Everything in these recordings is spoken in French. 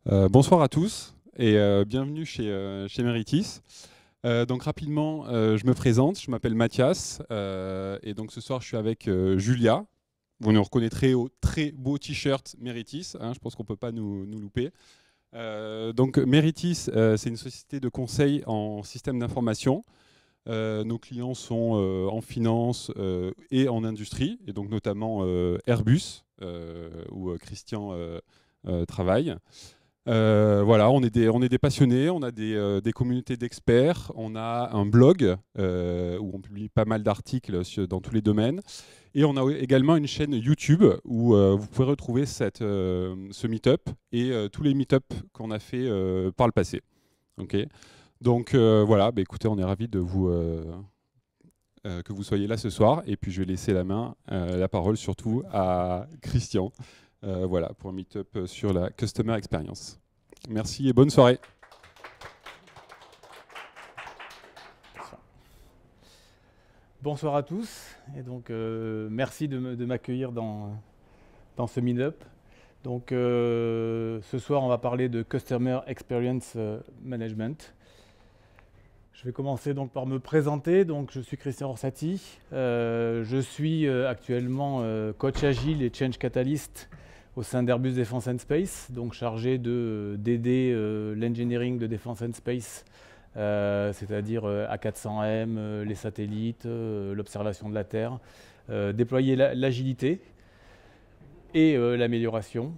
Bonsoir à tous et bienvenue chez Meritis. Donc rapidement, je me présente, je m'appelle Mathias et donc ce soir je suis avec Julia. Vous nous reconnaîtrez au très beau t-shirt Meritis, hein, je pense qu'on ne peut pas nous louper. Donc Meritis, c'est une société de conseil en système d'information. Nos clients sont en finance et en industrie, et donc notamment Airbus, où Christian travaille. Voilà, on est des passionnés, on a des communautés d'experts, on a un blog où on publie pas mal d'articles dans tous les domaines. Et on a également une chaîne YouTube où vous pouvez retrouver ce meet-up et tous les meet-up qu'on a fait par le passé. Ok. Donc voilà, bah, écoutez, on est ravis que vous soyez là ce soir. Et puis je vais laisser la parole surtout à Christian. Voilà, pour un meet-up sur la Customer Experience. Merci et bonne soirée. Bonsoir à tous, et donc merci de m'accueillir dans ce meet-up. Donc ce soir on va parler de Customer Experience Management. Je vais commencer donc par me présenter. Donc je suis Christian Orsatti, je suis actuellement coach agile et change catalyst au sein d'Airbus Defence and Space, donc chargé d'aider l'engineering de Defence and Space, c'est-à-dire A400M, les satellites, l'observation de la Terre, déployer l'agilité et l'amélioration.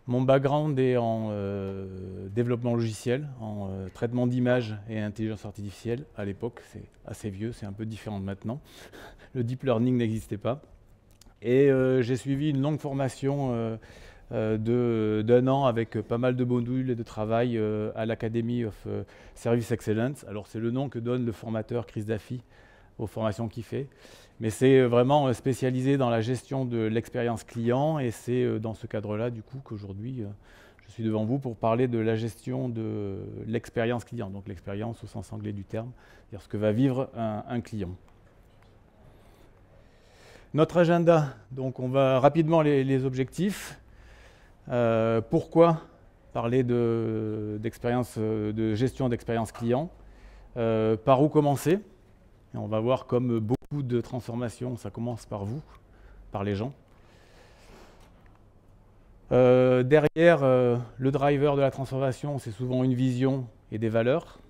Mon background est en développement logiciel, en traitement d'images et intelligence artificielle. À l'époque, c'est assez vieux, c'est un peu différent de maintenant. Le deep learning n'existait pas. Et j'ai suivi une longue formation d'un an avec pas mal de modules et de travail à l'Academy of Service Excellence. Alors c'est le nom que donne le formateur Chris Daffy aux formations qu'il fait. Mais c'est vraiment spécialisé dans la gestion de l'expérience client et c'est dans ce cadre-là du coup qu'aujourd'hui je suis devant vous pour parler de la gestion de l'expérience client, donc l'expérience au sens anglais du terme, c'est-à-dire ce que va vivre un client. Notre agenda, donc on va rapidement les objectifs. Pourquoi parler de gestion d'expérience client, par où commencer? Et on va voir comme beaucoup de transformations, ça commence par vous, par les gens. Derrière, le driver de la transformation, c'est souvent une vision et des valeurs.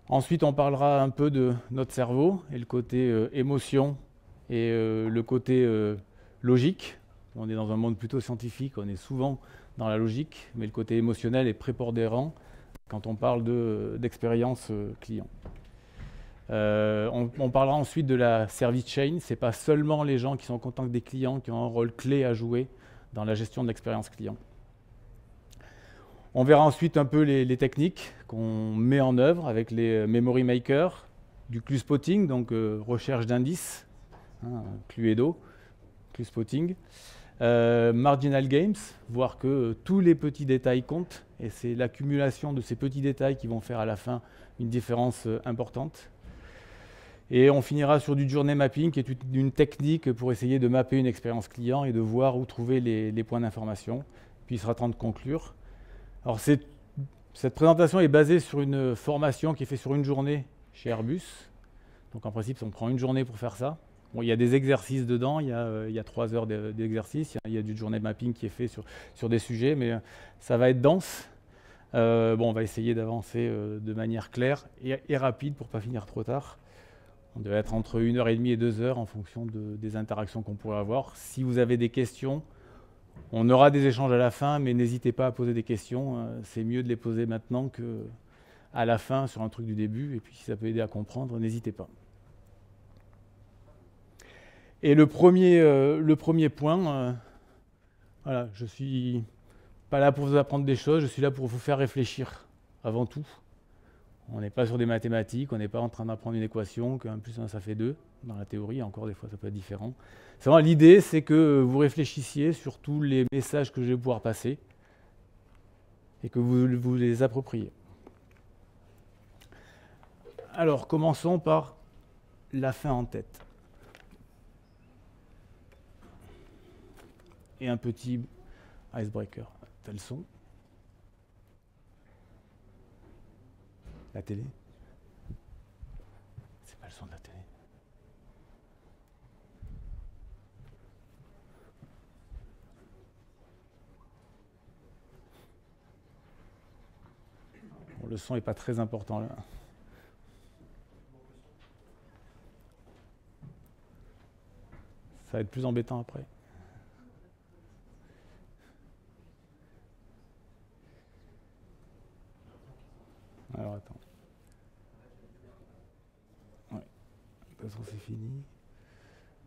Ensuite, on parlera un peu de notre cerveau et le côté émotion et le côté logique. On est dans un monde plutôt scientifique, on est souvent dans la logique, mais le côté émotionnel est prépondérant quand on parle d'expérience client. On parlera ensuite de la service chain. Ce n'est pas seulement les gens qui sont en contact des clients qui ont un rôle clé à jouer dans la gestion de l'expérience client. On verra ensuite un peu les techniques qu'on met en œuvre avec les memory makers, du clue spotting, donc recherche d'indices, hein, Cluedo, clue spotting. Marginal games, voir que tous les petits détails comptent et c'est l'accumulation de ces petits détails qui vont faire à la fin une différence importante. Et on finira sur du journey mapping, qui est une technique pour essayer de mapper une expérience client et de voir où trouver les points d'information. Puis il sera temps de conclure. Alors cette présentation est basée sur une formation qui est faite sur une journée chez Airbus. Donc en principe, on prend une journée pour faire ça. Bon, il y a des exercices dedans, il y a 3 heures d'exercice, il y a du journée mapping qui est fait sur des sujets, mais ça va être dense. On va essayer d'avancer de manière claire et rapide pour ne pas finir trop tard. On devrait être entre 1h30 et 2 heures en fonction des interactions qu'on pourrait avoir. Si vous avez des questions, on aura des échanges à la fin, mais n'hésitez pas à poser des questions. C'est mieux de les poser maintenant qu'à la fin sur un truc du début. Et puis si ça peut aider à comprendre, n'hésitez pas. Et le premier point, voilà, je ne suis pas là pour vous apprendre des choses, je suis là pour vous faire réfléchir avant tout. On n'est pas sur des mathématiques, on n'est pas en train d'apprendre une équation, que 1 plus 1 ça fait 2, dans la théorie, encore des fois ça peut être différent. C'est vraiment l'idée, c'est que vous réfléchissiez sur tous les messages que je vais pouvoir passer et que vous les appropriez. Alors, commençons par la fin en tête. et un petit icebreaker. T'as le son? La télé? C'est pas le son de la télé. Bon, le son n'est pas très important là. Ça va être plus embêtant après. Alors attends. Ouais. De toute façon c'est fini.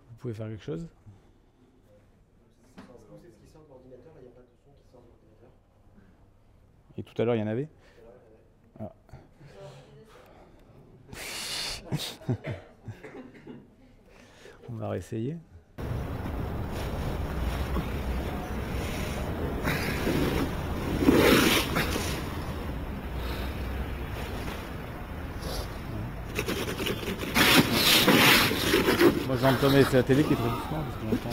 Vous pouvez faire quelque chose? Et tout à l'heure il y en avait? Ah. On va réessayer. Moi j'entends, mais c'est la télé qui est très doucement parce que j'entends.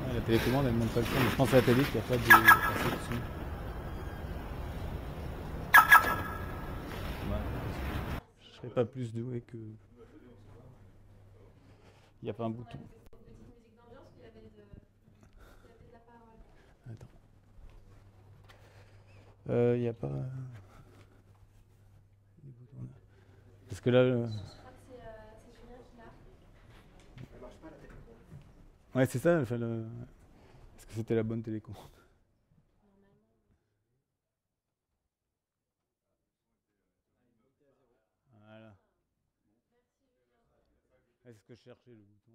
Ouais, la télécommande elle ne monte pas le son, mais je pense à la télé qu'il n'y a pas de assez de son. Ouais, je ne serais pas plus doué que. Il n'y a pas un bouton. Attends. Il n'y a pas. Parce que là. Ouais, c'est ça. Enfin, est-ce que c'était la bonne télécommande? Voilà. C'est ce que je cherchais, le bouton.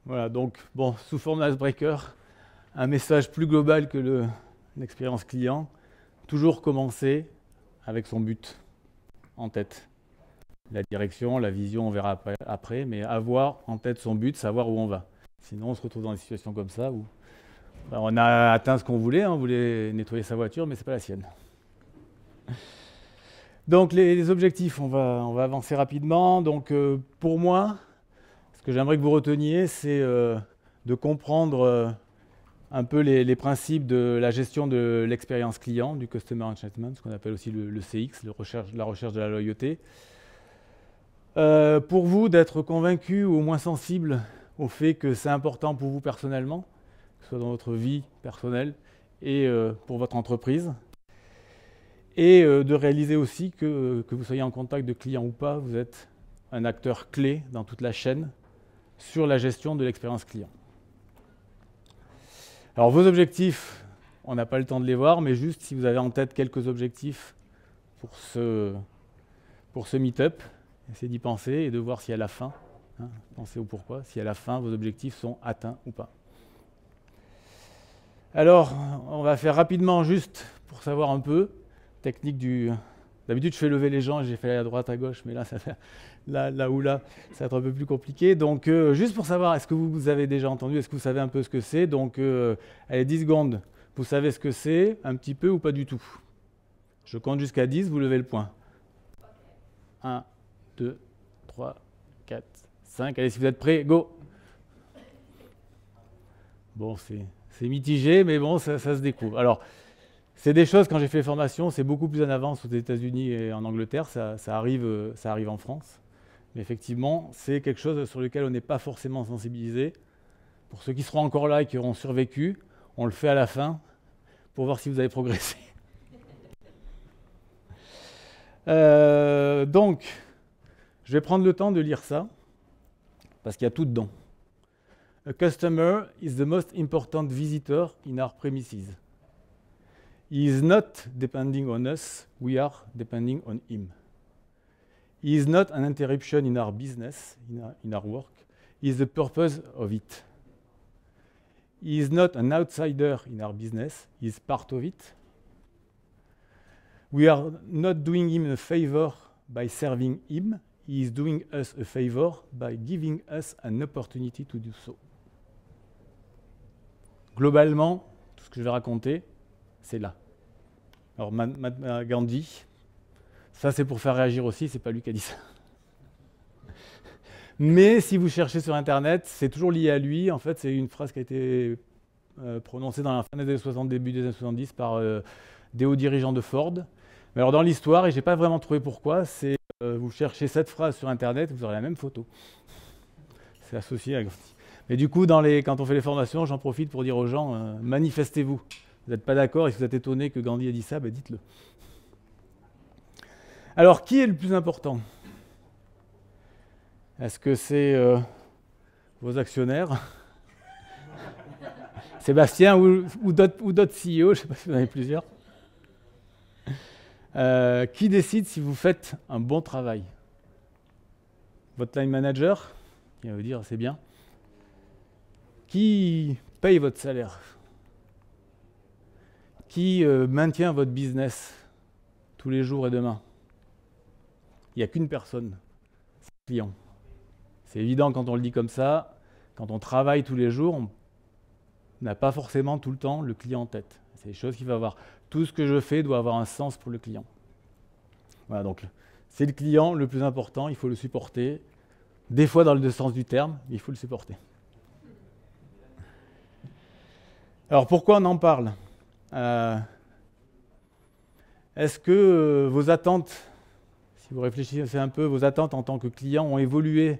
Voilà, donc, bon, sous forme d'icebreaker, un message plus global que l'expérience client. Toujours commencer avec son but en tête. La direction, la vision, on verra après, mais avoir en tête son but, savoir où on va. Sinon, on se retrouve dans des situations comme ça où on a atteint ce qu'on voulait, on voulait nettoyer sa voiture, mais ce n'est pas la sienne. Donc, les objectifs, on va avancer rapidement. Donc, pour moi, ce que j'aimerais que vous reteniez, c'est de comprendre un peu les principes de la gestion de l'expérience client, du Customer Enchantment, ce qu'on appelle aussi le CX, la recherche de la loyauté. Pour vous, d'être convaincu ou au moins sensible au fait que c'est important pour vous personnellement, que ce soit dans votre vie personnelle et pour votre entreprise. Et de réaliser aussi que vous soyez en contact de clients ou pas, vous êtes un acteur clé dans toute la chaîne sur la gestion de l'expérience client. Alors vos objectifs, on n'a pas le temps de les voir, mais juste si vous avez en tête quelques objectifs pour ce meet-up, essayez d'y penser et de voir si à la fin, pensez au pourquoi, si à la fin vos objectifs sont atteints ou pas. Alors, on va faire rapidement juste pour savoir un peu, technique du... D'habitude, je fais lever les gens et j'ai fait à droite, à gauche, mais là, ça fait... là, ça va être un peu plus compliqué. Donc, juste pour savoir, est-ce que vous avez déjà entendu, est-ce que vous savez un peu ce que c'est? Donc, allez, 10 secondes. Vous savez ce que c'est, un petit peu ou pas du tout? Je compte jusqu'à 10, vous levez le poing. 1, 2, 3, 4, 5. Allez, si vous êtes prêts, go! Bon, c'est mitigé, mais bon, ça se découvre. Alors, c'est des choses, quand j'ai fait les formations, c'est beaucoup plus en avance aux États-Unis et en Angleterre. Ça arrive en France. Mais effectivement, c'est quelque chose sur lequel on n'est pas forcément sensibilisé. Pour ceux qui seront encore là et qui auront survécu, on le fait à la fin pour voir si vous avez progressé. Donc, je vais prendre le temps de lire ça, parce qu'il y a tout dedans. A customer is the most important visitor in our premises. He is not depending on us, we are depending on him. He is not an interruption in our business, in our work. He is the purpose of it. He is not an outsider in our business, he is part of it. We are not doing him a favor by serving him, he is doing us a favor by giving us an opportunity to do so. Globalement, tout ce que je vais raconter, c'est là. Alors, Mahatma Gandhi, ça c'est pour faire réagir aussi, c'est pas lui qui a dit ça. Mais si vous cherchez sur Internet, c'est toujours lié à lui. En fait, c'est une phrase qui a été prononcée dans la fin des années 60, début des années 70 par des hauts dirigeants de Ford. Mais alors dans l'histoire, et je n'ai pas vraiment trouvé pourquoi, c'est vous cherchez cette phrase sur Internet, vous aurez la même photo. C'est associé à Gandhi. Mais du coup, quand on fait les formations, j'en profite pour dire aux gens, manifestez-vous. Vous n'êtes pas d'accord et si vous êtes étonné que Gandhi ait dit ça, ben dites-le. Alors, qui est le plus important ? Est-ce que c'est vos actionnaires, Sébastien ou d'autres CEO, je ne sais pas si vous en avez plusieurs. Qui décide si vous faites un bon travail ? Votre line manager, qui va vous dire c'est bien. Qui paye votre salaire ? Qui maintient votre business tous les jours et demain ? Il n'y a qu'une personne, c'est le client. C'est évident quand on le dit comme ça, quand on travaille tous les jours, on n'a pas forcément tout le temps le client en tête. C'est des choses qu'il va avoir. Tout ce que je fais doit avoir un sens pour le client. Voilà, donc c'est le client le plus important, il faut le supporter. Des fois dans le sens du terme, mais il faut le supporter. Alors pourquoi on en parle ? Est-ce que vos attentes, si vous réfléchissez un peu, vos attentes en tant que client ont évolué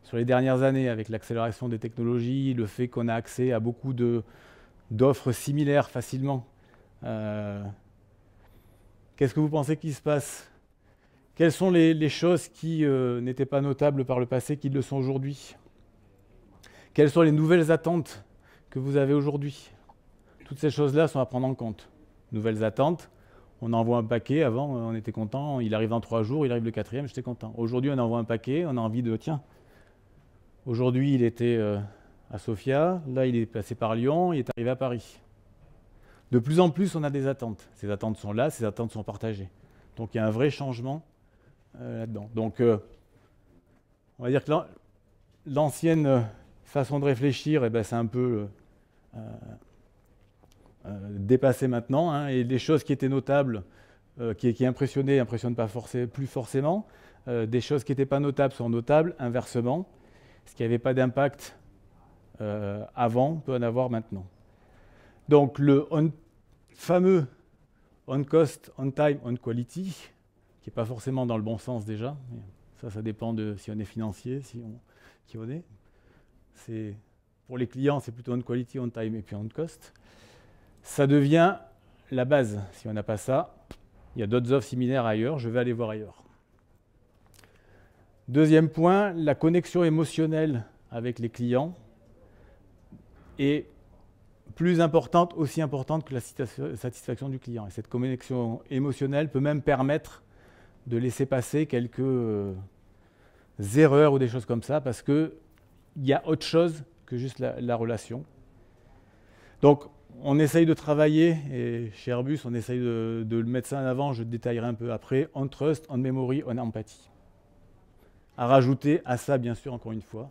sur les dernières années avec l'accélération des technologies, le fait qu'on a accès à beaucoup d'offres similaires facilement. Qu'est-ce que vous pensez qu'il se passe ? Quelles sont les choses qui n'étaient pas notables par le passé, qui le sont aujourd'hui ? Quelles sont les nouvelles attentes que vous avez aujourd'hui ? Toutes ces choses-là sont à prendre en compte. Nouvelles attentes, on envoie un paquet, avant on était content, il arrive en 3 jours, il arrive le 4e, j'étais content. Aujourd'hui on envoie un paquet, on a envie de, tiens, aujourd'hui il était à Sofia, là il est passé par Lyon, il est arrivé à Paris. De plus en plus on a des attentes. Ces attentes sont là, ces attentes sont partagées. Donc il y a un vrai changement là-dedans. Donc on va dire que l'ancienne façon de réfléchir, c'est un peu dépassé maintenant, hein, et les choses qui étaient notables, qui impressionnaient, n'impressionnent pas plus forcément. Des choses qui n'étaient pas notables sont notables, inversement. Ce qui n'avait pas d'impact avant peut en avoir maintenant. Donc le fameux on cost, on time, on quality, qui n'est pas forcément dans le bon sens déjà, ça dépend de si on est financier, qui on est. Pour les clients, c'est plutôt on quality, on time et puis on cost. Ça devient la base. Si on n'a pas ça, il y a d'autres offres similaires ailleurs, je vais aller voir ailleurs. Deuxième point, la connexion émotionnelle avec les clients est plus importante, aussi importante que la satisfaction du client. Et cette connexion émotionnelle peut même permettre de laisser passer quelques erreurs ou des choses comme ça, parce qu'il y a autre chose que juste la relation. Donc, on essaye de travailler, et chez Airbus, on essaye de le mettre ça en avant, je détaillerai un peu après, on trust, on memory, on empathy. À rajouter à ça, bien sûr, encore une fois,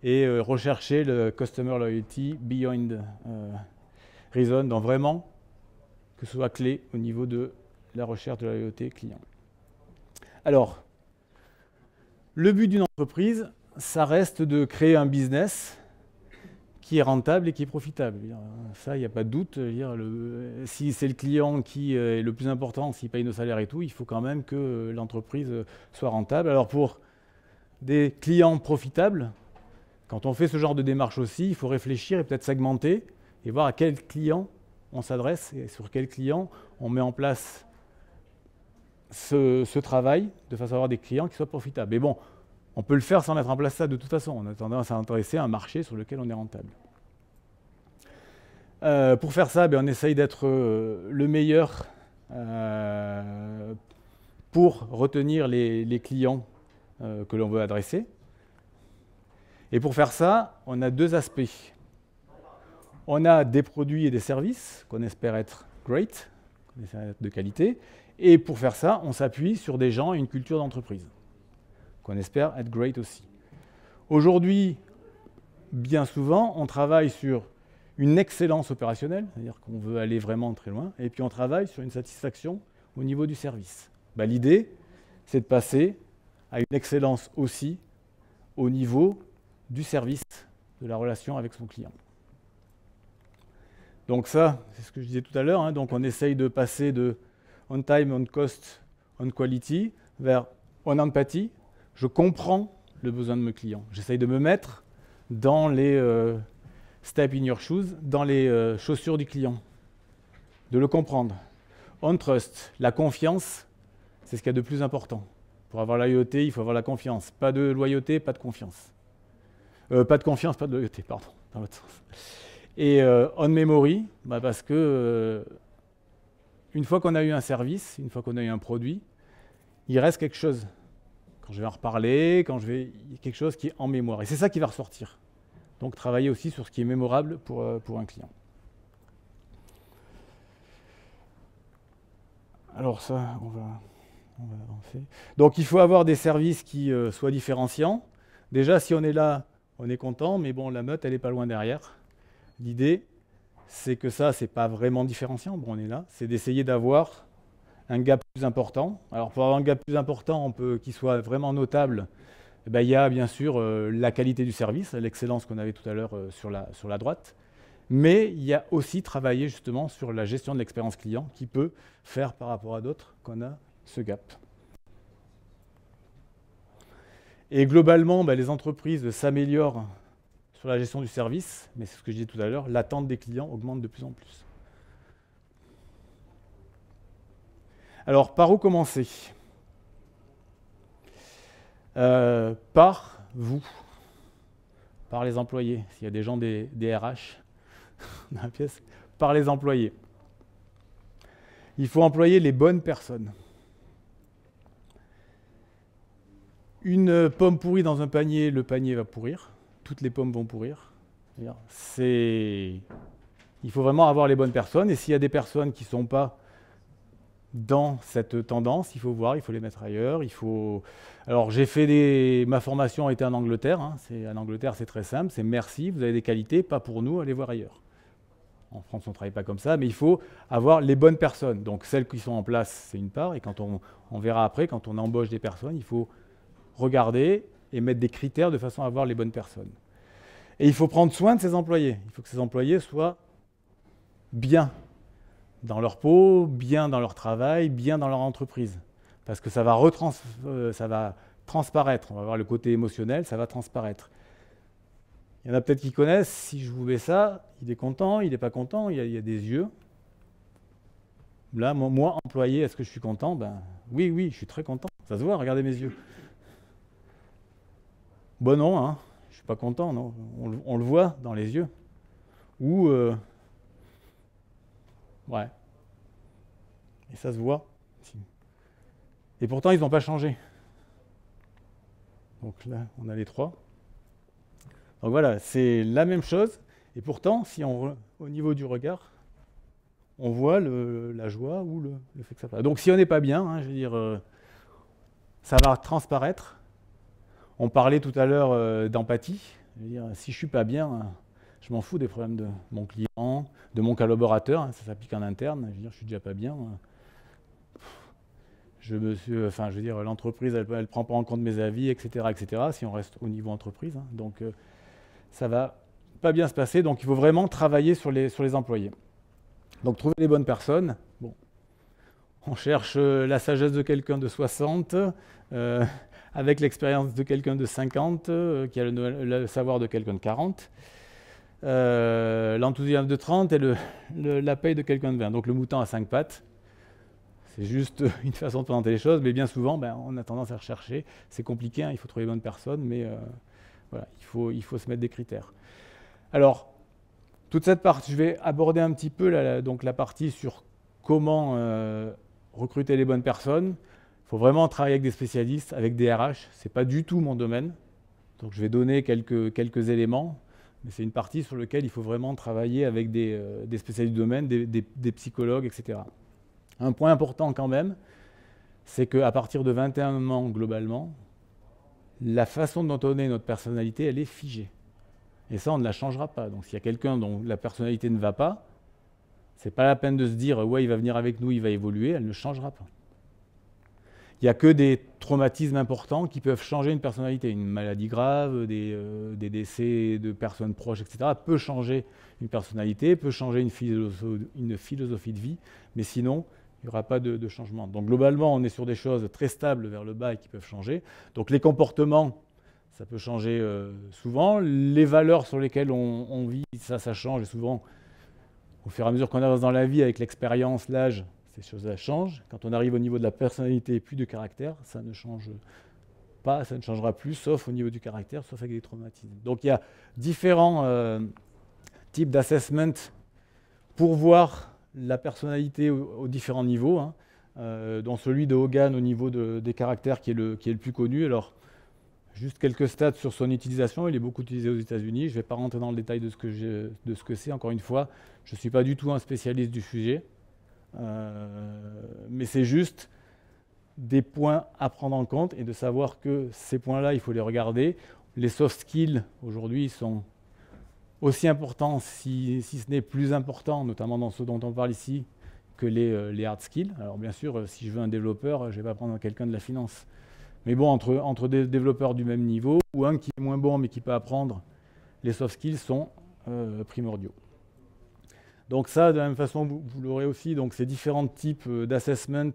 et rechercher le customer loyalty beyond reason, donc vraiment que ce soit clé au niveau de la recherche de la loyauté client. Alors, le but d'une entreprise, ça reste de créer un business qui est rentable et qui est profitable. Ça, il n'y a pas de doute. Si c'est le client qui est le plus important, s'il paye nos salaires et tout, il faut quand même que l'entreprise soit rentable. Alors pour des clients profitables, quand on fait ce genre de démarche aussi, il faut réfléchir et peut-être segmenter et voir à quel client on s'adresse et sur quel client on met en place ce travail de façon à avoir des clients qui soient profitables. Mais bon, On peut le faire sans mettre en place ça de toute façon. On a tendance à intéresser un marché sur lequel on est rentable. Pour faire ça, on essaye d'être le meilleur pour retenir les clients que l'on veut adresser. Et pour faire ça, on a deux aspects. On a des produits et des services qu'on espère être great, qu'on espère être de qualité. Et pour faire ça, on s'appuie sur des gens et une culture d'entreprise qu'on espère être great aussi. Aujourd'hui, bien souvent, on travaille sur une excellence opérationnelle, c'est-à-dire qu'on veut aller vraiment très loin, et puis on travaille sur une satisfaction au niveau du service. L'idée, c'est de passer à une excellence aussi au niveau du service, de la relation avec son client. Donc ça, c'est ce que je disais tout à l'heure, donc on essaye de passer de on time, on cost, on quality vers on empathy. Je comprends le besoin de mes clients. J'essaye de me mettre dans les step in your shoes, dans les chaussures du client, de le comprendre. On trust, la confiance, c'est ce qu'il y a de plus important. Pour avoir la loyauté, il faut avoir la confiance. Pas de loyauté, pas de confiance. Pas de confiance, pas de loyauté, pardon, dans l'autre sens. Et on memory, parce que une fois qu'on a eu un service, une fois qu'on a eu un produit, il reste quelque chose. Quand je vais en reparler, il y a quelque chose qui est en mémoire. Et c'est ça qui va ressortir. Donc travailler aussi sur ce qui est mémorable pour un client. Alors ça, on va avancer. Donc il faut avoir des services qui soient différenciants. Déjà, si on est là, on est content, mais bon, la meute, elle n'est pas loin derrière. L'idée, c'est que ça, c'est pas vraiment différenciant. Bon, on est là. C'est d'essayer d'avoir un gap plus important. Alors pour avoir un gap plus important, qu'il soit vraiment notable, il y a bien sûr la qualité du service, l'excellence qu'on avait tout à l'heure sur la droite. Mais il y a aussi travailler justement sur la gestion de l'expérience client qui peut faire par rapport à d'autres qu'on a ce gap. Et globalement, les entreprises s'améliorent sur la gestion du service, mais c'est ce que je disais tout à l'heure, l'attente des clients augmente de plus en plus. Alors, par où commencer ? Par vous, par les employés. S'il y a des gens des RH dans la pièce, par les employés. Il faut employer les bonnes personnes. Une pomme pourrie dans un panier, le panier va pourrir. Toutes les pommes vont pourrir. Il faut vraiment avoir les bonnes personnes. Et s'il y a des personnes qui ne sont pas dans cette tendance, il faut voir, il faut les mettre ailleurs. Alors, ma formation a été en Angleterre. En Angleterre, c'est très simple. C'est merci, vous avez des qualités, pas pour nous, allez voir ailleurs. En France, on ne travaille pas comme ça, mais il faut avoir les bonnes personnes. Donc, celles qui sont en place, c'est une part. Et quand on verra après, quand on embauche des personnes, il faut regarder et mettre des critères de façon à avoir les bonnes personnes. Et il faut prendre soin de ses employés. Il faut que ces employés soient bien dans leur peau, bien dans leur travail, bien dans leur entreprise. Parce que ça va transparaître. On va voir le côté émotionnel, ça va transparaître. Il y en a peut-être qui connaissent, si je vous mets ça, il est content, il n'est pas content, il y a des yeux. Là, moi, employé, est-ce que je suis content ? Oui, je suis très content. Ça se voit, regardez mes yeux. Non, je ne suis pas content, non. On le voit dans les yeux. Ou, ouais. Et ça se voit. Et pourtant, ils n'ont pas changé. Donc là, on a les trois. Donc voilà, c'est la même chose. Et pourtant, au niveau du regard, on voit la joie ou le fait que ça passe. Donc si on n'est pas bien, je veux dire, ça va transparaître. On parlait tout à l'heure d'empathie. Je veux dire, si je ne suis pas bien, je m'en fous des problèmes de mon client, de mon collaborateur. Ça s'applique en interne. Je veux dire, je suis déjà pas bien. Je veux dire, l'entreprise, elle ne prend pas en compte mes avis, etc., si on reste au niveau entreprise. Donc, ça ne va pas bien se passer. Donc, il faut vraiment travailler sur les employés. Donc, trouver les bonnes personnes. Bon. On cherche la sagesse de quelqu'un de 60, avec l'expérience de quelqu'un de 50, qui a le savoir de quelqu'un de 40, l'enthousiasme de 30 et la paye de quelqu'un de 20. Donc, le mouton à 5 pattes. c'est juste une façon de présenter les choses, mais bien souvent, on a tendance à rechercher. C'est compliqué, hein, il faut trouver les bonnes personnes, mais voilà, il faut se mettre des critères. Alors, toute cette partie, je vais aborder un petit peu donc la partie sur comment recruter les bonnes personnes. Il faut vraiment travailler avec des spécialistes, avec des RH. Ce n'est pas du tout mon domaine. Donc, je vais donner quelques éléments, mais c'est une partie sur laquelle il faut vraiment travailler avec des spécialistes du domaine, des psychologues, etc. Un point important quand même, c'est qu'à partir de 21 ans, globalement, la façon dont on est notre personnalité, elle est figée. Et ça, on ne la changera pas. Donc s'il y a quelqu'un dont la personnalité ne va pas, ce n'est pas la peine de se dire « ouais, il va venir avec nous, il va évoluer », elle ne changera pas. Il n'y a que des traumatismes importants qui peuvent changer une personnalité. Une maladie grave, des décès de personnes proches, etc. peut changer une personnalité, peut changer une philosophie de vie, mais sinon, il n'y aura pas de changement. Donc globalement, on est sur des choses très stables vers le bas et qui peuvent changer. Donc les comportements, ça peut changer souvent. Les valeurs sur lesquelles on vit, ça change. Et souvent, au fur et à mesure qu'on avance dans la vie, avec l'expérience, l'âge, ces choses-là changent. Quand on arrive au niveau de la personnalité puis du caractère, ça ne change pas, ça ne changera plus, sauf au niveau du caractère, sauf avec des traumatismes. Donc il y a différents types d'assessment pour voir la personnalité aux différents niveaux, hein, dont celui de Hogan au niveau des caractères qui est le plus connu. Alors, juste quelques stats sur son utilisation. Il est beaucoup utilisé aux États-Unis. Je ne vais pas rentrer dans le détail de ce que c'est. Encore une fois, je ne suis pas du tout un spécialiste du sujet. Mais c'est juste des points à prendre en compte et de savoir que ces points-là, il faut les regarder. Les soft skills, aujourd'hui, sont aussi importants, si ce n'est plus important, notamment dans ce dont on parle ici, que les hard skills. Alors bien sûr, si je veux un développeur, je ne vais pas prendre quelqu'un de la finance. Mais bon, entre des développeurs du même niveau, ou un qui est moins bon mais qui peut apprendre, les soft skills sont primordiaux. Donc ça, de la même façon, vous l'aurez aussi, donc ces différents types d'assessment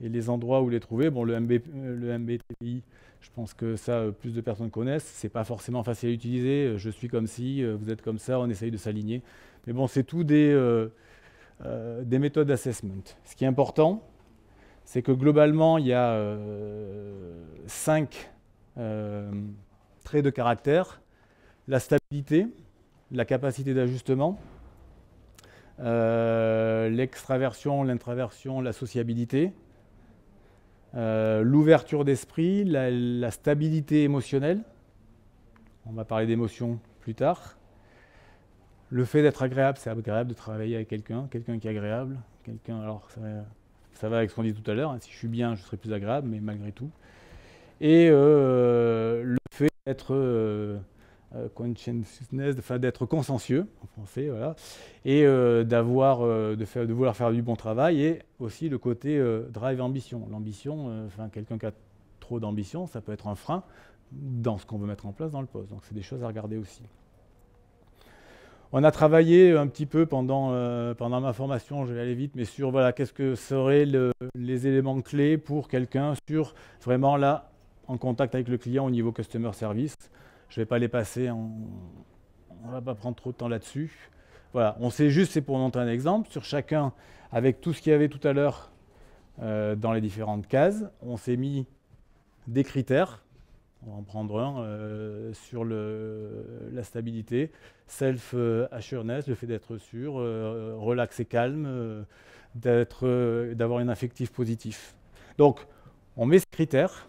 et les endroits où les trouver. Bon, le MBTI, je pense que ça, plus de personnes connaissent. Ce n'est pas forcément facile à utiliser. Je suis comme ci, vous êtes comme ça, on essaye de s'aligner. Mais bon, c'est tout des méthodes d'assessment. Ce qui est important, c'est que globalement, il y a 5 traits de caractère. La stabilité, la capacité d'ajustement, l'extraversion, l'introversion, la sociabilité, l'ouverture d'esprit, la stabilité émotionnelle. On va parler d'émotions plus tard. Le fait d'être agréable, c'est agréable de travailler avec quelqu'un qui est agréable. Alors, ça va avec ce qu'on dit tout à l'heure. Hein. Si je suis bien, je serai plus agréable, mais malgré tout. Et le fait d'être conscientiousness, d'être consciencieux en français, voilà, et de vouloir faire du bon travail, et aussi le côté drive ambition. L'ambition, quelqu'un qui a trop d'ambition, ça peut être un frein dans ce qu'on veut mettre en place dans le poste. Donc c'est des choses à regarder aussi. On a travaillé un petit peu pendant ma formation, je vais aller vite, mais sur qu'est-ce que seraient les éléments clés pour quelqu'un sur vraiment là, en contact avec le client au niveau customer service. Je ne vais pas les passer, on ne va pas prendre trop de temps là-dessus. Voilà, on sait juste, c'est pour montrer un exemple, sur chacun, avec tout ce qu'il y avait tout à l'heure dans les différentes cases, on s'est mis des critères. On va en prendre un sur la stabilité, self-assuredness, le fait d'être sûr, relax et calme, d'avoir un affectif positif. Donc, on met ces critères.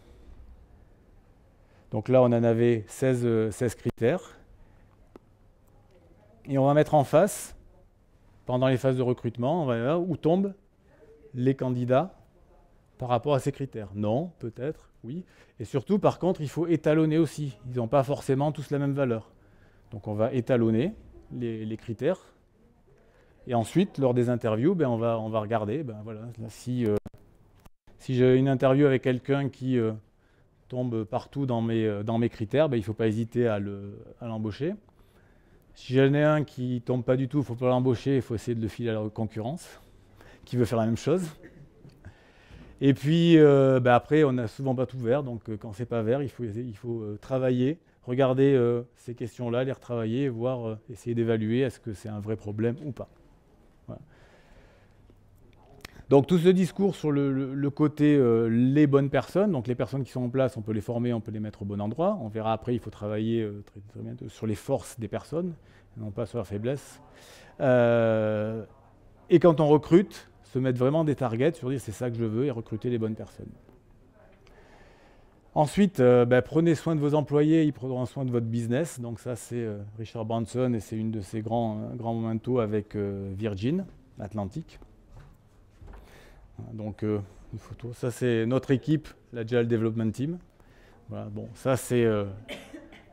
Donc là, on en avait 16 critères. Et on va mettre en face, pendant les phases de recrutement, on va voir où tombent les candidats par rapport à ces critères. Non, peut-être, oui. Et surtout, par contre, il faut étalonner aussi. Ils n'ont pas forcément tous la même valeur. Donc on va étalonner les critères. Et ensuite, lors des interviews, on va regarder. Voilà, là, si j'ai une interview avec quelqu'un qui tombe partout dans mes critères, il ne faut pas hésiter à l'embaucher. Si j'en ai un qui ne tombe pas du tout, il ne faut pas l'embaucher, il faut essayer de le filer à la concurrence, qui veut faire la même chose. Et puis, après, on n'a souvent pas tout vert, donc quand c'est pas vert, il faut travailler, regarder ces questions-là, les retravailler, voir, essayer d'évaluer est-ce que c'est un vrai problème ou pas. Voilà. Donc tout ce discours sur le côté les bonnes personnes, donc les personnes qui sont en place, on peut les former, on peut les mettre au bon endroit. On verra après, il faut travailler très bientôt sur les forces des personnes, non pas sur leurs faiblesses. Et quand on recrute, se mettre vraiment des targets sur dire c'est ça que je veux et recruter les bonnes personnes. Ensuite, prenez soin de vos employés, ils prendront soin de votre business. Donc ça, c'est Richard Branson et c'est une de ses grands momentos avec Virgin Atlantic. Donc une photo. Ça, c'est notre équipe, l'Agile Development Team. Voilà, bon, ça, c'est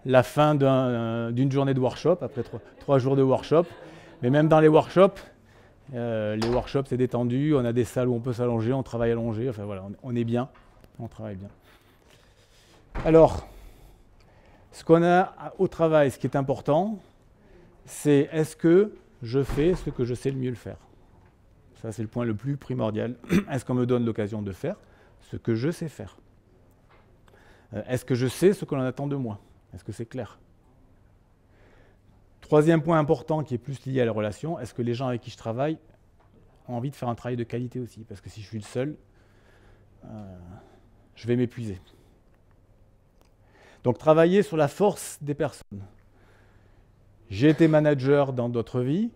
la fin d'une journée de workshop, après 3 jours de workshop. Mais même dans les workshops, c'est détendu, on a des salles où on peut s'allonger, on travaille allongé, enfin voilà, on est bien, on travaille bien. Alors, ce qu'on a au travail, ce qui est important, c'est est-ce que je fais ce que je sais le mieux le faire? Ça, c'est le point le plus primordial. Est-ce qu'on me donne l'occasion de faire ce que je sais faire? Est-ce que je sais ce que l'on attend de moi? Est-ce que c'est clair? Troisième point important qui est plus lié à la relation, est-ce que les gens avec qui je travaille ont envie de faire un travail de qualité aussi? Parce que si je suis le seul, je vais m'épuiser. Donc travailler sur la force des personnes. J'ai été manager dans d'autres vies,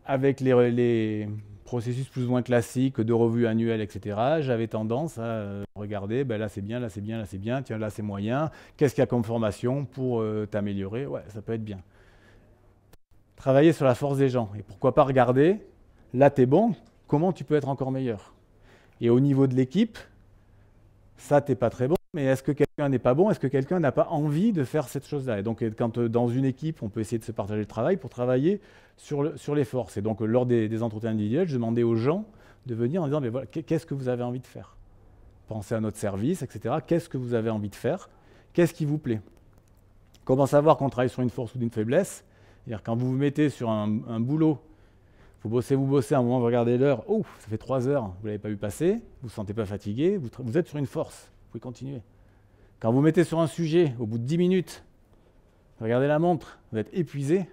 avec les processus plus ou moins classiques de revue annuelle, etc. J'avais tendance à regarder, là c'est bien, là c'est bien, là c'est bien, tiens là c'est moyen, qu'est-ce qu'il y a comme formation pour t'améliorer? Ouais, ça peut être bien. Travailler sur la force des gens, et pourquoi pas regarder, là t'es bon, comment tu peux être encore meilleur? Et au niveau de l'équipe, ça t'es pas très bon, mais est-ce que quelqu'un n'est pas bon? Est-ce que quelqu'un n'a pas envie de faire cette chose-là? Et donc quand dans une équipe, on peut essayer de se partager le travail pour travailler sur les forces. Et donc lors des entretiens individuels, je demandais aux gens de venir en disant, mais voilà, qu'est-ce que vous avez envie de faire? Pensez à notre service, etc. Qu'est-ce que vous avez envie de faire? Qu'est-ce qui vous plaît? Comment savoir qu'on travaille sur une force ou une faiblesse? C'est-à-dire quand vous vous mettez sur un boulot, vous bossez, à un moment, vous regardez l'heure, oh, ça fait 3 heures, vous ne l'avez pas vu passer, vous ne vous sentez pas fatigué, vous êtes sur une force, vous pouvez continuer. Quand vous mettez sur un sujet, au bout de 10 minutes, vous regardez la montre, vous êtes épuisé,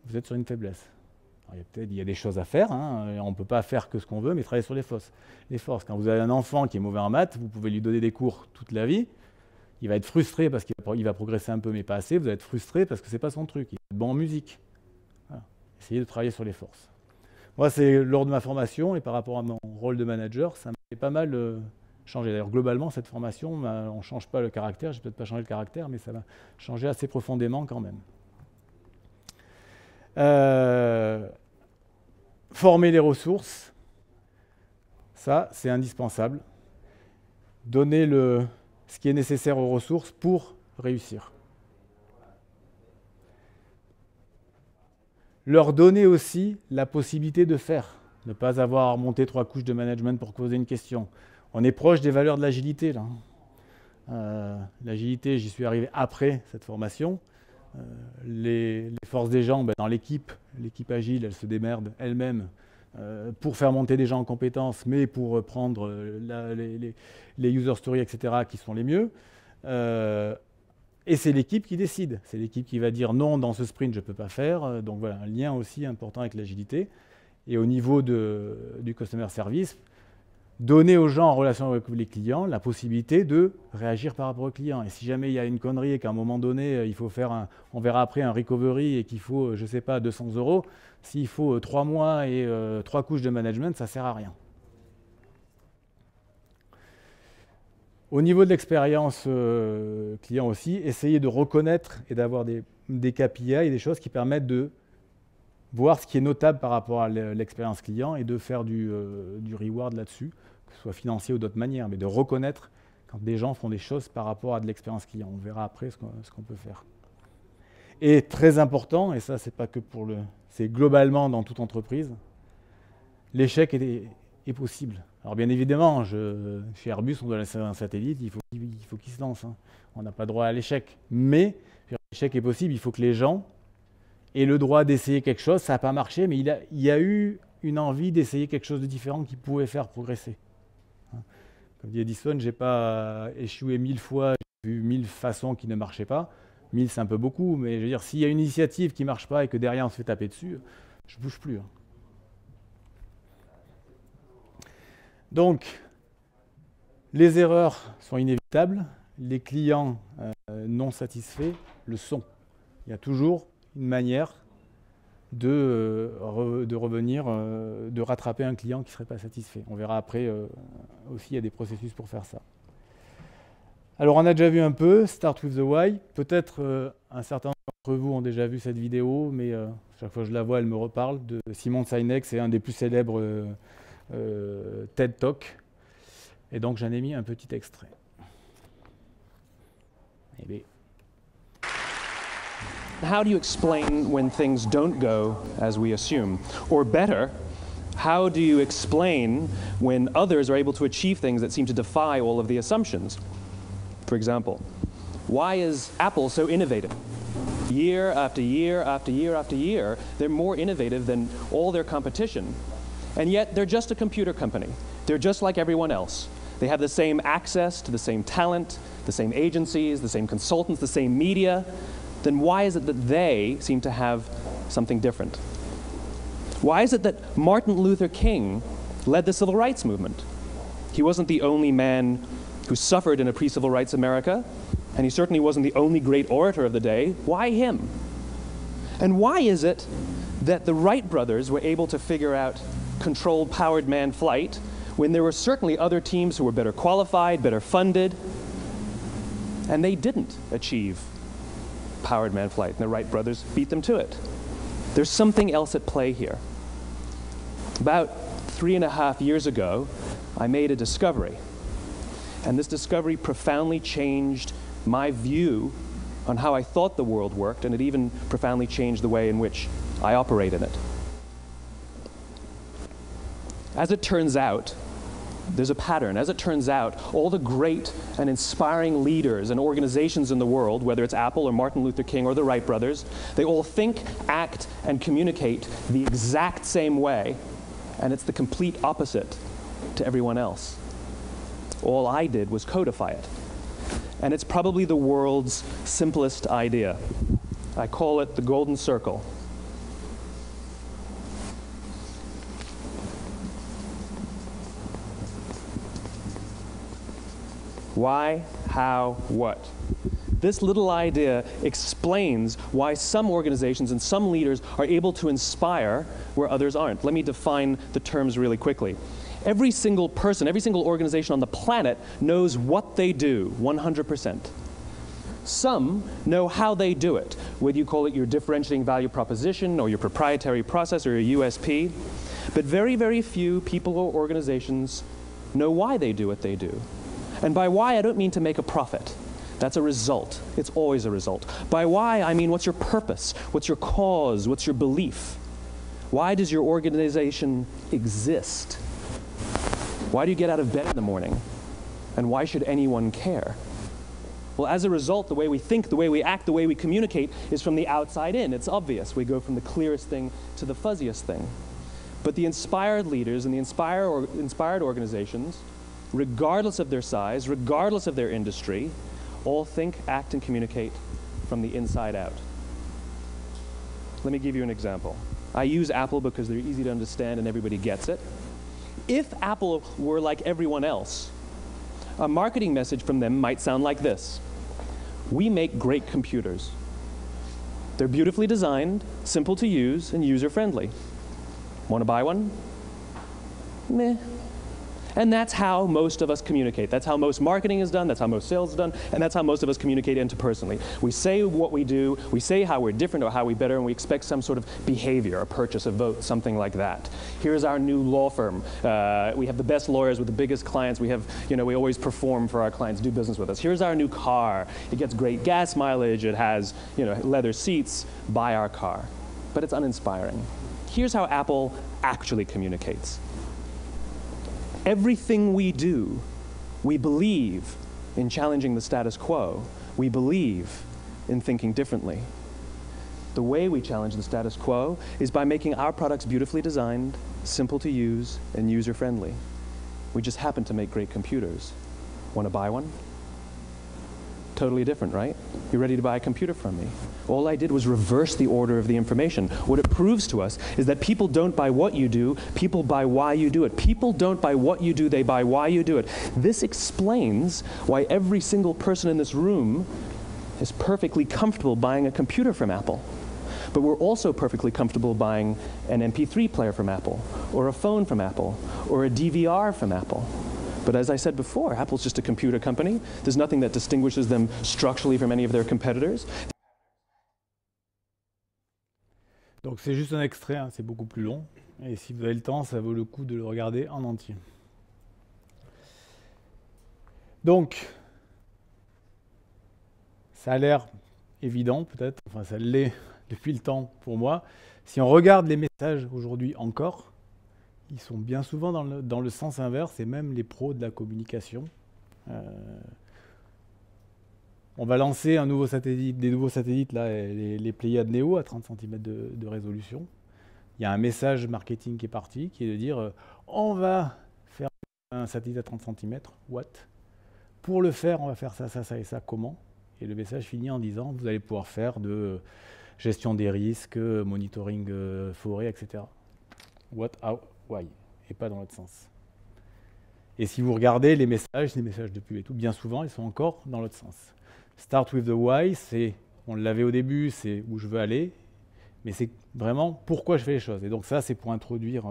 vous êtes sur une faiblesse. Alors, il y a des choses à faire, on ne peut pas faire que ce qu'on veut, mais travailler sur les forces. Quand vous avez un enfant qui est mauvais en maths, vous pouvez lui donner des cours toute la vie, il va être frustré parce qu'il va progresser un peu, mais pas assez, vous allez être frustré parce que ce n'est pas son truc, il est bon en musique. Voilà. Essayez de travailler sur les forces. Moi, c'est lors de ma formation, et par rapport à mon rôle de manager, ça m'a fait pas mal changer. D'ailleurs, globalement, cette formation, on ne change pas le caractère, je n'ai peut-être pas changé le caractère, mais ça m'a changé assez profondément quand même. Former les ressources, ça, c'est indispensable. Donner ce qui est nécessaire aux ressources pour réussir. Leur donner aussi la possibilité de faire, ne pas avoir à remonter 3 couches de management pour poser une question. On est proche des valeurs de l'agilité, là. L'agilité, j'y suis arrivé après cette formation. Les forces des gens, dans l'équipe agile, elle se démerde elle-même pour faire monter des gens en compétences, mais pour prendre les user stories, etc., qui sont les mieux. Et c'est l'équipe qui décide. C'est l'équipe qui va dire non, dans ce sprint, je ne peux pas faire. Donc voilà, un lien aussi important avec l'agilité. Et au niveau du customer service, donner aux gens en relation avec les clients la possibilité de réagir par rapport aux clients. Et si jamais il y a une connerie et qu'à un moment donné, il faut faire on verra après un recovery et qu'il faut, je ne sais pas, 200 €, s'il faut 3 mois et 3 couches de management, ça ne sert à rien. Au niveau de l'expérience client aussi, essayez de reconnaître et d'avoir des KPI et des choses qui permettent de voir ce qui est notable par rapport à l'expérience client et de faire du reward là-dessus, que ce soit financier ou d'autres manières, mais de reconnaître quand des gens font des choses par rapport à de l'expérience client. On verra après ce qu'on peut faire. Et très important, et ça c'est pas que c'est globalement dans toute entreprise, l'échec est possible. Alors bien évidemment, chez Airbus, on doit lancer un satellite, il faut qu'il se lance. On n'a pas droit à l'échec. Mais l'échec est possible, il faut que les gens aient le droit d'essayer quelque chose. Ça n'a pas marché, mais il y a eu une envie d'essayer quelque chose de différent qui pouvait faire progresser. Comme dit Edison, je n'ai pas échoué 1000 fois, j'ai vu 1000 façons qui ne marchaient pas. 1000, c'est un peu beaucoup, mais je veux dire, s'il y a une initiative qui ne marche pas et que derrière on se fait taper dessus, je ne bouge plus. Donc, les erreurs sont inévitables, les clients non satisfaits le sont. Il y a toujours une manière de revenir, de rattraper un client qui ne serait pas satisfait. On verra après aussi, il y a des processus pour faire ça. Alors, on a déjà vu un peu, Start with the Why. Peut-être un certain nombre d'entre vous ont déjà vu cette vidéo, mais chaque fois que je la vois, elle me reparle, de Simon Sinek. C'est un des plus célèbres TED Talk. Et donc, j'en ai mis un petit extrait. Eh bien. How do you explain when things don't go as we assume? Or better, how do you explain when others are able to achieve things that seem to defy all of the assumptions? For example, why is Apple so innovative? Year after year after year after year, they're more innovative than all their competition. And yet, they're just a computer company. They're just like everyone else. They have the same access to the same talent, the same agencies, the same consultants, the same media. Then why is it that they seem to have something different? Why is it that Martin Luther King led the civil rights movement? He wasn't the only man who suffered in a pre-civil rights America, and he certainly wasn't the only great orator of the day. Why him? And why is it that the Wright brothers were able to figure out controlled powered manned flight when there were certainly other teams who were better qualified, better funded, and they didn't achieve powered manned flight, and the Wright brothers beat them to it? There's something else at play here. About 3.5 years ago, I made a discovery, and this discovery profoundly changed my view on how I thought the world worked, and it even profoundly changed the way in which I operate in it. As it turns out, there's a pattern. As it turns out, all the great and inspiring leaders and organizations in the world, whether it's Apple or Martin Luther King or the Wright brothers, they all think, act, and communicate the exact same way, and it's the complete opposite to everyone else. All I did was codify it. And it's probably the world's simplest idea. I call it the golden circle. Why, how, what? This little idea explains why some organizations and some leaders are able to inspire where others aren't. Let me define the terms really quickly. Every single person, every single organization on the planet knows what they do 100%. Some know how they do it, whether you call it your differentiating value proposition or your proprietary process or your USP. But very, very few people or organizations know why they do what they do. And by why, I don't mean to make a profit. That's a result. It's always a result. By why, I mean what's your purpose? What's your cause? What's your belief? Why does your organization exist? Why do you get out of bed in the morning? And why should anyone care? Well, as a result, the way we think, the way we act, the way we communicate is from the outside in. It's obvious. We go from the clearest thing to the fuzziest thing. But the inspired leaders and the inspired organizations, regardless of their size, regardless of their industry, all think, act, and communicate from the inside out. Let me give you an example. I use Apple because they're easy to understand and everybody gets it. If Apple were like everyone else, a marketing message from them might sound like this. We make great computers. They're beautifully designed, simple to use, and user-friendly. Want to buy one? Meh. And that's how most of us communicate. That's how most marketing is done, that's how most sales is done, and that's how most of us communicate interpersonally. We say what we do, we say how we're different or how we're better, and we expect some sort of behavior, a purchase, a vote, something like that. Here's our new law firm. We have the best lawyers with the biggest clients. We have, we always perform for our clients, do business with us. Here's our new car. It gets great gas mileage. It has, leather seats. Buy our car. But it's uninspiring. Here's how Apple actually communicates. Everything we do, we believe in challenging the status quo. We believe in thinking differently. The way we challenge the status quo is by making our products beautifully designed, simple to use, and user-friendly. We just happen to make great computers. Want to buy one? totally different, right? You're ready to buy a computer from me. All I did was reverse the order of the information. What it proves to us is that people don't buy what you do, people buy why you do it. People don't buy what you do, they buy why you do it. This explains why every single person in this room is perfectly comfortable buying a computer from Apple. But we're also perfectly comfortable buying an MP3 player from Apple, or a phone from Apple, or a DVR from Apple. But as I said before, Apple's just a computer company. There's nothing that distinguishes them structurally from any of their competitors. Donc c'est juste un extrait, hein, c'est beaucoup plus long. Et si vous avez le temps, ça vaut le coup de le regarder en entier. Donc, ça a l'air évident peut-être, enfin ça l'est depuis le temps pour moi. Si on regarde les messages aujourd'hui encore, ils sont bien souvent dans le sens inverse, et même les pros de la communication. On va lancer un nouveau satellite, des nouveaux satellites, là, les Pléiades Neo à 30 cm de résolution. Il y a un message marketing qui est parti, qui est de dire on va faire un satellite à 30 cm, what? Pour le faire, on va faire ça, ça, ça et ça, comment? Et le message finit en disant vous allez pouvoir faire de gestion des risques, monitoring forêt, etc. What, how, why? Et pas dans l'autre sens. Et si vous regardez les messages de pub et tout, bien souvent, ils sont encore dans l'autre sens. Start with the why, c'est, on l'avait au début, c'est où je veux aller, mais c'est vraiment pourquoi je fais les choses. Et donc ça, c'est pour introduire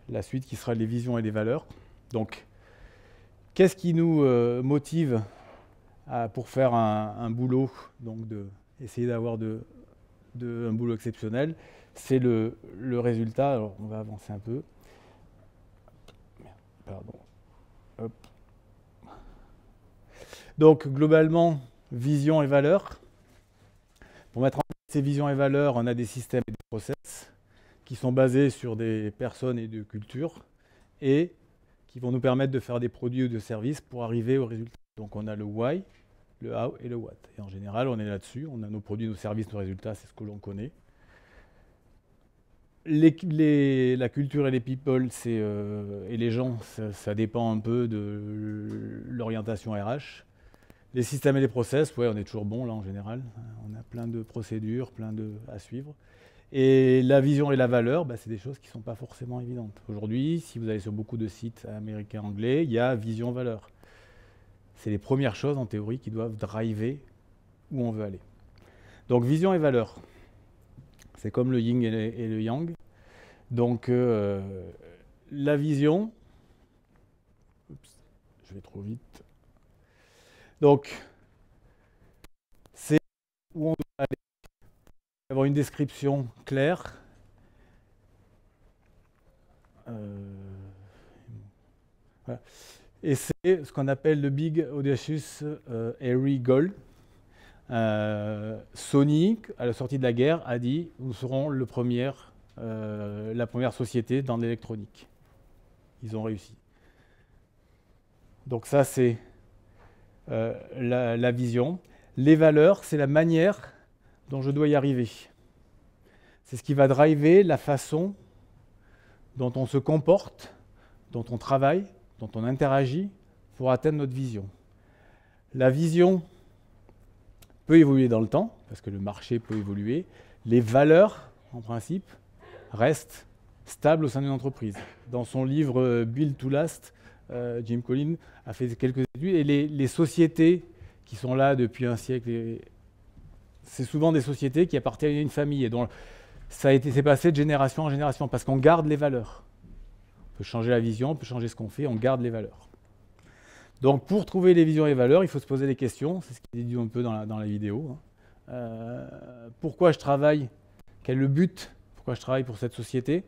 la suite qui sera les visions et les valeurs. Donc, qu'est-ce qui nous motive pour faire un boulot, donc essayer d'avoir un boulot exceptionnel? C'est le résultat. Alors, on va avancer un peu. Pardon. Hop. Donc, globalement, vision et valeurs. Pour mettre en place ces visions et valeurs, on a des systèmes et des process qui sont basés sur des personnes et de cultures et qui vont nous permettre de faire des produits ou des services pour arriver au résultat. Donc, on a le why, le how et le what. Et en général, on est là-dessus. On a nos produits, nos services, nos résultats, c'est ce que l'on connaît. La culture et les people et les gens, ça dépend un peu de l'orientation RH. Les systèmes et les process, ouais, on est toujours bon là en général. On a plein de procédures, à suivre. Et la vision et la valeur, c'est des choses qui ne sont pas forcément évidentes. Aujourd'hui, si vous allez sur beaucoup de sites américains, anglais, il y a vision-valeur. C'est les premières choses en théorie qui doivent driver où on veut aller. Donc vision et valeur. C'est comme le yin et le yang. Donc, la vision... Oups, je vais trop vite. Donc, c'est où on doit aller, avoir une description claire. Voilà. Et c'est ce qu'on appelle le Big Audacious Airy Goal. Sony, à la sortie de la guerre, a dit nous serons la première société dans l'électronique. Ils ont réussi. Donc ça, c'est la vision. Les valeurs, c'est la manière dont je dois y arriver. C'est ce qui va driver la façon dont on se comporte, dont on travaille, dont on interagit pour atteindre notre vision. La vision peut évoluer dans le temps, parce que le marché peut évoluer. Les valeurs, en principe, restent stables au sein d'une entreprise. Dans son livre Build to Last, Jim Collins a fait quelques études, et les sociétés qui sont là depuis un siècle, c'est souvent des sociétés qui appartiennent à une famille, et dont c'est passé de génération en génération, parce qu'on garde les valeurs. On peut changer la vision, on peut changer ce qu'on fait, on garde les valeurs. Donc pour trouver les visions et les valeurs, il faut se poser des questions, c'est ce qui est dit un peu dans la vidéo. Pourquoi je travaille? Quel est le but? Pourquoi je travaille pour cette société?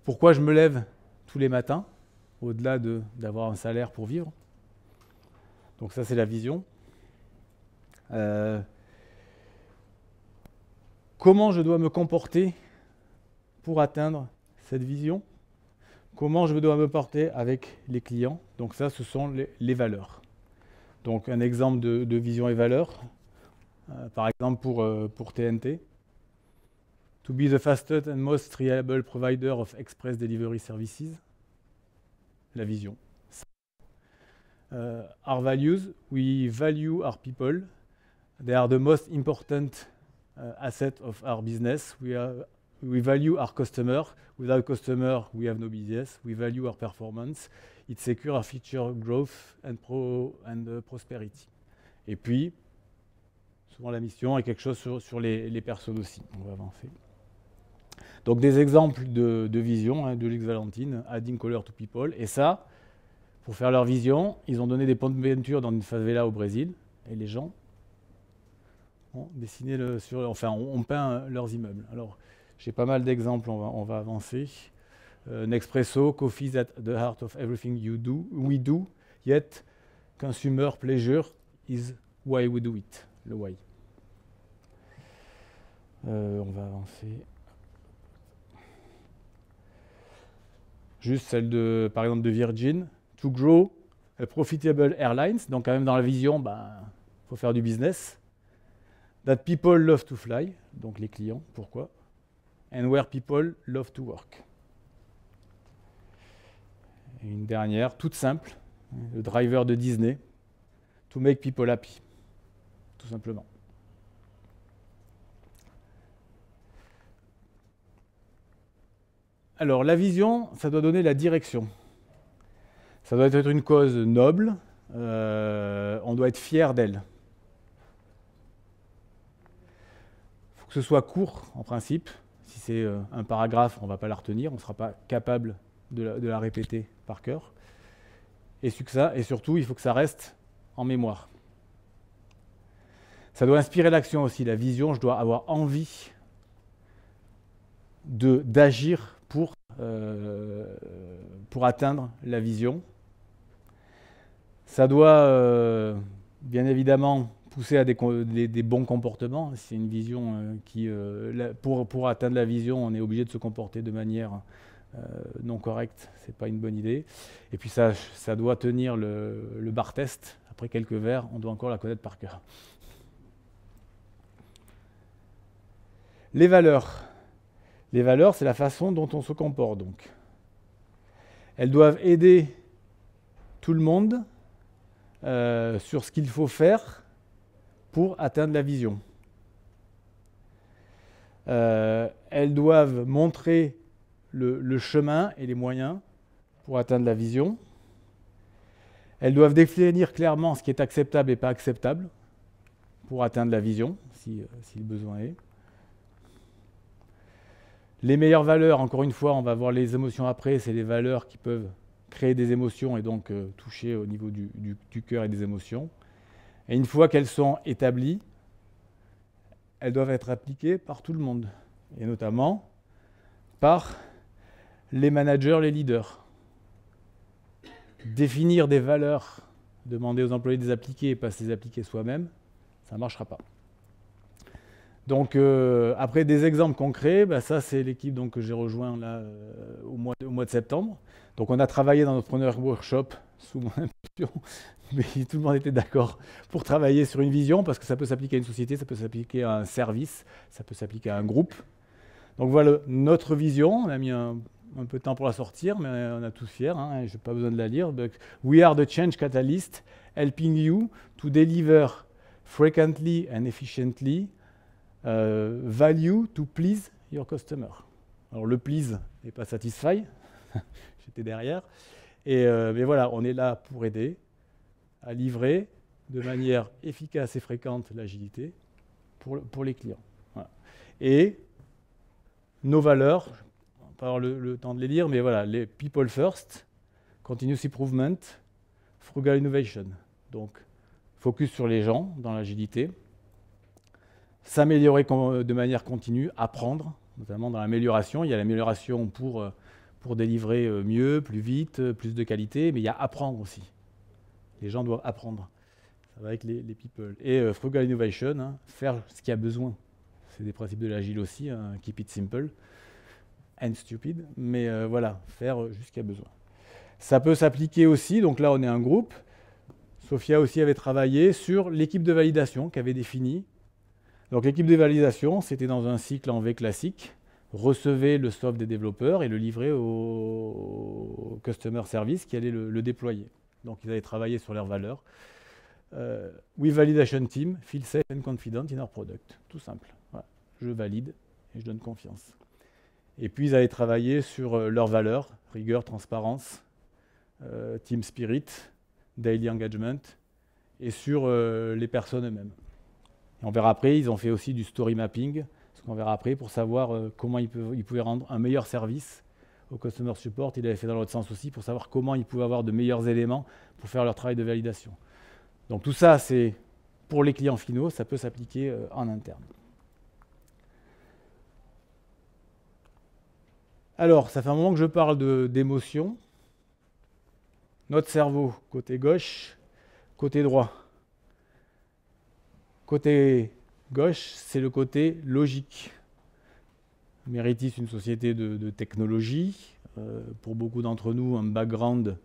Pourquoi je me lève tous les matins, au-delà d'avoir un salaire pour vivre? Donc ça, c'est la vision. Comment je dois me comporter pour atteindre cette vision? Comment je dois me porter avec les clients? Donc ça, ce sont les valeurs. Donc un exemple de vision et valeurs, par exemple pour TNT. To be the fastest and most reliable provider of express delivery services. La vision. Our values, we value our people. They are the most important asset of our business. We value our customer. Without customer, we have no business. We value our performance. It secures our future growth and prosperity. Et puis, souvent la mission est quelque chose sur les personnes aussi. On va avancer. Donc des exemples de vision, hein, de Lux Valentine, adding color to people. Et ça, pour faire leur vision, ils ont donné des ponts de peinture dans une favela au Brésil. Et les gens ont dessiné on peint leurs immeubles. Alors, j'ai pas mal d'exemples, on va avancer. Nespresso, coffee is at the heart of everything we do, yet consumer pleasure is why we do it. Le why. On va avancer. Juste celle par exemple de Virgin. To grow a profitable airlines. Donc quand même dans la vision, faut faire du business. That people love to fly. Donc les clients, pourquoi? And where people love to work. Et une dernière, toute simple, le driver de Disney, to make people happy, tout simplement. Alors la vision, ça doit donner la direction. Ça doit être une cause noble, on doit être fier d'elle. Il faut que ce soit court en principe. Si c'est un paragraphe, on ne va pas la retenir, on ne sera pas capable de la répéter par cœur. Et surtout, il faut que ça reste en mémoire. Ça doit inspirer l'action aussi, la vision. Je dois avoir envie d'agir pour atteindre la vision. Ça doit bien évidemment pousser à des bons comportements. C'est une vision pour atteindre la vision, on est obligé de se comporter de manière non correcte. C'est pas une bonne idée. Et puis ça doit tenir le bar test. Après quelques verres, on doit encore la connaître par cœur. Les valeurs. Les valeurs, c'est la façon dont on se comporte. Donc, elles doivent aider tout le monde sur ce qu'il faut faire pour atteindre la vision. Elles doivent montrer le chemin et les moyens pour atteindre la vision. Elles doivent définir clairement ce qui est acceptable et pas acceptable pour atteindre la vision, si le besoin est. Les meilleures valeurs, encore une fois, on va voir les émotions après, c'est les valeurs qui peuvent créer des émotions et donc toucher au niveau du cœur et des émotions. Et une fois qu'elles sont établies, elles doivent être appliquées par tout le monde, et notamment par les managers, les leaders. Définir des valeurs, demander aux employés de les appliquer et pas se les appliquer soi-même, ça ne marchera pas. Donc, après des exemples concrets, ça c'est l'équipe que j'ai rejoint là, au mois de septembre. Donc on a travaillé dans notre premier workshop sous mon impulsion, mais tout le monde était d'accord pour travailler sur une vision, parce que ça peut s'appliquer à une société, ça peut s'appliquer à un service, ça peut s'appliquer à un groupe. Donc voilà notre vision, on a mis un peu de temps pour la sortir, mais on a tous fiers, hein, je n'ai pas besoin de la lire. But we are the change catalyst, helping you to deliver frequently and efficiently value to please your customer. Alors le please n'est pas satisfy, j'étais derrière. Mais voilà, on est là pour aider à livrer de manière efficace et fréquente l'agilité pour les clients. Voilà. Et nos valeurs, on va pas avoir le temps de les lire, mais voilà, les people first, continuous improvement, frugal innovation. Donc, focus sur les gens dans l'agilité. S'améliorer de manière continue, apprendre, notamment dans l'amélioration. Il y a l'amélioration pour délivrer mieux, plus vite, plus de qualité, mais il y a apprendre aussi. Les gens doivent apprendre. Ça va avec les people. Et frugal innovation, hein, faire ce qu'il y a besoin. C'est des principes de l'agile aussi, hein, keep it simple and stupid, mais voilà, faire juste ce qu'il y a besoin. Ça peut s'appliquer aussi, donc là on est un groupe. Sophia aussi avait travaillé sur l'équipe de validation qu'avait définie. Donc l'équipe de validation, c'était dans un cycle en V classique, recevait le soft des développeurs et le livrait au customer service qui allait le déployer. Donc, ils allaient travailler sur leurs valeurs. We validation team, feel safe and confident in our product. Tout simple. Voilà. Je valide et je donne confiance. Et puis, ils allaient travailler sur leurs valeurs, rigueur, transparence, team spirit, daily engagement, et sur les personnes eux-mêmes. Et on verra après, ils ont fait aussi du story mapping, ce qu'on verra après, pour savoir comment ils pouvaient rendre un meilleur service au customer support. Il avait fait dans l'autre sens aussi, pour savoir comment ils pouvaient avoir de meilleurs éléments pour faire leur travail de validation. Donc tout ça, c'est pour les clients finaux, ça peut s'appliquer en interne. Alors, ça fait un moment que je parle d'émotion. Notre cerveau, côté gauche, côté droit. Côté gauche, c'est le côté logique. Meritis, une société de technologie. Pour beaucoup d'entre nous, un background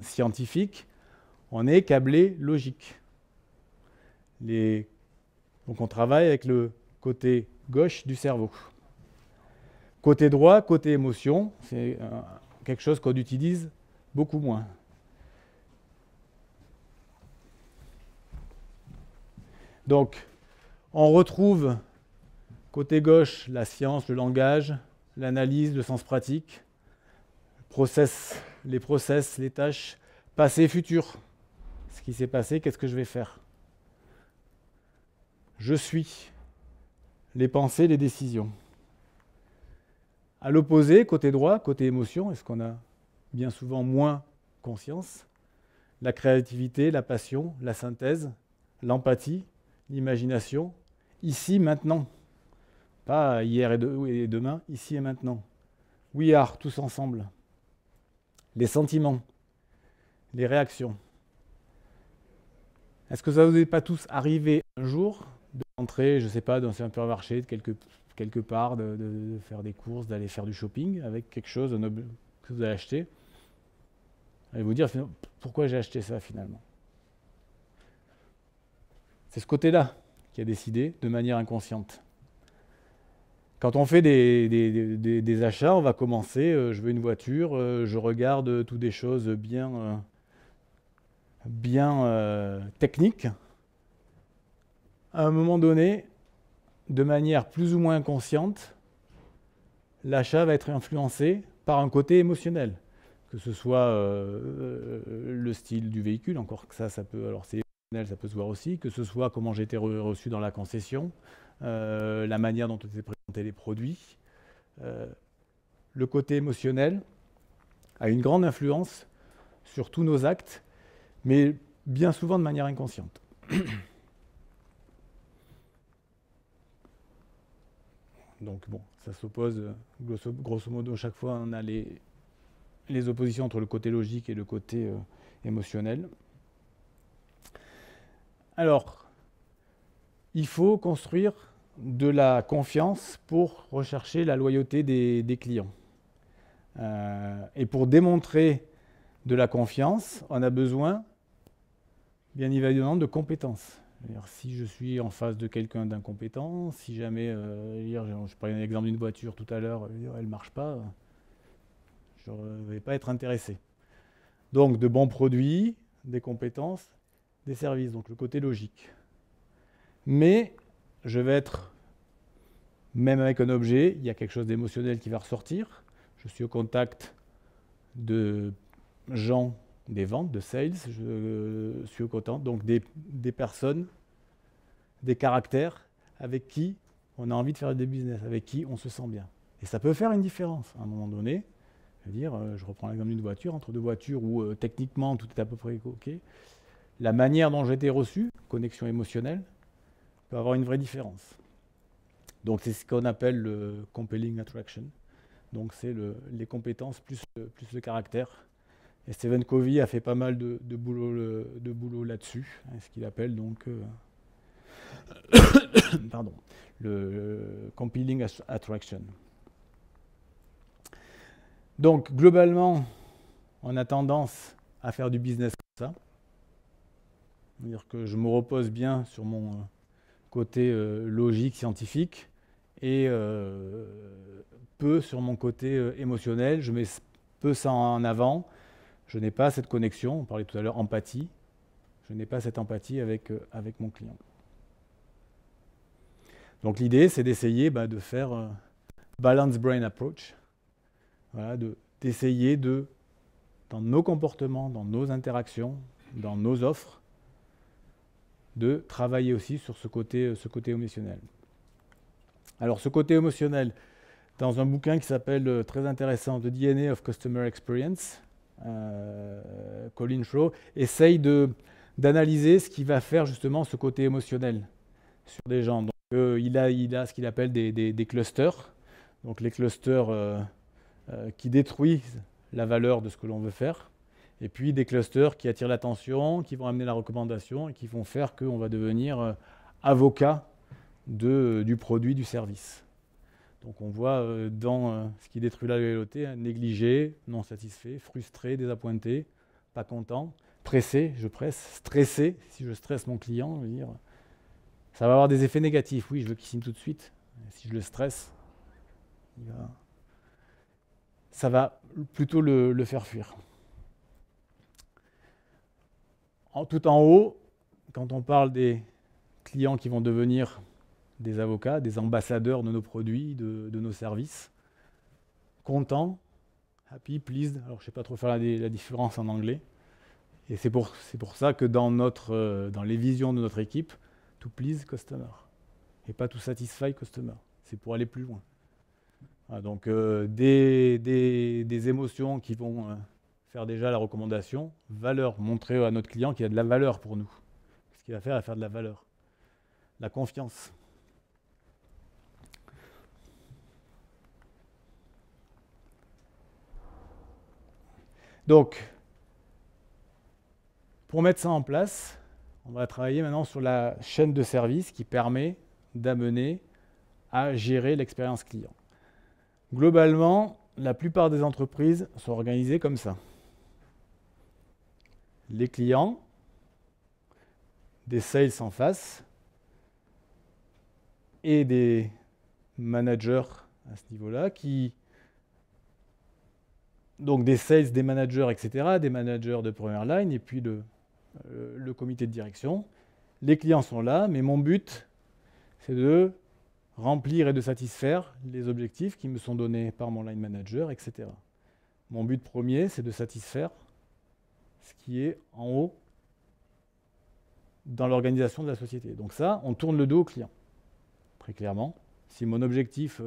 scientifique. On est câblé logique. Donc on travaille avec le côté gauche du cerveau. Côté droit, côté émotion, c'est quelque chose qu'on utilise beaucoup moins. Donc, on retrouve côté gauche la science, le langage, l'analyse, le sens pratique, les process, les tâches, passé et futur. Ce qui s'est passé, qu'est-ce que je vais faire? Je suis les pensées, les décisions. À l'opposé, côté droit, côté émotion, est-ce qu'on a bien souvent moins conscience? La créativité, la passion, la synthèse, l'empathie, l'imagination, ici, maintenant. Pas hier et demain, ici et maintenant. We are, tous ensemble. Les sentiments, les réactions. Est-ce que ça vous est pas tous arrivé un jour de rentrer, je ne sais pas, dans un supermarché, de quelque part, de faire des courses, d'aller faire du shopping avec quelque chose que vous avez acheté, et vous dire pourquoi j'ai acheté ça finalement? C'est ce côté-là qui a décidé de manière inconsciente. Quand on fait des achats, on va commencer, je veux une voiture, je regarde toutes des choses bien techniques. À un moment donné, de manière plus ou moins inconsciente, l'achat va être influencé par un côté émotionnel, que ce soit le style du véhicule, encore que ça peut, alors c'est émotionnel, ça peut se voir aussi, que ce soit comment j'ai été reçu dans la concession, la manière dont on s'est présenté les produits. Le côté émotionnel a une grande influence sur tous nos actes, mais bien souvent de manière inconsciente. Donc bon, ça s'oppose, grosso modo, chaque fois on a les oppositions entre le côté logique et le côté émotionnel. Alors, il faut construire de la confiance pour rechercher la loyauté des clients. Et pour démontrer de la confiance, on a besoin, bien évidemment, de compétences. Si je suis en face de quelqu'un d'incompétent, si jamais, je prends l'exemple d'une voiture tout à l'heure, elle ne marche pas, je ne vais pas être intéressé. Donc, de bons produits, des compétences, des services, donc le côté logique. Mais je vais être, même avec un objet, il y a quelque chose d'émotionnel qui va ressortir. Je suis au contact de gens, des ventes, de sales, je suis au contact, donc des personnes, des caractères avec qui on a envie de faire des business, avec qui on se sent bien. Et ça peut faire une différence à un moment donné. Je reprends l'exemple d'une voiture, entre deux voitures où techniquement tout est à peu près OK. La manière dont j'ai été reçu, connexion émotionnelle, peut avoir une vraie différence. Donc c'est ce qu'on appelle le compelling attraction. Donc c'est les compétences plus le caractère. Et Stephen Covey a fait pas mal de boulot là-dessus, ce qu'il appelle donc le compelling attraction. Donc globalement, on a tendance à faire du business comme ça. C'est-à-dire que je me repose bien sur mon côté logique, scientifique, et peu sur mon côté émotionnel. Je mets peu ça en avant. Je n'ai pas cette connexion, on parlait tout à l'heure empathie, je n'ai pas cette empathie avec mon client. Donc l'idée, c'est d'essayer de faire balance brain approach, voilà, d'essayer dans nos comportements, dans nos interactions, dans nos offres, de travailler aussi sur ce côté émotionnel. Alors ce côté émotionnel, dans un bouquin qui s'appelle très intéressant, The DNA of Customer Experience, Colin Shaw essaye d'analyser ce qui va faire justement ce côté émotionnel sur des gens. Donc, il a ce qu'il appelle des clusters. Donc les clusters qui détruisent la valeur de ce que l'on veut faire. Et puis des clusters qui attirent l'attention, qui vont amener la recommandation et qui vont faire qu'on va devenir avocat du produit, du service. Donc on voit dans ce qui détruit la loyauté, négligé, non satisfait, frustré, désappointé, pas content, pressé, je presse, stressé. Si je stresse mon client, je veux dire, ça va avoir des effets négatifs. Oui, je veux qu'il signe tout de suite. Si je le stresse, ça va plutôt le faire fuir. Tout en haut, quand on parle des clients qui vont devenir des avocats, des ambassadeurs de nos produits, de nos services, contents, happy, pleased. Alors je ne sais pas trop faire la différence en anglais. Et c'est pour ça que dans les visions de notre équipe, to please customer et pas to satisfy customer. C'est pour aller plus loin. Voilà, donc des émotions qui vont faire déjà la recommandation, valeur, montrer à notre client qu'il y a de la valeur pour nous. Ce qu'il va faire, il va faire de la valeur. La confiance. Donc, pour mettre ça en place, on va travailler maintenant sur la chaîne de service qui permet d'amener à gérer l'expérience client. Globalement, la plupart des entreprises sont organisées comme ça. Les clients, des sales en face et des managers à ce niveau-là donc des sales, des managers, etc., des managers de première line, et puis le comité de direction. Les clients sont là, mais mon but, c'est de remplir et de satisfaire les objectifs qui me sont donnés par mon line manager, etc. Mon but premier, c'est de satisfaire ce qui est en haut dans l'organisation de la société. Donc ça, on tourne le dos au client, très clairement. Si mon objectif,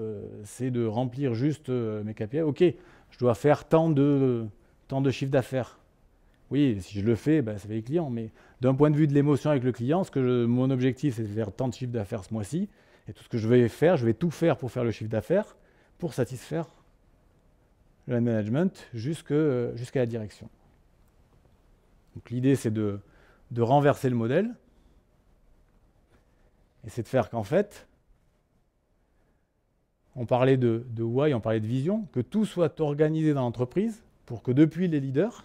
c'est de remplir juste mes KPI, ok, je dois faire tant de chiffre d'affaires. Oui, si je le fais, ça fait les clients. Mais d'un point de vue de l'émotion avec le client, mon objectif, c'est de faire tant de chiffre d'affaires ce mois-ci. Et tout ce que je vais tout faire pour faire le chiffre d'affaires, pour satisfaire le management jusqu'à la direction. Donc l'idée, c'est de renverser le modèle. Et c'est de faire qu'en fait, on parlait de why, on parlait de vision, que tout soit organisé dans l'entreprise pour que depuis les leaders,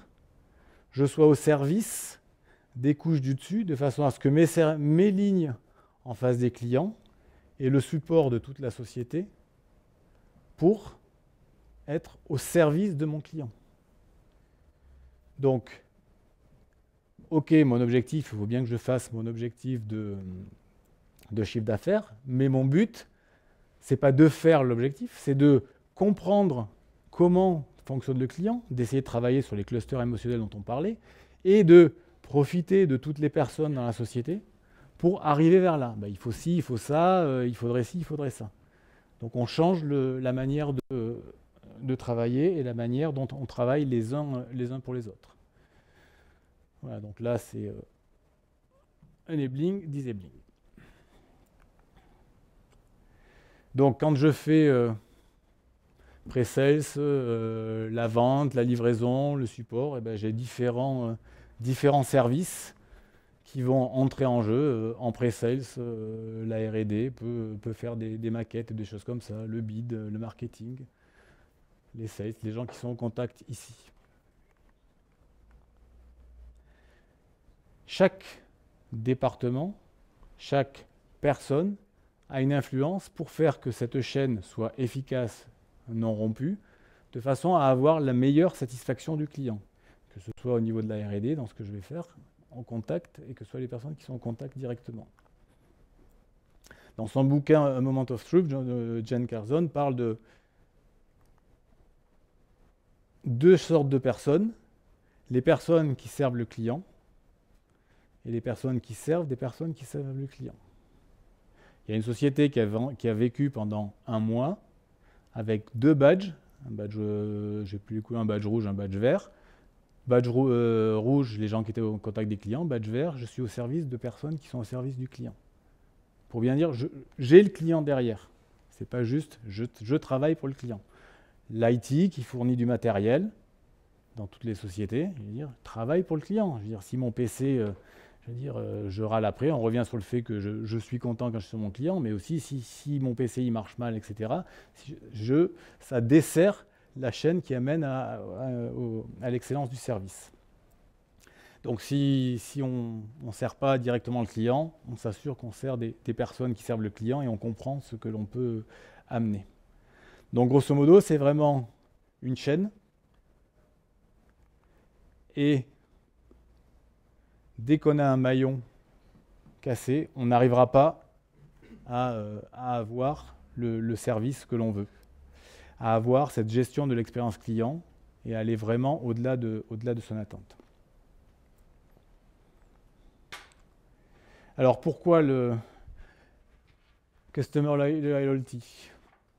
je sois au service des couches du dessus, de façon à ce que mes lignes en face des clients aient le support de toute la société pour être au service de mon client. Donc, ok, mon objectif, il faut bien que je fasse mon objectif de chiffre d'affaires, mais mon but, ce n'est pas de faire l'objectif, c'est de comprendre comment fonctionne le client, d'essayer de travailler sur les clusters émotionnels dont on parlait, et de profiter de toutes les personnes dans la société pour arriver vers là. Il faut ci, il faut ça, il faudrait ci, il faudrait ça. Donc on change la manière de travailler et la manière dont on travaille les uns pour les autres. Voilà, donc là c'est enabling, disabling. Donc quand je fais pré-sales, la vente, la livraison, le support, j'ai différents services qui vont entrer en jeu. En pré-sales, la R&D peut faire des maquettes et des choses comme ça, le bid, le marketing, les sales, les gens qui sont en contact ici. Chaque département, chaque personne a une influence pour faire que cette chaîne soit efficace, non rompue, de façon à avoir la meilleure satisfaction du client. que ce soit au niveau de la R&D, dans ce que je vais faire, en contact, et que ce soit les personnes qui sont en contact directement. Dans son bouquin A Moment of Truth, Jen Carson parle de deux sortes de personnes, les personnes qui servent le client et les personnes qui servent des personnes qui servent le client. Il y a une société qui a vécu pendant 1 mois avec 2 badges, un badge, j'ai plus les couleurs, un badge rouge, un badge vert. Badge rouge, les gens qui étaient au contact des clients, badge vert, je suis au service de personnes qui sont au service du client. Pour bien dire, j'ai le client derrière. C'est pas juste, je travaille pour le client. L'IT qui fournit du matériel dans toutes les sociétés, je veux dire, travaille pour le client. Je veux dire, si mon PC, je râle après, on revient sur le fait que je suis content quand je suis sur mon client, mais aussi si mon PC il marche mal, etc., ça dessert la chaîne qui amène à l'excellence du service. Donc si on ne sert pas directement le client, on s'assure qu'on sert des personnes qui servent le client et on comprend ce que l'on peut amener. Donc grosso modo, c'est vraiment une chaîne. Et dès qu'on a un maillon cassé, on n'arrivera pas à avoir le service que l'on veut, à avoir cette gestion de l'expérience client et aller vraiment au-delà de son attente. Alors pourquoi le Customer Loyalty?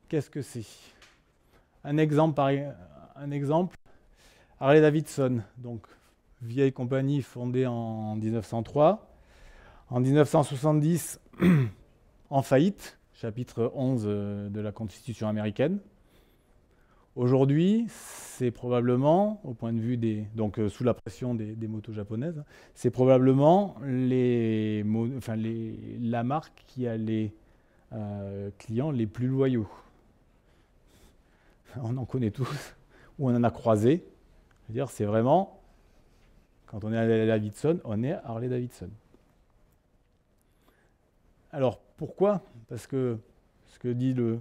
Qu'est-ce que c'est? Un exemple, Harley-Davidson, donc vieille compagnie fondée en 1903. En 1970, en faillite, chapitre 11 de la Constitution américaine. Aujourd'hui, c'est probablement, au point de vue donc sous la pression des motos japonaises, c'est probablement la marque qui a les clients les plus loyaux. On en connaît tous, ou on en a croisé. Je veux dire, c'est vraiment, quand on est Harley-Davidson, on est Harley-Davidson. Alors, pourquoi? Parce que ce que dit le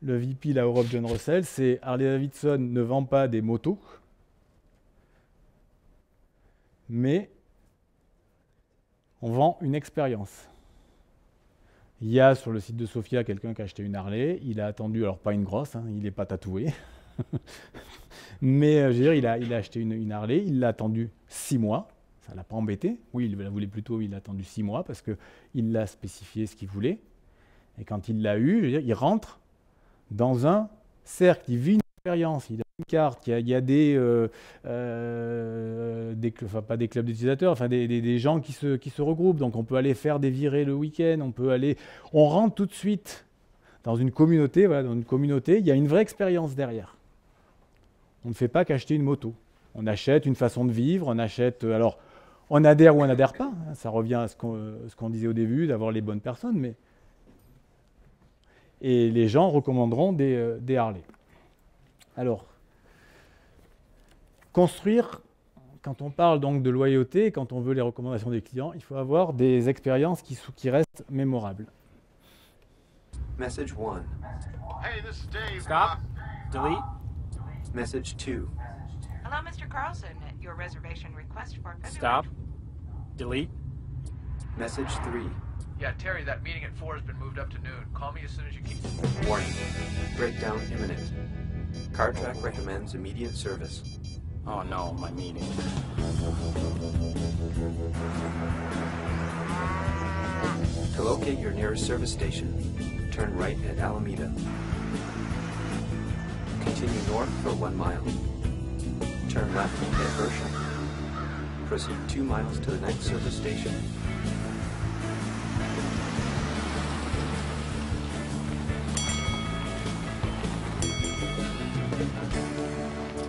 VP, la Europe, John Russell, c'est Harley-Davidson ne vend pas des motos, mais on vend une expérience. Il y a sur le site de Sofia quelqu'un qui a acheté une Harley, il a attendu, alors pas une grosse, hein, il n'est pas tatoué, mais je veux dire, il a acheté une Harley, il l'a attendu 6 mois, ça ne l'a pas embêté, oui, il la voulait plutôt, il l'a attendu 6 mois parce qu'il l'a spécifié ce qu'il voulait, et quand il l'a eu, je veux dire, il rentre dans un cercle, il vit une expérience, il a une carte, il y a enfin, pas des clubs d'utilisateurs, enfin des gens qui se regroupent, donc on peut aller faire des virées le week-end, on rentre tout de suite dans une communauté, voilà, dans une communauté, il y a une vraie expérience derrière. On ne fait pas qu'acheter une moto, on achète une façon de vivre, on achète, alors on adhère ou on n'adhère pas, hein, ça revient à ce qu'on disait au début, d'avoir les bonnes personnes, mais et les gens recommanderont des Harley. Alors, construire, quand on parle donc de loyauté, quand on veut les recommandations des clients, il faut avoir des expériences qui restent mémorables. Message 1. Hey, this is Dave. Stop. Delete. Message 2. Hello, Mr. Carlson. Your reservation request for February. Stop. Delete. Message 3. Yeah, Terry, that meeting at 4 has been moved up to noon. Call me as soon as you can. Warning. Breakdown imminent. CarTrack recommends immediate service. Oh no, my meeting. To locate your nearest service station, turn right at Alameda. Continue north for 1 mile. Turn left at Hersham. Proceed 2 miles to the next service station.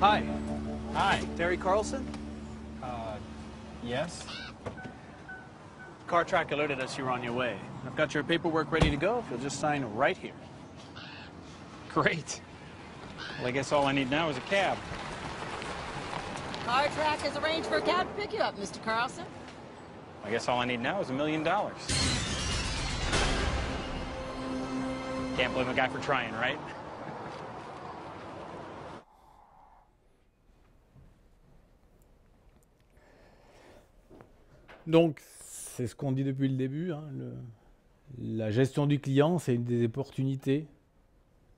Hi, Hi. Terry Carlson. Yes? CarTrack alerted us you were on your way. I've got your paperwork ready to go if you'll just sign right here. Great. Well, I guess all I need now is a cab. CarTrack has arranged for a cab to pick you up, Mr. Carlson. I guess all I need now is $1 million. Can't blame a guy for trying, right? Donc, c'est ce qu'on dit depuis le début, hein, la gestion du client, c'est une des opportunités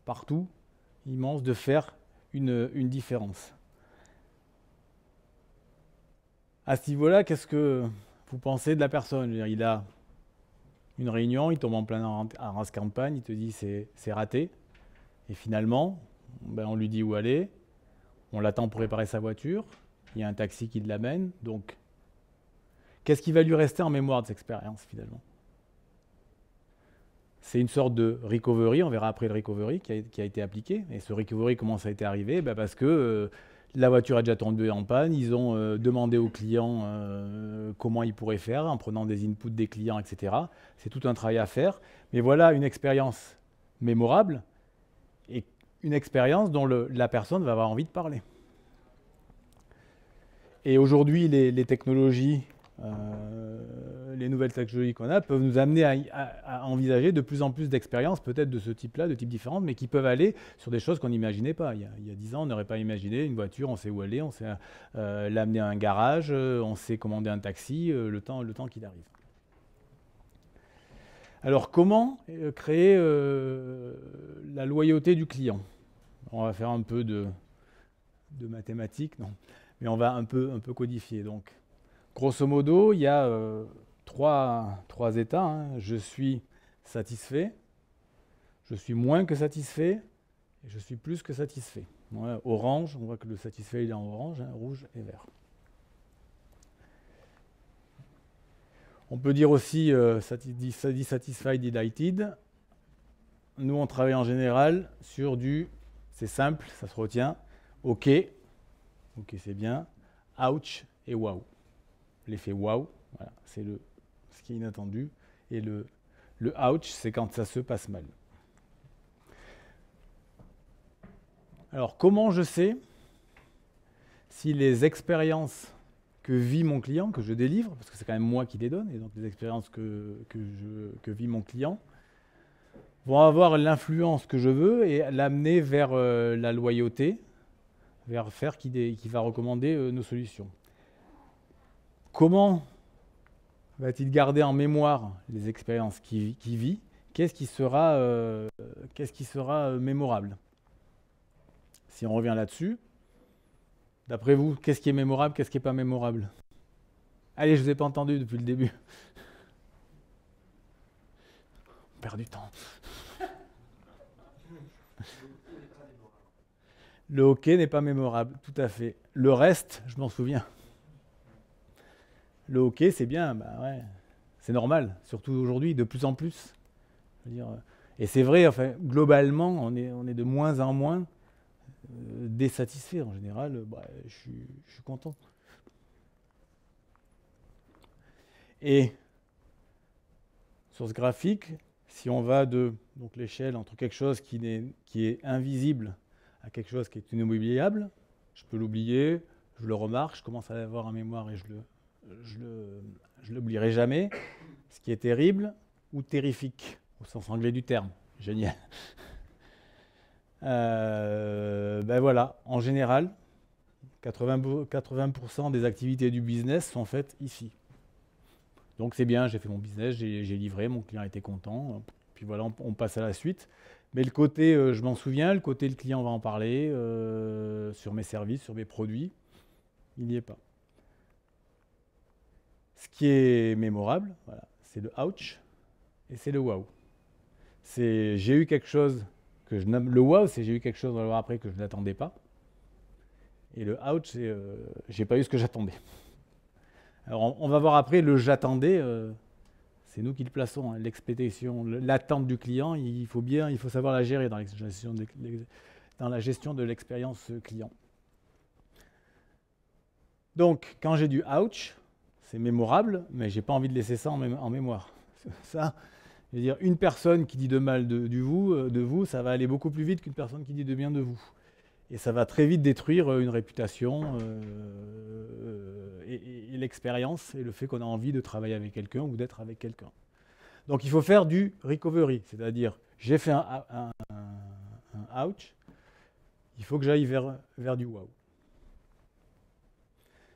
partout, immense, de faire une différence. À ce niveau-là, qu'est-ce que vous pensez de la personne? Je veux dire, il a une réunion, il tombe en plein en race campagne, il te dit c'est raté. Et finalement, ben, on lui dit où aller, on l'attend pour réparer sa voiture, il y a un taxi qui l'amène. Donc, qu'est-ce qui va lui rester en mémoire de cette expérience finalement? C'est une sorte de recovery, on verra après le recovery qui a été appliqué. Et ce recovery, comment ça a été arrivé? Ben parce que la voiture a déjà tombé en panne, ils ont demandé aux clients comment ils pourraient faire en prenant des inputs des clients, etc. C'est tout un travail à faire. Mais voilà une expérience mémorable et une expérience dont la personne va avoir envie de parler. Et aujourd'hui, les technologies, les nouvelles technologies qu'on a peuvent nous amener à envisager de plus en plus d'expériences, peut-être de ce type-là, de types différents, mais qui peuvent aller sur des choses qu'on n'imaginait pas. Il y a 10 ans, on n'aurait pas imaginé une voiture, on sait où aller, on sait l'amener à un garage, on sait commander un taxi, le temps qu'il arrive. Alors, comment créer la loyauté du client? On va faire un peu de mathématiques, non, mais on va un peu codifier. Donc, grosso modo, il y a trois états. Hein. Je suis satisfait, je suis moins que satisfait, et je suis plus que satisfait. Ouais, orange, on voit que le satisfait il est en orange, hein, rouge et vert. On peut dire aussi satisfied, delighted. Nous, on travaille en général sur c'est simple, ça se retient, OK, c'est bien, ouch et wow. L'effet wow, voilà, c'est ce qui est inattendu. Et le ouch, c'est quand ça se passe mal. Alors, comment je sais si les expériences que vit mon client, que je délivre, parce que c'est quand même moi qui les donne, et donc les expériences que vit mon client, vont avoir l'influence que je veux et l'amener vers la loyauté, vers faire qui va recommander nos solutions. Comment va-t-il garder en mémoire les expériences qu'il vit? Qu'est-ce qui sera mémorable? Si on revient là-dessus, d'après vous, qu'est-ce qui est mémorable, qu'est-ce qui n'est pas mémorable? Allez, je ne vous ai pas entendu depuis le début. On perd du temps. Le hockey n'est pas mémorable, tout à fait. Le reste, je m'en souviens. Le hockey, c'est bien, bah ouais, c'est normal, surtout aujourd'hui, de plus en plus. Je veux dire, et c'est vrai, enfin, globalement, on est de moins en moins désatisfait. En général, je suis content. Et sur ce graphique, si on va de l'échelle entre quelque chose qui est invisible à quelque chose qui est inoubliable, je peux l'oublier, je le remarque, je commence à l'avoir en mémoire et je l'oublierai jamais. Ce qui est terrible ou terrifique, au sens anglais du terme. Génial. Ben voilà, en général, 80% des activités du business sont faites ici. Donc c'est bien, j'ai fait mon business, j'ai livré, mon client était content, puis voilà, on passe à la suite. Mais le côté, je m'en souviens, le côté le client va en parler, sur mes services, sur mes produits, il n'y est pas. Ce qui est mémorable, voilà, c'est le ouch et c'est le wow. J'ai eu quelque chose que je n'aime. Le wow, c'est j'ai eu quelque chose après que je n'attendais pas. Et le ouch, c'est j'ai pas eu ce que j'attendais. Alors on va voir après le j'attendais. C'est nous qui le plaçons, hein, l'expectation, l'attente du client. Il faut savoir la gérer dans la gestion de l'expérience client. Donc quand j'ai du ouch, c'est mémorable, mais j'ai pas envie de laisser ça en mémoire. Ça, je veux dire, une personne qui dit de mal de vous, ça va aller beaucoup plus vite qu'une personne qui dit de bien de vous. Et ça va très vite détruire une réputation et l'expérience et le fait qu'on a envie de travailler avec quelqu'un ou d'être avec quelqu'un. Donc il faut faire du recovery, c'est-à-dire j'ai fait un ouch, il faut que j'aille vers du wow.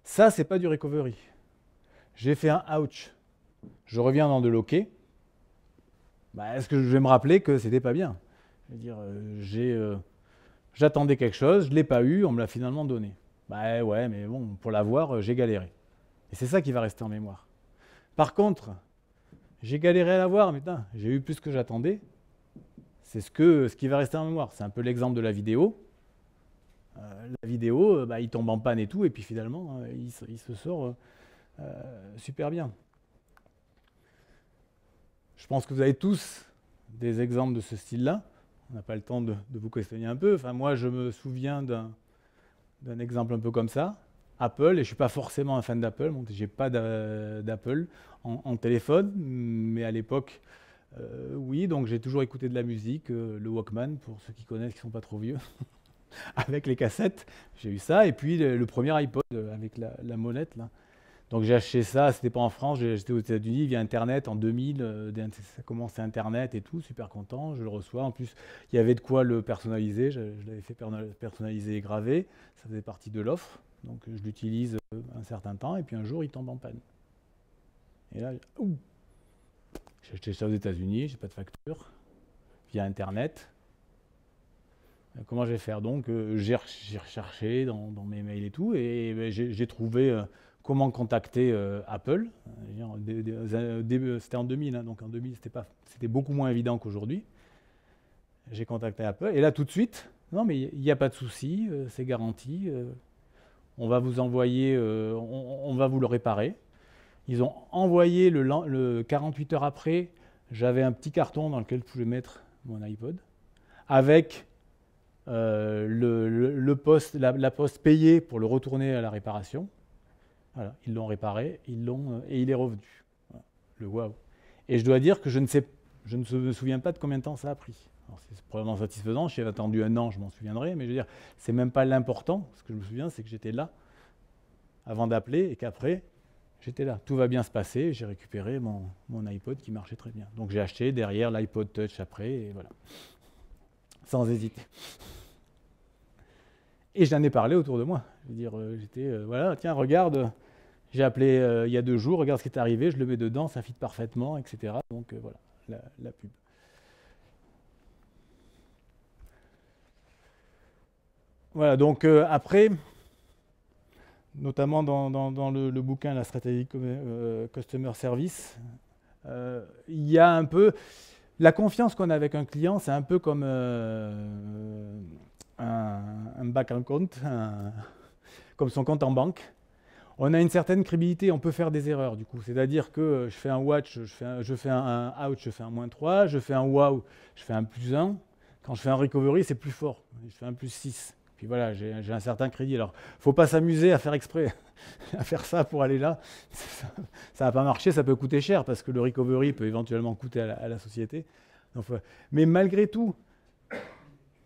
Ça, c'est pas du recovery. j'ai fait un ouch, je reviens dans de l'ok, est-ce que je vais me rappeler que c'était pas bien? Je veux dire, j'attendais quelque chose, je ne l'ai pas eu, on me l'a finalement donné. Ouais, mais bon, pour l'avoir, j'ai galéré. Et c'est ça qui va rester en mémoire. Par contre, j'ai galéré à l'avoir, mais putain, j'ai eu plus que j'attendais. C'est ce qui va rester en mémoire. C'est un peu l'exemple de la vidéo. La vidéo, il tombe en panne et tout, et puis finalement, il se sort super bien. Je pense que vous avez tous des exemples de ce style-là. On n'a pas le temps de vous questionner un peu. Enfin, moi, je me souviens d'un exemple un peu comme ça. Apple, et je ne suis pas forcément un fan d'Apple, je n'ai pas d'Apple en téléphone, mais à l'époque, oui, donc j'ai toujours écouté de la musique, le Walkman, pour ceux qui connaissent, qui ne sont pas trop vieux, avec les cassettes, j'ai eu ça, et puis le premier iPod avec la molette, là. Donc j'ai acheté ça, c'était pas en France, j'étais aux États-Unis via Internet en 2000, ça commençait Internet et tout, super content, je le reçois. En plus, il y avait de quoi le personnaliser, je l'avais fait personnaliser et graver, ça faisait partie de l'offre, donc je l'utilise un certain temps et puis un jour il tombe en panne. Et là, j'ai acheté ça aux États-Unis, j'ai pas de facture, via Internet. Comment je vais faire? Donc j'ai recherché dans mes mails et tout, et j'ai trouvé comment contacter Apple. C'était en 2000, hein, donc en 2000 c'était beaucoup moins évident qu'aujourd'hui. J'ai contacté Apple, et là tout de suite, non mais il n'y a pas de souci, c'est garanti, on va vous envoyer, on va vous le réparer. Ils ont envoyé le 48 heures après, j'avais un petit carton dans lequel je pouvais mettre mon iPod, avec la poste payée pour le retourner à la réparation. Voilà, ils l'ont réparé, et il est revenu. Voilà, le waouh. Et je dois dire que je ne me souviens pas de combien de temps ça a pris. C'est probablement satisfaisant, j'avais attendu un an, je m'en souviendrai, mais je veux dire, c'est même pas l'important. Ce que je me souviens, c'est que j'étais là avant d'appeler et qu'après, j'étais là. Tout va bien se passer, j'ai récupéré mon iPod qui marchait très bien. Donc j'ai acheté derrière l'iPod Touch après, et voilà. Sans hésiter. Et j'en ai parlé autour de moi. Je veux dire, voilà, tiens, regarde, j'ai appelé il y a 2 jours, regarde ce qui est arrivé, je le mets dedans, ça fit parfaitement, etc. Donc voilà, la pub. Voilà, donc après, notamment dans le bouquin La stratégie Customer Service, il y a un peu... La confiance qu'on a avec un client, c'est un peu comme un bank account, comme son compte en banque. On a une certaine crédibilité, on peut faire des erreurs du coup. C'est-à-dire que je fais un watch, je fais un out, je fais un -3, je fais un wow, je fais un +1. Quand je fais un recovery, c'est plus fort, je fais un +6. Puis voilà, j'ai un certain crédit. Alors, il ne faut pas s'amuser à faire exprès, à faire ça pour aller là. Ça ne va pas marcher, ça peut coûter cher, parce que le recovery peut éventuellement coûter à la société. Donc, mais malgré tout,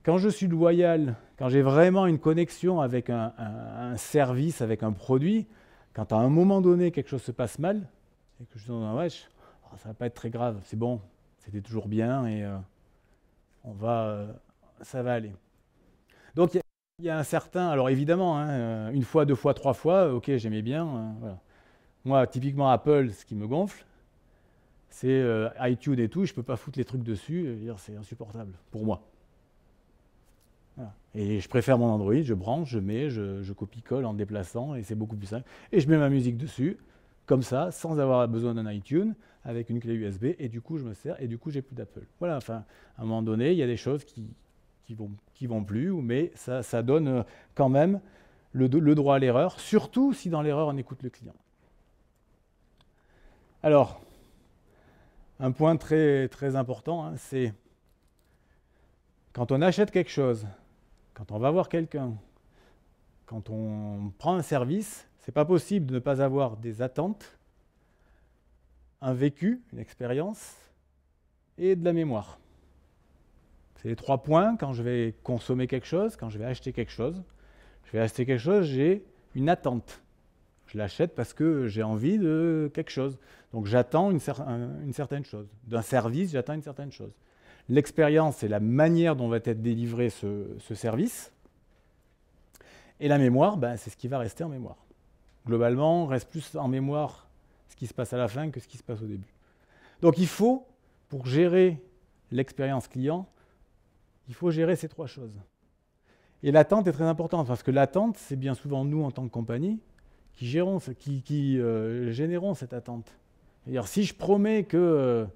quand je suis loyal, quand j'ai vraiment une connexion avec un service, avec un produit, quand à un moment donné, quelque chose se passe mal, et que je dis non, ouais, ça ne va pas être très grave, c'est bon, c'était toujours bien, et ça va aller. Donc, il y a un certain... Alors évidemment, hein, 1 fois, 2 fois, 3 fois, ok, j'aimais bien. Voilà. Moi, typiquement Apple, ce qui me gonfle, c'est iTunes et tout, je ne peux pas foutre les trucs dessus, c'est insupportable pour moi. Voilà. Et je préfère mon Android, je branche, je mets, je copie-colle en déplaçant, et c'est beaucoup plus simple. Et je mets ma musique dessus, comme ça, sans avoir besoin d'un iTunes, avec une clé USB, et du coup, je me sers, et du coup, j'ai plus d'Apple. Voilà, enfin, à un moment donné, il y a des choses qui vont plus, mais ça donne quand même le droit à l'erreur, surtout si dans l'erreur on écoute le client. Alors, un point très, très important, hein, c'est quand on achète quelque chose, quand on va voir quelqu'un, quand on prend un service, c'est pas possible de ne pas avoir des attentes, un vécu, une expérience et de la mémoire. C'est les 3 points quand je vais consommer quelque chose, quand je vais acheter quelque chose. Je vais acheter quelque chose, j'ai une attente. Je l'achète parce que j'ai envie de quelque chose. Donc j'attends une certaine chose. D'un service, j'attends une certaine chose. L'expérience, c'est la manière dont va être délivré ce service. Et la mémoire, c'est ce qui va rester en mémoire. Globalement, reste plus en mémoire ce qui se passe à la fin que ce qui se passe au début. Donc il faut, pour gérer l'expérience client, il faut gérer ces 3 choses. Et l'attente est très importante, parce que l'attente, c'est bien souvent nous, en tant que compagnie, qui générons cette attente. C'est-à-dire, si je promets que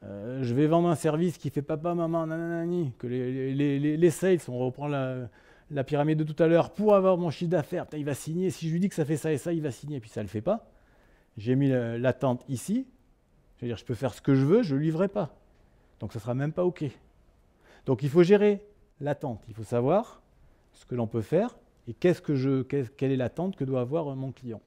je vais vendre un service qui fait papa, maman, nanani, que les sales, on reprend la pyramide de tout à l'heure, pour avoir mon chiffre d'affaires, il va signer. Si je lui dis que ça fait ça et ça, il va signer, et puis ça ne le fait pas. J'ai mis l'attente ici. C'est-à-dire, je peux faire ce que je veux, je ne le livrerai pas. Donc, ça ne sera même pas OK. Donc, il faut gérer l'attente. Il faut savoir ce que l'on peut faire et quelle est l'attente que doit avoir mon client.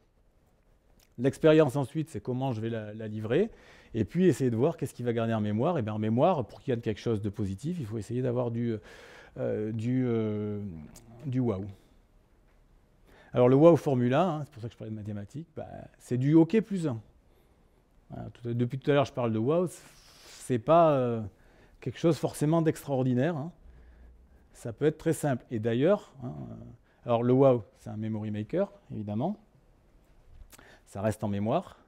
L'expérience ensuite, c'est comment je vais la livrer. Et puis, essayer de voir qu'est-ce qu'il va garder en mémoire. Et bien, en mémoire, pour qu'il y ait quelque chose de positif, il faut essayer d'avoir du wow. Alors, le wow formula, hein, c'est pour ça que je parlais de mathématiques, c'est du OK plus 1. Voilà, depuis tout à l'heure, je parle de wow. Ce n'est pas quelque chose forcément d'extraordinaire. Hein. Ça peut être très simple. Et d'ailleurs, alors le wow, c'est un memory maker, évidemment. Ça reste en mémoire.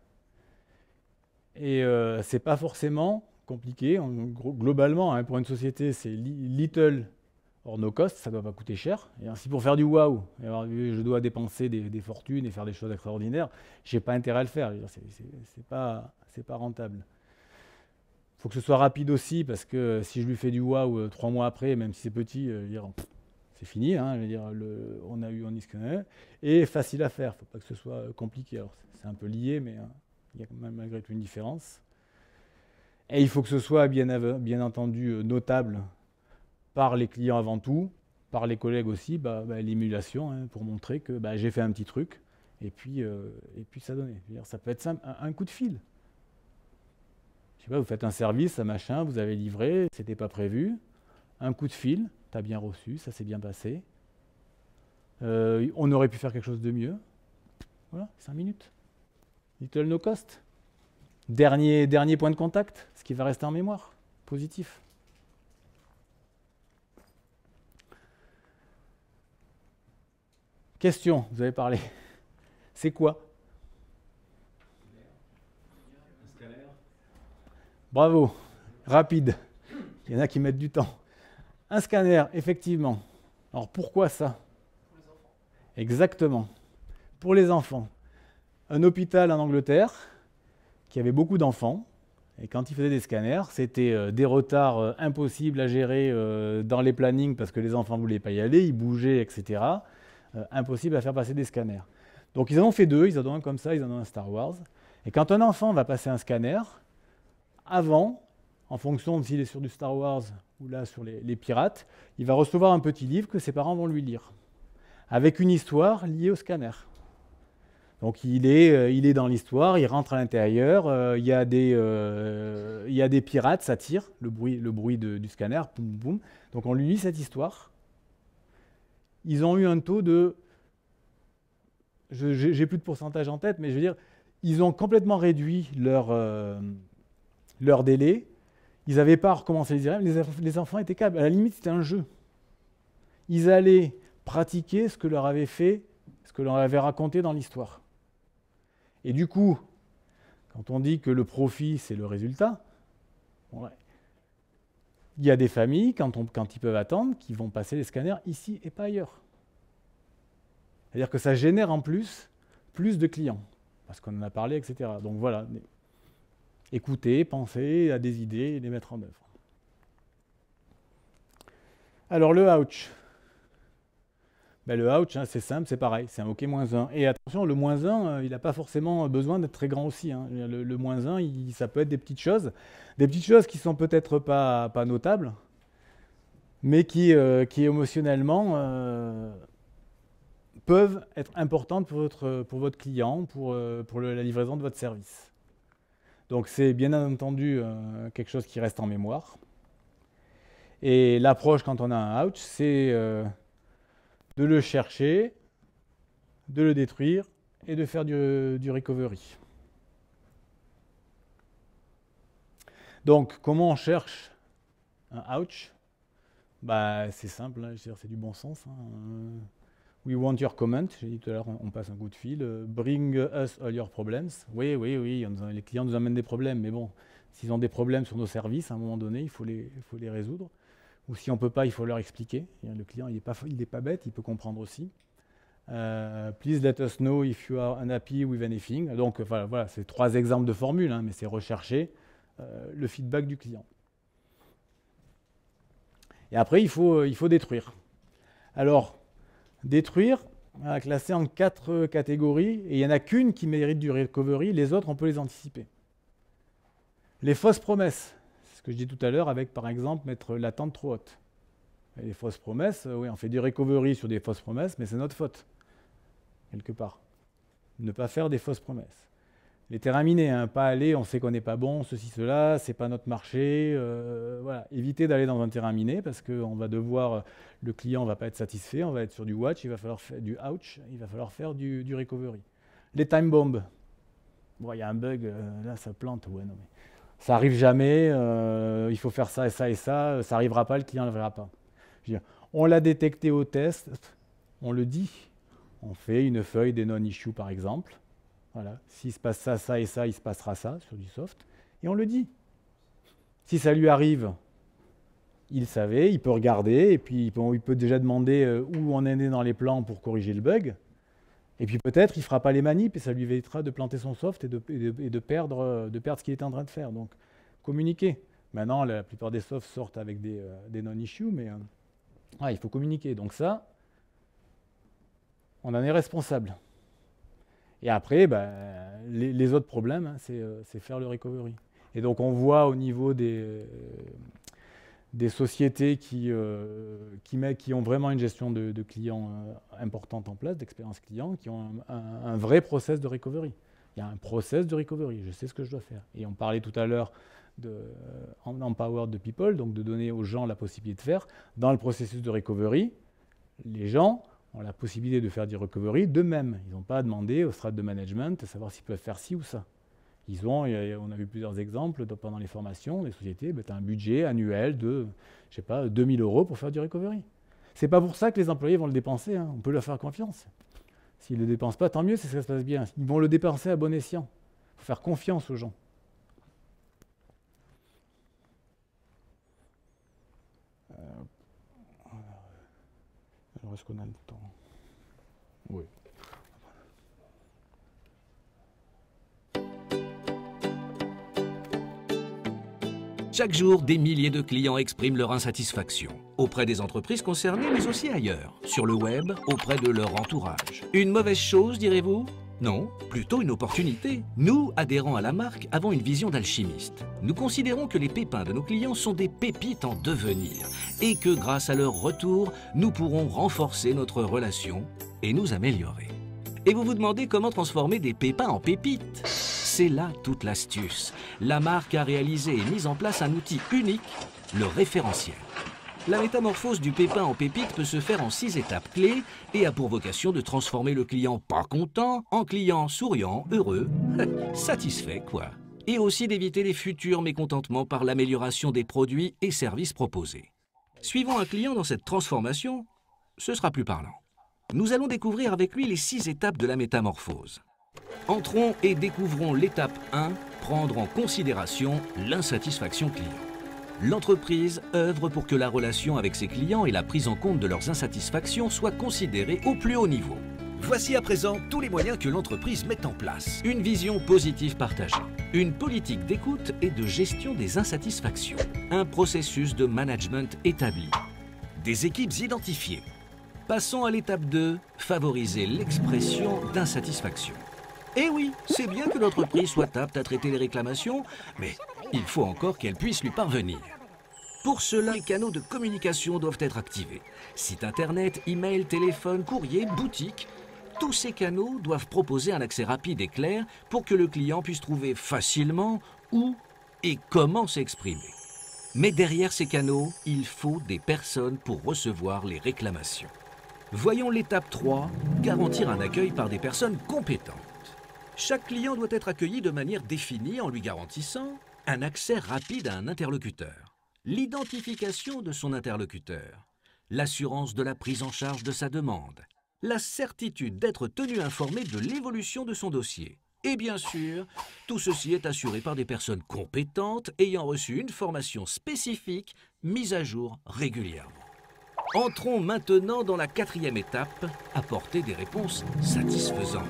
Et ce n'est pas forcément compliqué. Globalement, hein, pour une société, c'est little or no cost, ça ne doit pas coûter cher. Et si pour faire du wow, je dois dépenser des fortunes et faire des choses extraordinaires, je n'ai pas intérêt à le faire. Ce n'est pas rentable. Il faut que ce soit rapide aussi, parce que si je lui fais du wow 3 mois après, même si c'est petit, c'est fini. Hein, on a eu un scanner. Et facile à faire, il ne faut pas que ce soit compliqué. Alors, c'est un peu lié, mais il y a quand même malgré tout une différence. Et il faut que ce soit bien entendu notable par les clients avant tout, par les collègues aussi, l'émulation, hein, pour montrer que j'ai fait un petit truc, et puis ça donnait. Ça peut être simple, un coup de fil. Je sais pas, vous faites un service, un machin, vous avez livré, c'était pas prévu, un coup de fil, tu as bien reçu, ça s'est bien passé. On aurait pu faire quelque chose de mieux. Voilà, 5 minutes. Little no cost. Dernier point de contact, ce qui va rester en mémoire, positif. Question, vous avez parlé. C'est quoi? Bravo, rapide. Il y en a qui mettent du temps. Un scanner, effectivement. Alors pourquoi ça? Pour les enfants. Exactement. Pour les enfants. Un hôpital en Angleterre qui avait beaucoup d'enfants. Et quand ils faisaient des scanners, c'était des retards impossibles à gérer dans les plannings parce que les enfants ne voulaient pas y aller, ils bougeaient, etc. Impossible à faire passer des scanners. Donc ils en ont fait 2, ils en ont un comme ça, ils en ont un Star Wars. Et quand un enfant va passer un scanner, avant, en fonction de s'il est sur du Star Wars ou là sur les pirates, il va recevoir un petit livre que ses parents vont lui lire, avec une histoire liée au scanner. Donc il est dans l'histoire, il rentre à l'intérieur, il y a des pirates, ça tire, le bruit du scanner, boum, boum. Donc on lui lit cette histoire. Ils ont eu un taux de... J'ai plus de pourcentage en tête, mais je veux dire, ils ont complètement réduit leur délai. Ils n'avaient pas recommencé les enfants étaient câbles. À la limite, c'était un jeu. Ils allaient pratiquer ce que leur avait fait, ce que leur avait raconté dans l'histoire. Et du coup, quand on dit que le profit, c'est le résultat, ouais, il y a des familles, quand ils peuvent attendre, qui vont passer les scanners ici et pas ailleurs. C'est-à-dire que ça génère en plus de clients, parce qu'on en a parlé, etc. Donc voilà, écouter, penser à des idées et les mettre en œuvre. Alors le ouch. Le ouch, hein, c'est simple, c'est pareil, c'est un OK -1. Et attention, le -1, il n'a pas forcément besoin d'être très grand aussi. Hein. Le -1, ça peut être des petites choses qui ne sont peut-être pas notables, mais qui émotionnellement peuvent être importantes pour votre client, pour la livraison de votre service. Donc c'est bien entendu quelque chose qui reste en mémoire. Et l'approche quand on a un ouch, c'est de le chercher, de le détruire et de faire du recovery. Donc, comment on cherche un ouch? C'est simple, hein, c'est du bon sens. Hein. We want your comment. J'ai dit tout à l'heure, on passe un coup de fil. Bring us all your problems. Oui, les clients nous amènent des problèmes, mais bon, s'ils ont des problèmes sur nos services, à un moment donné, il faut les résoudre. Ou si on ne peut pas, il faut leur expliquer. Le client, il n'est pas bête, il peut comprendre aussi. Please let us know if you are unhappy with anything. Donc voilà, c'est 3 exemples de formules, hein, mais c'est rechercher le feedback du client. Et après, il faut détruire. Alors, détruire, on va classer en 4 catégories, et il n'y en a qu'une qui mérite du recovery, les autres, on peut les anticiper. Les fausses promesses, c'est ce que je dis tout à l'heure avec, par exemple, mettre l'attente trop haute. Et les fausses promesses, oui, on fait du recovery sur des fausses promesses, mais c'est notre faute, quelque part. Ne pas faire des fausses promesses. Les terrains minés, hein, pas aller, on sait qu'on n'est pas bon, ceci, cela, c'est pas notre marché. Voilà. Éviter d'aller dans un terrain miné parce que le client ne va pas être satisfait, on va être sur du watch, il va falloir faire du ouch, il va falloir faire du recovery. Les time bombs. Bon, il y a un bug, là ça plante, ouais, non, mais ça n'arrive jamais, il faut faire ça et ça et ça n'arrivera pas, le client ne le verra pas. Je veux dire, on l'a détecté au test, on le dit, on fait une feuille des non-issues par exemple. Voilà. S'il se passe ça, ça et ça, il se passera ça sur du soft. Et on le dit. Si ça lui arrive, il savait, il peut regarder, et puis il peut déjà demander où on en est dans les plans pour corriger le bug. Et puis peut-être il ne fera pas les manips et ça lui évitera de planter son soft et de perdre ce qu'il était en train de faire. Donc communiquer. Maintenant, la plupart des softs sortent avec des non-issues, mais il faut communiquer. Donc ça, on en est responsable. Et après, les autres problèmes, hein, c'est faire le recovery. Et donc, on voit au niveau des sociétés qui ont vraiment une gestion de clients importante en place, d'expérience client, qui ont un vrai process de recovery. Il y a un process de recovery, je sais ce que je dois faire. Et on parlait tout à l'heure d'empower the people, donc de donner aux gens la possibilité de faire. Dans le processus de recovery, les gens ont la possibilité de faire du recovery d'eux-mêmes. Ils n'ont pas à demander au strat de management de savoir s'ils peuvent faire ci ou ça. On a vu plusieurs exemples pendant les formations, les sociétés, tu as un budget annuel de, 2 000 € pour faire du recovery. Ce n'est pas pour ça que les employés vont le dépenser, hein. On peut leur faire confiance. S'ils ne le dépensent pas, tant mieux, c'est que ça se passe bien. Ils vont le dépenser à bon escient. Il faut faire confiance aux gens. Alors, est-ce qu'on a le temps? Oui. Chaque jour, des milliers de clients expriment leur insatisfaction, auprès des entreprises concernées, mais aussi ailleurs, sur le web, auprès de leur entourage. Une mauvaise chose, direz-vous? Non, plutôt une opportunité. Nous, adhérents à la marque, avons une vision d'alchimiste. Nous considérons que les pépins de nos clients sont des pépites en devenir et que grâce à leur retour, nous pourrons renforcer notre relation et nous améliorer. Et vous vous demandez comment transformer des pépins en pépites? C'est là toute l'astuce. La marque a réalisé et mis en place un outil unique, le référentiel. La métamorphose du pépin en pépite peut se faire en 6 étapes clés et a pour vocation de transformer le client pas content en client souriant, heureux, satisfait quoi. Et aussi d'éviter les futurs mécontentements par l'amélioration des produits et services proposés. Suivons un client dans cette transformation, ce sera plus parlant. Nous allons découvrir avec lui les 6 étapes de la métamorphose. Entrons et découvrons l'étape 1, prendre en considération l'insatisfaction client. L'entreprise œuvre pour que la relation avec ses clients et la prise en compte de leurs insatisfactions soient considérées au plus haut niveau. Voici à présent tous les moyens que l'entreprise met en place. Une vision positive partagée, une politique d'écoute et de gestion des insatisfactions, un processus de management établi, des équipes identifiées. Passons à l'étape 2, favoriser l'expression d'insatisfaction. Eh oui, c'est bien que l'entreprise soit apte à traiter les réclamations, mais il faut encore qu'elle puisse lui parvenir. Pour cela, les canaux de communication doivent être activés. Site internet, email, téléphone, courrier, boutique, tous ces canaux doivent proposer un accès rapide et clair pour que le client puisse trouver facilement où et comment s'exprimer. Mais derrière ces canaux, il faut des personnes pour recevoir les réclamations. Voyons l'étape 3, garantir un accueil par des personnes compétentes. Chaque client doit être accueilli de manière définie en lui garantissant un accès rapide à un interlocuteur, l'identification de son interlocuteur, l'assurance de la prise en charge de sa demande, La certitude d'être tenu informé de l'évolution de son dossier. Et bien sûr, tout ceci est assuré par des personnes compétentes ayant reçu une formation spécifique mise à jour régulièrement. Entrons maintenant dans la 4e étape, apporter des réponses satisfaisantes.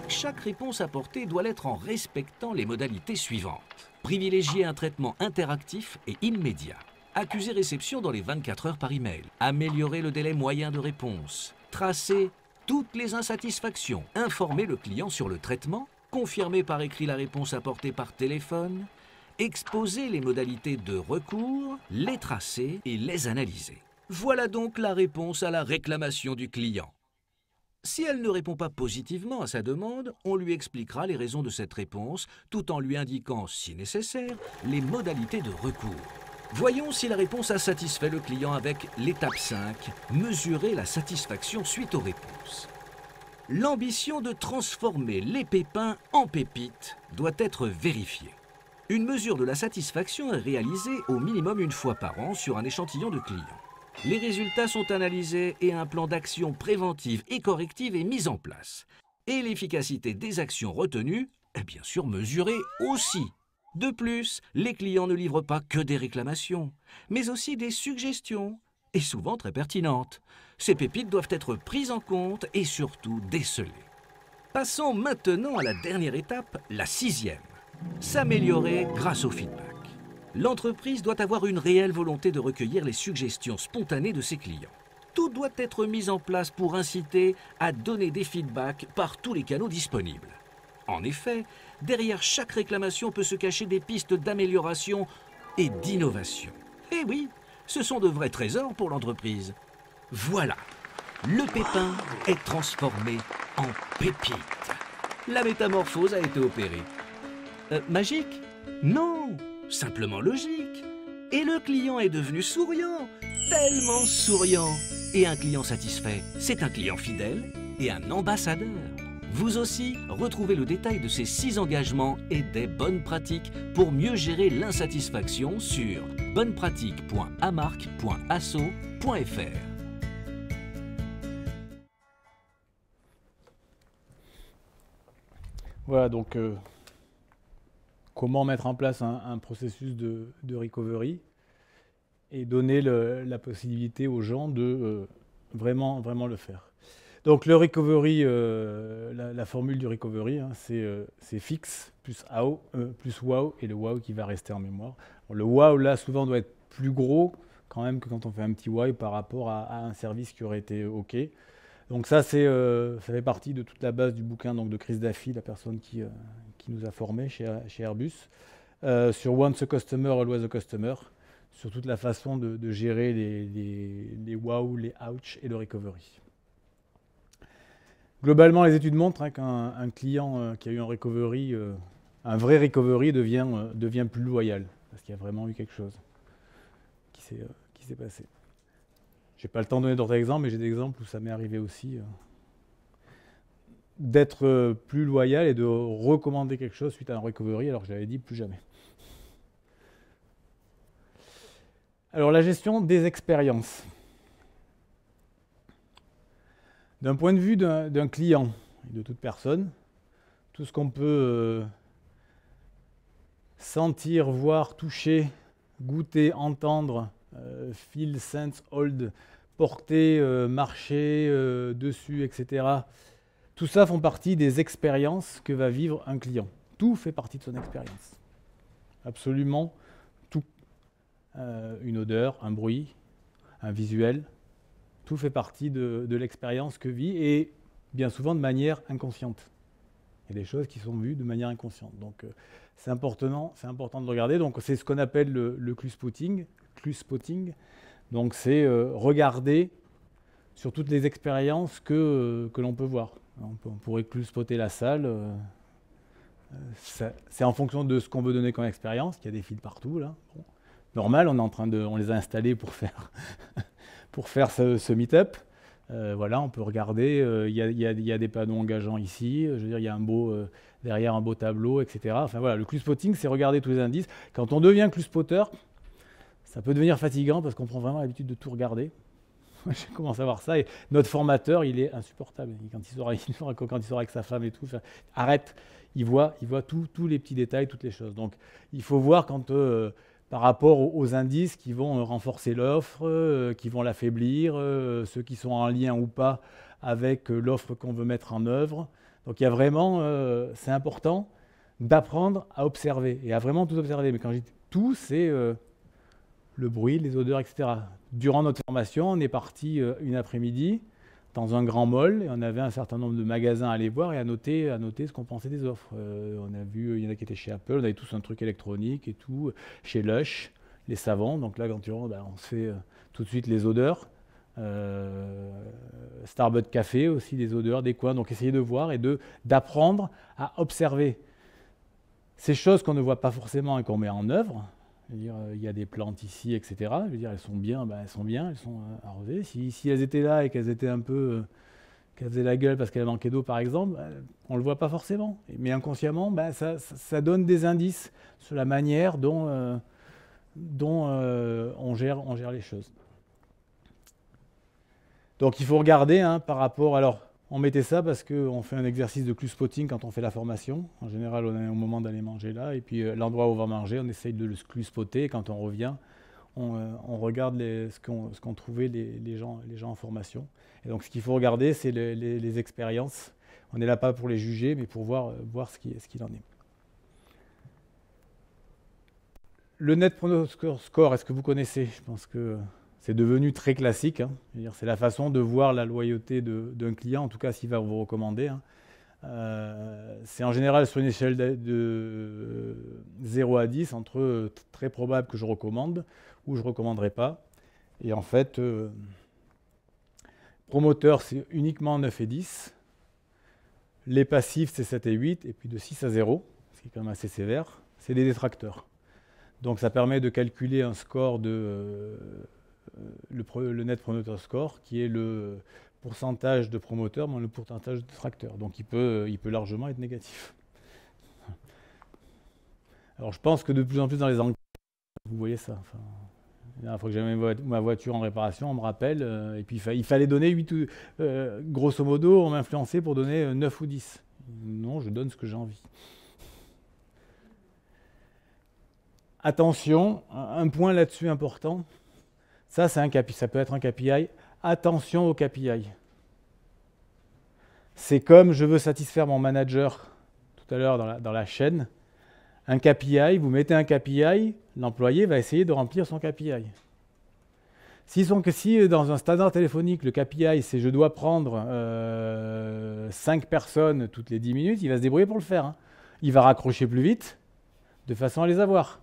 Chaque réponse apportée doit l'être en respectant les modalités suivantes. Privilégier un traitement interactif et immédiat. Accuser réception dans les 24 heures par email. Améliorer le délai moyen de réponse. Tracer toutes les insatisfactions. Informer le client sur le traitement. Confirmer par écrit la réponse apportée par téléphone. Exposer les modalités de recours. Les tracer et les analyser. Voilà donc la réponse à la réclamation du client. Si elle ne répond pas positivement à sa demande, on lui expliquera les raisons de cette réponse, tout en lui indiquant, si nécessaire, les modalités de recours. Voyons si la réponse a satisfait le client avec l'étape 5, mesurer la satisfaction suite aux réponses. L'ambition de transformer les pépins en pépites doit être vérifiée. Une mesure de la satisfaction est réalisée au minimum une fois par an sur un échantillon de clients. Les résultats sont analysés et un plan d'action préventive et corrective est mis en place. Et l'efficacité des actions retenues est bien sûr mesurée aussi. De plus, les clients ne livrent pas que des réclamations, mais aussi des suggestions, et souvent très pertinentes. Ces pépites doivent être prises en compte et surtout décelées. Passons maintenant à la dernière étape, la 6e. S'améliorer grâce au feedback. L'entreprise doit avoir une réelle volonté de recueillir les suggestions spontanées de ses clients. Tout doit être mis en place pour inciter à donner des feedbacks par tous les canaux disponibles. En effet, derrière chaque réclamation peut se cacher des pistes d'amélioration et d'innovation. Et oui, ce sont de vrais trésors pour l'entreprise. Voilà, le pépin est transformé en pépite. La métamorphose a été opérée. Magique? Non, simplement logique. Et le client est devenu souriant, tellement souriant. Et un client satisfait, c'est un client fidèle et un ambassadeur. Vous aussi, retrouvez le détail de ces 6 engagements et des bonnes pratiques pour mieux gérer l'insatisfaction sur bonnepratique.amarc.asso.fr. Voilà, donc comment mettre en place un processus de recovery et donner la possibilité aux gens de vraiment le faire. Donc le recovery, la formule du recovery, hein, c'est fix plus wow et le wow qui va rester en mémoire. Bon, le wow là souvent doit être plus gros quand même que quand on fait un petit wow par rapport à un service qui aurait été OK. Donc ça, ça fait partie de toute la base du bouquin donc, de Chris Daffy, la personne qui nous a formés chez Airbus, sur Once a Customer, Always a Customer, sur toute la façon de gérer les wow, les ouch et le recovery. Globalement, les études montrent hein, qu'un client qui a eu un recovery, un vrai recovery devient plus loyal, parce qu'il y a vraiment eu quelque chose qui s'est passé. Je n'ai pas le temps de donner d'autres exemples, mais j'ai des exemples où ça m'est arrivé aussi d'être plus loyal et de recommander quelque chose suite à un recovery, alors que je l'avais dit plus jamais. Alors la gestion des expériences. D'un point de vue d'un client et de toute personne, tout ce qu'on peut sentir, voir, toucher, goûter, entendre, feel, sense, hold, porter, marcher dessus, etc. Tout ça font partie des expériences que va vivre un client. Tout fait partie de son expérience. Absolument tout. Une odeur, un bruit, un visuel, tout fait partie de l'expérience que vit et bien souvent de manière inconsciente. Il y a des choses qui sont vues de manière inconsciente. Donc c'est important de le regarder. Donc c'est ce qu'on appelle le clue spotting. Donc c'est regarder sur toutes les expériences que l'on peut voir. On pourrait clue spotter la salle. C'est en fonction de ce qu'on veut donner comme expérience. Il y a des fils partout là. Bon. Normal, on les a installés pour faire ce meet-up. Voilà, on peut regarder. Il y a des panneaux engageants ici. Je veux dire, il y a derrière un beau tableau, etc. Enfin voilà, le clue spotting, c'est regarder tous les indices. Quand on devient clue spotter, ça peut devenir fatigant parce qu'on prend vraiment l'habitude de tout regarder. je commence à voir ça. Et notre formateur, il est insupportable. Quand il sort avec sa femme et tout, arrête. Il voit tous les petits détails, toutes les choses. Donc, il faut voir par rapport aux indices qui vont renforcer l'offre, qui vont l'affaiblir, ceux qui sont en lien ou pas avec l'offre qu'on veut mettre en œuvre. Donc, il y a vraiment, c'est important d'apprendre à observer et à vraiment tout observer. Mais quand je dis tout, c'est le bruit, les odeurs, etc. Durant notre formation, on est parti une après-midi dans un grand mall et on avait un certain nombre de magasins à aller voir et à noter ce qu'on pensait des offres. On a vu, il y en a qui étaient chez Apple, on avait tous un truc électronique et tout, chez Lush, les savons. Donc là, quand tu rentres, on se fait tout de suite les odeurs. Starbucks Café aussi, des odeurs, des coins. Donc essayer de voir et d'apprendre à observer ces choses qu'on ne voit pas forcément et qu'on met en œuvre. Je veux dire, il y a des plantes ici, etc. Je veux dire, elles sont bien, elles sont arrosées. Si elles étaient là et qu'elles étaient un peu, qu'elles faisaient la gueule parce qu'elles manquaient d'eau, par exemple, on ne le voit pas forcément. Mais inconsciemment, ça donne des indices sur la manière dont on gère les choses. Donc, il faut regarder par rapport. Alors, on mettait ça parce qu'on fait un exercice de clue spotting quand on fait la formation. En général, on est au moment d'aller manger là. Et puis, l'endroit où on va manger, on essaye de le clue spotter. Et quand on revient, on regarde ce qu'ont trouvé les gens en formation. Et donc, ce qu'il faut regarder, c'est les expériences. On n'est là pas pour les juger, mais pour voir ce qu'il en est. Le Net Promoter Score, est-ce que vous connaissez? Je pense que c'est devenu très classique. C'est la façon de voir la loyauté d'un client, en tout cas s'il va vous recommander. C'est en général sur une échelle de 0 à 10, entre très probable que je recommande ou je ne recommanderai pas. Et en fait, promoteur, c'est uniquement 9 et 10. Les passifs, c'est 7 et 8. Et puis de 6 à 0, ce qui est quand même assez sévère, c'est des détracteurs. Donc ça permet de calculer un score le Net Promoter Score, qui est le pourcentage de promoteurs moins le pourcentage de détracteurs. Donc il peut largement être négatif. Alors je pense que de plus en plus dans les enquêtes, vous voyez ça. La dernière fois que j'avais ma voiture en réparation, on me rappelle, et puis il fallait donner 8 grosso modo, on m'a influencé pour donner 9 ou 10. Non, je donne ce que j'ai envie. Attention, un point là-dessus important. Ça peut être un KPI. Attention au KPI. C'est comme je veux satisfaire mon manager tout à l'heure dans la chaîne. Un KPI, vous mettez un KPI, l'employé va essayer de remplir son KPI. Si dans un standard téléphonique, le KPI, c'est je dois prendre 5 personnes toutes les 10 minutes, il va se débrouiller pour le faire. Il va raccrocher plus vite, de façon à les avoir.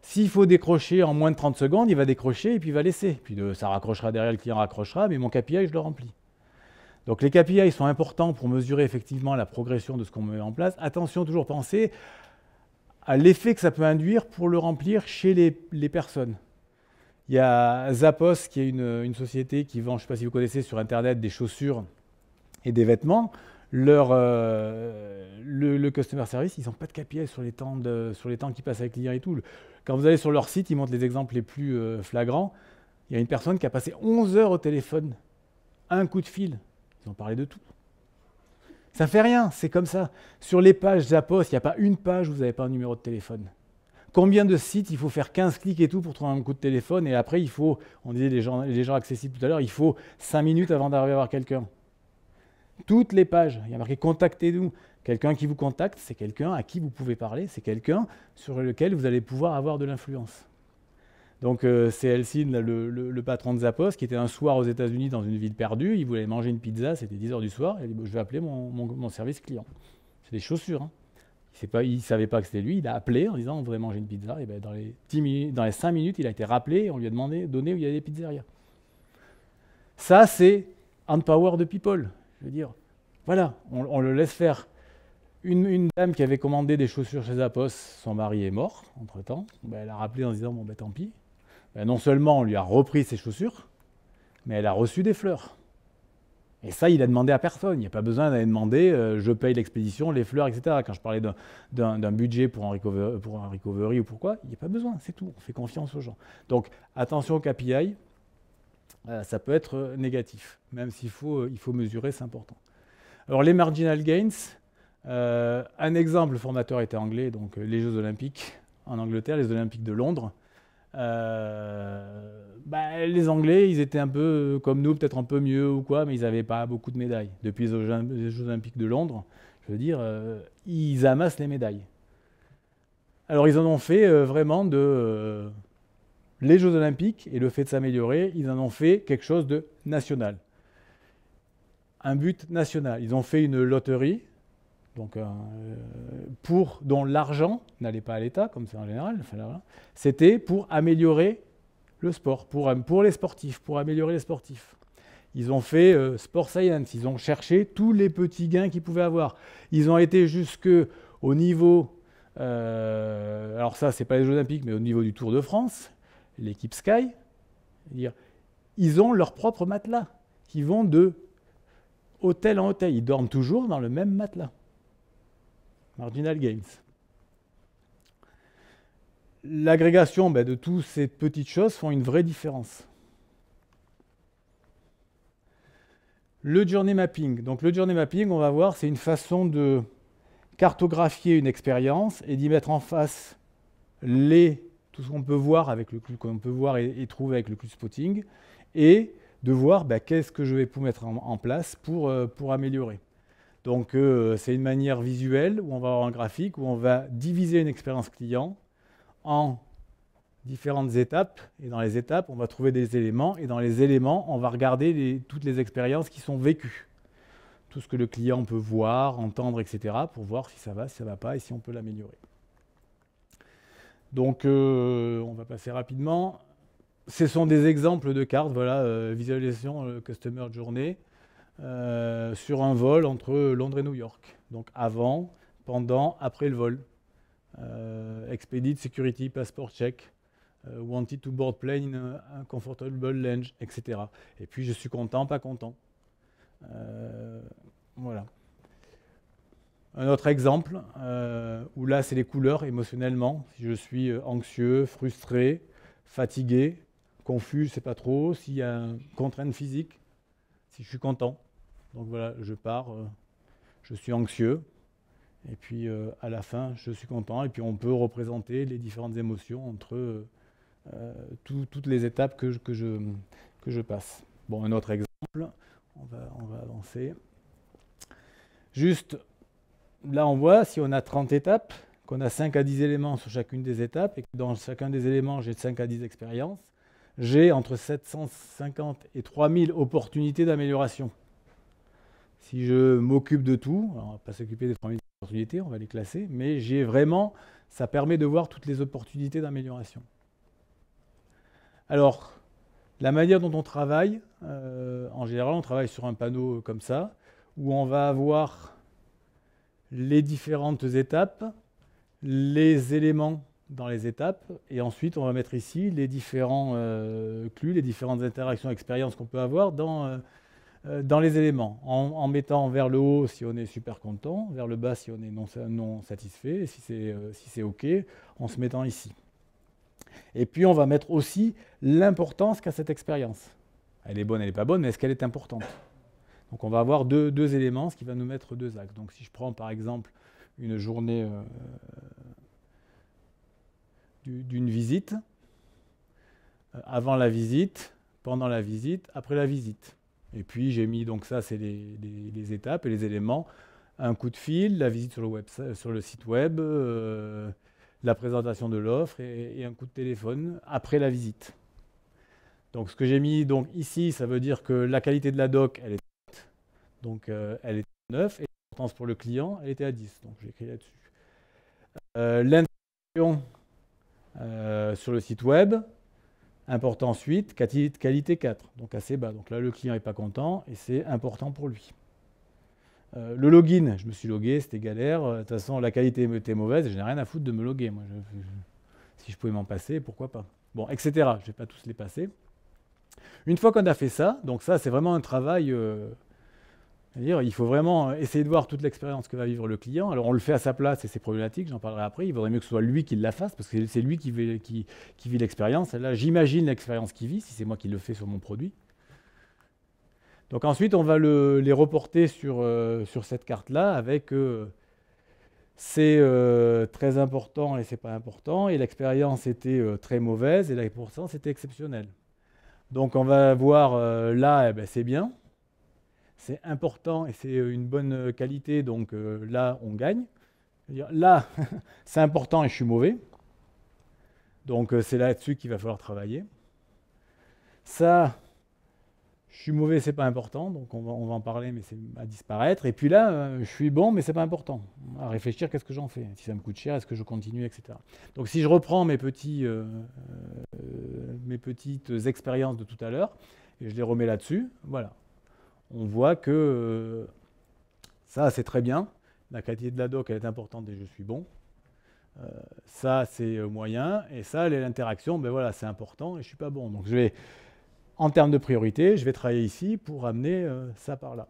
S'il faut décrocher en moins de 30 secondes, il va décrocher et puis il va laisser. Puis ça raccrochera derrière, le client raccrochera, mais mon KPI, je le remplis. Donc les KPI sont importants pour mesurer effectivement la progression de ce qu'on met en place. Attention, toujours penser à l'effet que ça peut induire pour le remplir chez les personnes. Il y a Zappos, qui est une société qui vend, je ne sais pas si vous connaissez, sur Internet, des chaussures et des vêtements. Le customer service, ils n'ont pas de KPI sur les temps qu'ils passent avec les clients et tout. Quand vous allez sur leur site, ils montrent les exemples les plus flagrants. Il y a une personne qui a passé 11 heures au téléphone. Un coup de fil. Ils ont parlé de tout. Ça ne fait rien, c'est comme ça. Sur les pages Zappos, il n'y a pas une page où vous n'avez pas un numéro de téléphone. Combien de sites il faut faire 15 clics et tout pour trouver un coup de téléphone, et après, on disait les gens accessibles tout à l'heure, il faut 5 minutes avant d'arriver à voir quelqu'un. Toutes les pages, il y a marqué « Contactez-nous ». Quelqu'un qui vous contacte, c'est quelqu'un à qui vous pouvez parler, c'est quelqu'un sur lequel vous allez pouvoir avoir de l'influence. Donc c'est Elsin, le patron de Zappos, qui était un soir aux États-Unis dans une ville perdue, il voulait manger une pizza, c'était 10h du soir, il a dit « Je vais appeler mon service client ». C'est des chaussures. Il ne savait pas que c'était lui, il a appelé en disant « On voudrait manger une pizza ». Et dans les 5 minutes, il a été rappelé et on lui a donné où il y avait des pizzerias. Ça, c'est Empower the People. Je veux dire, voilà, on le laisse faire. Une dame qui avait commandé des chaussures chez Zappos, son mari est mort entre-temps. Elle a rappelé en disant, tant pis. Non seulement on lui a repris ses chaussures, mais elle a reçu des fleurs. Et ça, il a demandé à personne. Il n'y a pas besoin d'aller demander, je paye l'expédition, les fleurs, etc. Quand je parlais d'un budget pour un recovery ou pourquoi, il n'y a pas besoin, c'est tout. On fait confiance aux gens. Donc, attention au KPI. ça peut être négatif, même s'il faut mesurer, c'est important. Alors les marginal gains, un exemple, le formateur était anglais, donc les Jeux Olympiques en Angleterre, les Olympiques de Londres. Les Anglais, ils étaient un peu comme nous, peut-être un peu mieux ou quoi, mais ils n'avaient pas beaucoup de médailles. Depuis les Jeux Olympiques de Londres, je veux dire, ils amassent les médailles. Alors ils en ont fait vraiment les Jeux Olympiques et le fait de s'améliorer, ils en ont fait quelque chose de national. Un but national. Ils ont fait une loterie, donc, dont l'argent n'allait pas à l'État, comme c'est en général. C'était pour améliorer le sport, pour les sportifs, pour améliorer les sportifs. Ils ont fait Sport Science, ils ont cherché tous les petits gains qu'ils pouvaient avoir. Ils ont été jusqu'au niveau, alors ça, c'est pas les Jeux Olympiques, mais au niveau du Tour de France, l'équipe Sky. Ils ont leur propre matelas, qui vont de hôtel en hôtel. Ils dorment toujours dans le même matelas. Marginal gains. L'agrégation de toutes ces petites choses font une vraie différence. Le journey mapping. Donc le journey mapping, on va voir, c'est une façon de cartographier une expérience et d'y mettre en face tout ce qu'on peut voir et trouver avec le clue spotting, et de voir qu'est-ce que je vais mettre en place pour améliorer. Donc c'est une manière visuelle où on va avoir un graphique où on va diviser une expérience client en différentes étapes, et dans les étapes on va trouver des éléments, et dans les éléments on va regarder toutes les expériences qui sont vécues, tout ce que le client peut voir, entendre, etc., pour voir si ça va pas, et si on peut l'améliorer. Donc on va passer rapidement. Ce sont des exemples de cartes, voilà, visualisation Customer Journey sur un vol entre Londres et New York. Donc avant, pendant, après le vol. Expedite, Security, Passport Check, Wanted to board plane in a comfortable lounge, etc. Et puis je suis content, pas content. Voilà. Un autre exemple, où là c'est les couleurs émotionnellement. Si je suis anxieux, frustré, fatigué, confus, je ne sais pas trop. S'il y a une contrainte physique, si je suis content. Donc voilà, je pars, je suis anxieux. Et puis à la fin, je suis content. Et puis on peut représenter les différentes émotions entre toutes les étapes que je passe. Bon, un autre exemple, on va avancer. Juste, là on voit, si on a 30 étapes, qu'on a 5 à 10 éléments sur chacune des étapes, et que dans chacun des éléments, j'ai 5 à 10 expériences, j'ai entre 750 et 3000 opportunités d'amélioration. Si je m'occupe de tout, alors on ne va pas s'occuper des 3000 opportunités, on va les classer, mais j'ai vraiment, ça permet de voir toutes les opportunités d'amélioration. Alors, la manière dont on travaille, en général, on travaille sur un panneau comme ça, où on va avoir les différentes étapes, les éléments dans les étapes, et ensuite on va mettre ici les différents clues, les différentes interactions, expériences qu'on peut avoir dans les éléments, en mettant vers le haut si on est super content, vers le bas si on est non satisfait, et si c'est OK, en se mettant ici. Et puis on va mettre aussi l'importance qu'a cette expérience. Elle est bonne, elle n'est pas bonne, mais est-ce qu'elle est importante? Donc on va avoir deux éléments, ce qui va nous mettre 2 axes. Donc si je prends par exemple une journée d'une visite, avant la visite, pendant la visite, après la visite. Et puis j'ai mis, donc ça c'est les étapes et les éléments, un coup de fil, la visite sur le site web, la présentation de l'offre et un coup de téléphone après la visite. Donc ce que j'ai mis donc, ici, ça veut dire que la qualité de la doc, elle est donc elle était à 9, et l'importance pour le client, elle était à 10. Donc j'ai écrit là-dessus. L'interaction sur le site web, importance 8, qualité 4, donc assez bas. Donc là, le client n'est pas content et c'est important pour lui. Le login, je me suis logué, c'était galère. De toute façon, la qualité était mauvaise et je n'ai rien à foutre de me loguer. Moi, si je pouvais m'en passer, pourquoi pas. Bon, etc. Je ne vais pas tous les passer. Une fois qu'on a fait ça, donc ça, c'est vraiment un travail... il faut vraiment essayer de voir toute l'expérience que va vivre le client. Alors on le fait à sa place et c'est problématique, j'en parlerai après. Il vaudrait mieux que ce soit lui qui la fasse parce que c'est lui qui vit l'expérience. Là, j'imagine l'expérience qu'il vit, si c'est moi qui le fais sur mon produit. Donc ensuite, on va les reporter sur cette carte-là avec c'est très important et c'est pas important, et l'expérience était très mauvaise et pourtant c'était exceptionnel. Donc on va voir là, eh ben, c'est bien, c'est important et c'est une bonne qualité, donc là on gagne. C'est-à-dire, là, c'est important et je suis mauvais, donc c'est là-dessus qu'il va falloir travailler. Ça, je suis mauvais, c'est pas important, donc on va en parler, mais c'est à disparaître. Et puis là, je suis bon, mais c'est pas important. À réfléchir, qu'est-ce que j'en fais? Si ça me coûte cher, est-ce que je continue, etc. Donc si je reprends mes petites expériences de tout à l'heure, et je les remets là-dessus, voilà. On voit que ça, c'est très bien. La qualité de la doc, elle est importante et je suis bon. Ça, c'est moyen. Et ça, l'interaction, ben voilà, c'est important et je suis pas bon. Donc je vais... En termes de priorité, je vais travailler ici pour amener ça par là.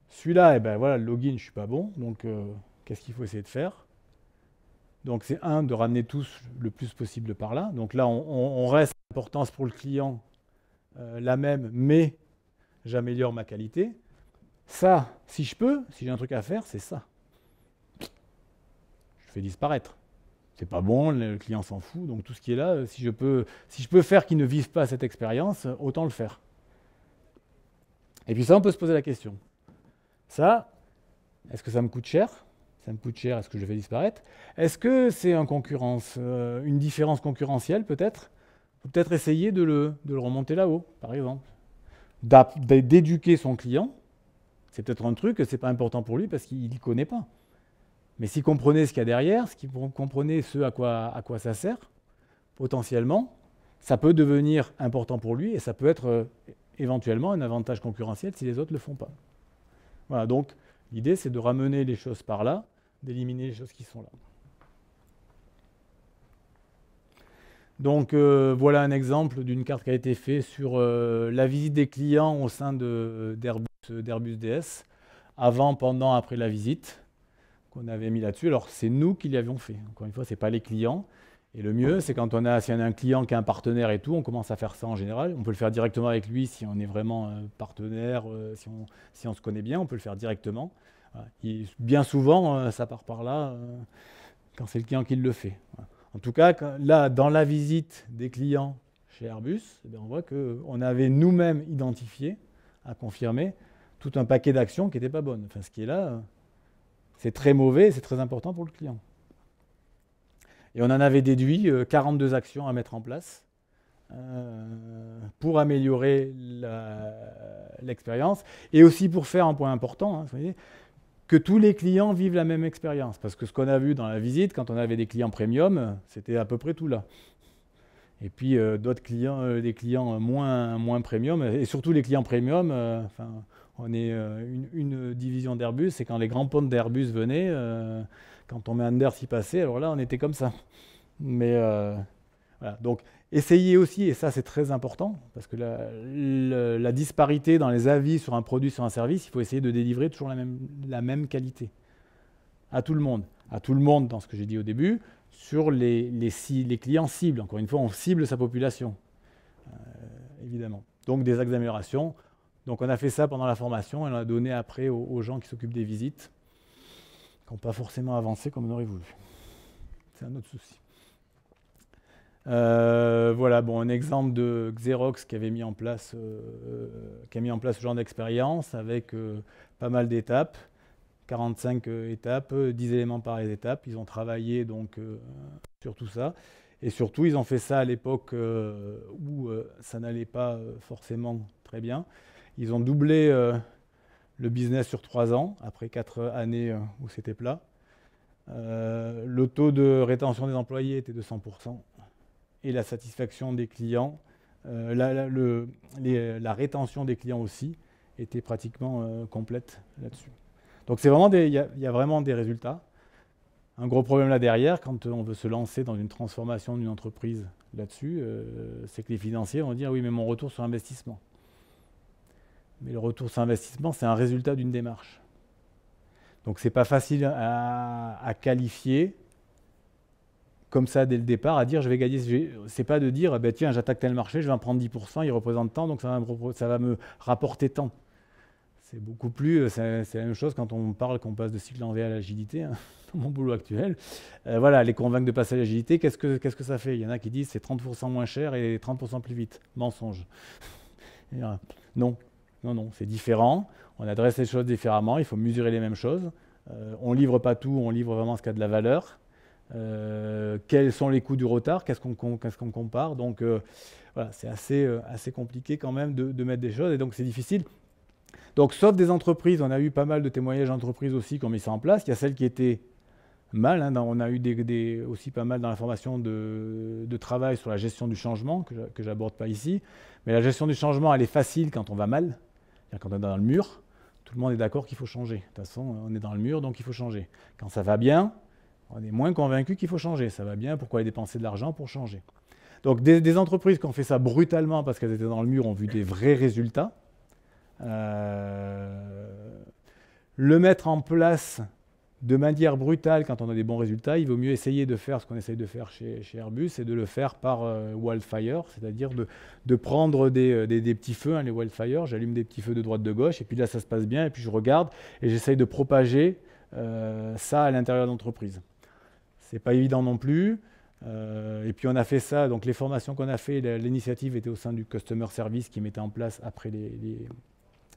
Celui-là, eh ben voilà, le login, je ne suis pas bon. Donc, qu'est-ce qu'il faut essayer de faire? Donc, c'est de ramener tous le plus possible par là. Donc là, on reste l'importance pour le client la même, mais j'améliore ma qualité. Ça, si je peux, si j'ai un truc à faire, c'est ça. Je fais disparaître. C'est pas bon, le client s'en fout, donc tout ce qui est là, si je peux faire qu'il ne vive pas cette expérience, autant le faire. Et puis ça, on peut se poser la question. Ça, est-ce que ça me coûte cher? Ça me coûte cher, est-ce que je le fais disparaître? Est-ce que c'est une différence concurrentielle peut-être? Peut-être essayer de le remonter là-haut, par exemple. D'éduquer son client, c'est peut-être un truc que c'est pas important pour lui parce qu'il ne connaît pas. Mais s'il comprenait ce qu'il y a derrière, s'il comprenait à quoi ça sert, potentiellement, ça peut devenir important pour lui et ça peut être éventuellement un avantage concurrentiel si les autres ne le font pas. Voilà, donc l'idée, c'est de ramener les choses par là, d'éliminer les choses qui sont là. Donc voilà un exemple d'une carte qui a été faite sur la visite des clients au sein d'Airbus DS, avant, pendant, après la visite, qu'on avait mis là-dessus. Alors, c'est nous qui l'avions fait. Encore une fois, ce n'est pas les clients. Et le mieux, c'est quand si on a un client qui est un partenaire et tout, on commence à faire ça en général. On peut le faire directement avec lui si on est vraiment partenaire, si on se connaît bien, on peut le faire directement. Voilà. Et bien souvent, ça part par là quand c'est le client qui le fait. Voilà. En tout cas, là, dans la visite des clients chez Airbus, eh bien, on voit qu'on avait nous-mêmes identifié, à confirmer, tout un paquet d'actions qui n'étaient pas bonnes. Enfin, ce qui est là... c'est très mauvais et c'est très important pour le client. Et on en avait déduit 42 actions à mettre en place pour améliorer l'expérience et aussi pour faire un point important, vous voyez, que tous les clients vivent la même expérience. Parce que ce qu'on a vu dans la visite, quand on avait des clients premium, c'était à peu près tout là. Et puis d'autres clients, des clients moins premium, et surtout les clients premium, on est une division d'Airbus, et quand les grands ponts d'Airbus venaient, quand on met Anders y passait, alors là, on était comme ça. Mais voilà. Donc, essayez aussi, et ça c'est très important, parce que la disparité dans les avis sur un produit, sur un service, il faut essayer de délivrer toujours la même qualité. À tout le monde. À tout le monde, dans ce que j'ai dit au début, sur les clients cibles. Encore une fois, on cible sa population, évidemment. Donc, des axes d'amélioration. Donc on a fait ça pendant la formation et on l'a donné après aux gens qui s'occupent des visites, qui n'ont pas forcément avancé comme on aurait voulu. C'est un autre souci. Voilà, bon, un exemple de Xerox qui a mis en place ce genre d'expérience avec pas mal d'étapes, 45 étapes, 10 éléments par étape. Ils ont travaillé donc sur tout ça. Et surtout, ils ont fait ça à l'époque où ça n'allait pas forcément très bien. Ils ont doublé le business sur 3 ans, après 4 années où c'était plat. Le taux de rétention des employés était de 100%. Et la satisfaction des clients, la rétention des clients aussi, était pratiquement complète là-dessus. Donc il y a vraiment des résultats. Un gros problème là derrière, quand on veut se lancer dans une transformation d'une entreprise là-dessus, c'est que les financiers vont dire « oui, mais mon retour sur investissement ». Mais le retour sur investissement, c'est un résultat d'une démarche. Donc, ce n'est pas facile à qualifier comme ça dès le départ à dire je vais gagner. C'est pas de dire tiens, j'attaque tel marché, je vais en prendre 10%, il représente tant, donc ça va me rapporter tant. C'est beaucoup plus, c'est la même chose quand on parle qu'on passe de cycle en V à l'agilité, hein, dans mon boulot actuel. Voilà, les convaincre de passer à l'agilité, qu'est-ce que ça fait? Il y en a qui disent c'est 30% moins cher et 30% plus vite. Mensonge. Non, c'est différent. On adresse les choses différemment, il faut mesurer les mêmes choses. On ne livre pas tout, on livre vraiment ce qui a de la valeur. Quels sont les coûts du retard? Qu'est-ce qu'on compare? Donc voilà, c'est assez compliqué quand même de mettre des choses, et donc c'est difficile. Donc, sauf des entreprises, on a eu pas mal de témoignages d'entreprises aussi qui ont mis ça en place. Il y a celles qui étaient mal, hein, on a eu aussi pas mal dans la formation de travail sur la gestion du changement, que j'aborde pas ici. Mais la gestion du changement, elle est facile quand on va mal, quand on est dans le mur. Tout le monde est d'accord qu'il faut changer. De toute façon, on est dans le mur, donc il faut changer. Quand ça va bien, on est moins convaincu qu'il faut changer. Ça va bien, pourquoi aller dépenser de l'argent pour changer? Donc, des entreprises qui ont fait ça brutalement parce qu'elles étaient dans le mur ont vu des vrais résultats. Le mettre en place de manière brutale quand on a des bons résultats, il vaut mieux essayer de faire ce qu'on essaye de faire chez Airbus, et de le faire par wildfire, c'est-à-dire de prendre des petits feux, hein, les wildfire, j'allume des petits feux de droite de gauche, et puis là ça se passe bien, et puis je regarde, et j'essaye de propager ça à l'intérieur de l'entreprise. C'est pas évident non plus. Et puis on a fait ça, donc les formations qu'on a fait, l'initiative était au sein du Customer Service qui mettait en place après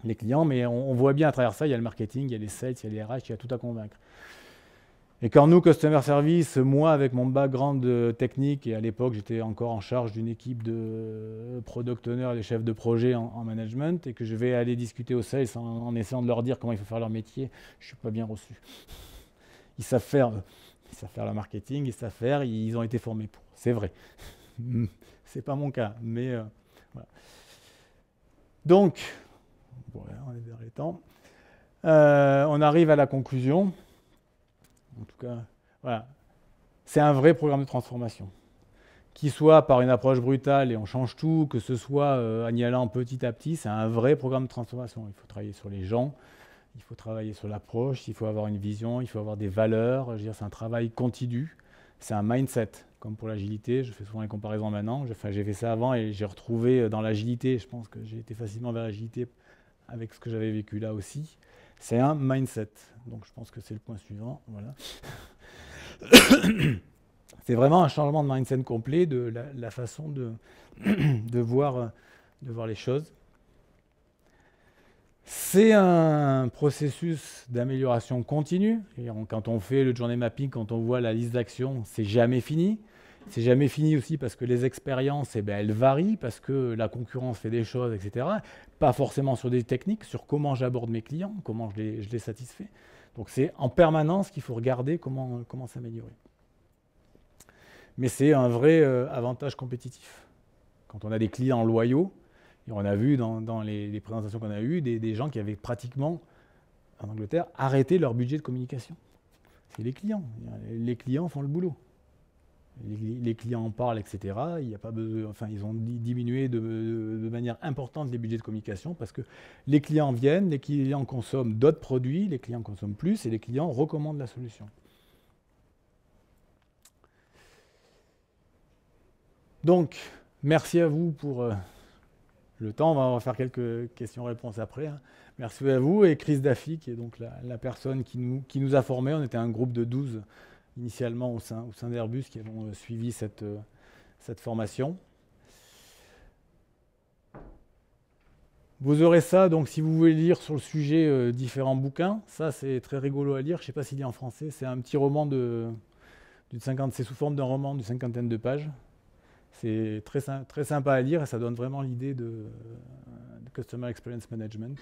les clients, mais on voit bien à travers ça, il y a le marketing, il y a les sales, il y a les RH, il y a tout à convaincre. Et quand nous, Customer Service, moi avec mon background technique, et à l'époque j'étais encore en charge d'une équipe de product owners et de chefs de projet en management, et que je vais aller discuter aux sales en essayant de leur dire comment il faut faire leur métier, je ne suis pas bien reçu. Ils savent faire le marketing, ils savent faire, ils ont été formés pour. C'est vrai. C'est pas mon cas, mais voilà. Donc, voilà, on est dans les temps. On arrive à la conclusion. En tout cas, voilà. C'est un vrai programme de transformation. Qu'il soit par une approche brutale et on change tout, que ce soit en y allant petit à petit, c'est un vrai programme de transformation. Il faut travailler sur les gens, il faut travailler sur l'approche, il faut avoir une vision, il faut avoir des valeurs. Je veux dire, c'est un travail continu, c'est un mindset. Comme pour l'agilité, je fais souvent les comparaisons maintenant. J'ai fait ça avant et j'ai retrouvé dans l'agilité, je pense que j'ai été facilement vers l'agilité avec ce que j'avais vécu là aussi. C'est un mindset. Donc je pense que c'est le point suivant. Voilà. C'est vraiment un changement de mindset complet, de la façon de voir les choses. C'est un processus d'amélioration continue. Et quand on fait le journey mapping, quand on voit la liste d'actions, c'est jamais fini. C'est jamais fini aussi parce que les expériences, elles varient, parce que la concurrence fait des choses, etc. Pas forcément sur des techniques, sur comment j'aborde mes clients, comment je les satisfais. Donc c'est en permanence qu'il faut regarder comment s'améliorer. Mais c'est un vrai avantage compétitif. Quand on a des clients loyaux, et on a vu dans les présentations qu'on a eues des gens qui avaient pratiquement, en Angleterre, arrêté leur budget de communication. C'est les clients. Les clients font le boulot. Les clients en parlent, etc. Il n'y a pas besoin, enfin, ils ont diminué de manière importante les budgets de communication parce que les clients viennent, les clients consomment d'autres produits, les clients consomment plus et les clients recommandent la solution. Donc, merci à vous pour le temps. On va faire quelques questions-réponses après. Hein. Merci à vous et Chris Daffy, qui est donc la personne qui nous a formés. On était un groupe de 12 initialement au sein d'Airbus qui avons suivi cette formation. Vous aurez ça, donc si vous voulez lire sur le sujet différents bouquins, ça c'est très rigolo à lire, je ne sais pas s'il est en français, c'est un petit roman c'est sous forme d'un roman d'une cinquantaine de pages. C'est très sympa à lire et ça donne vraiment l'idée de Customer Experience Management.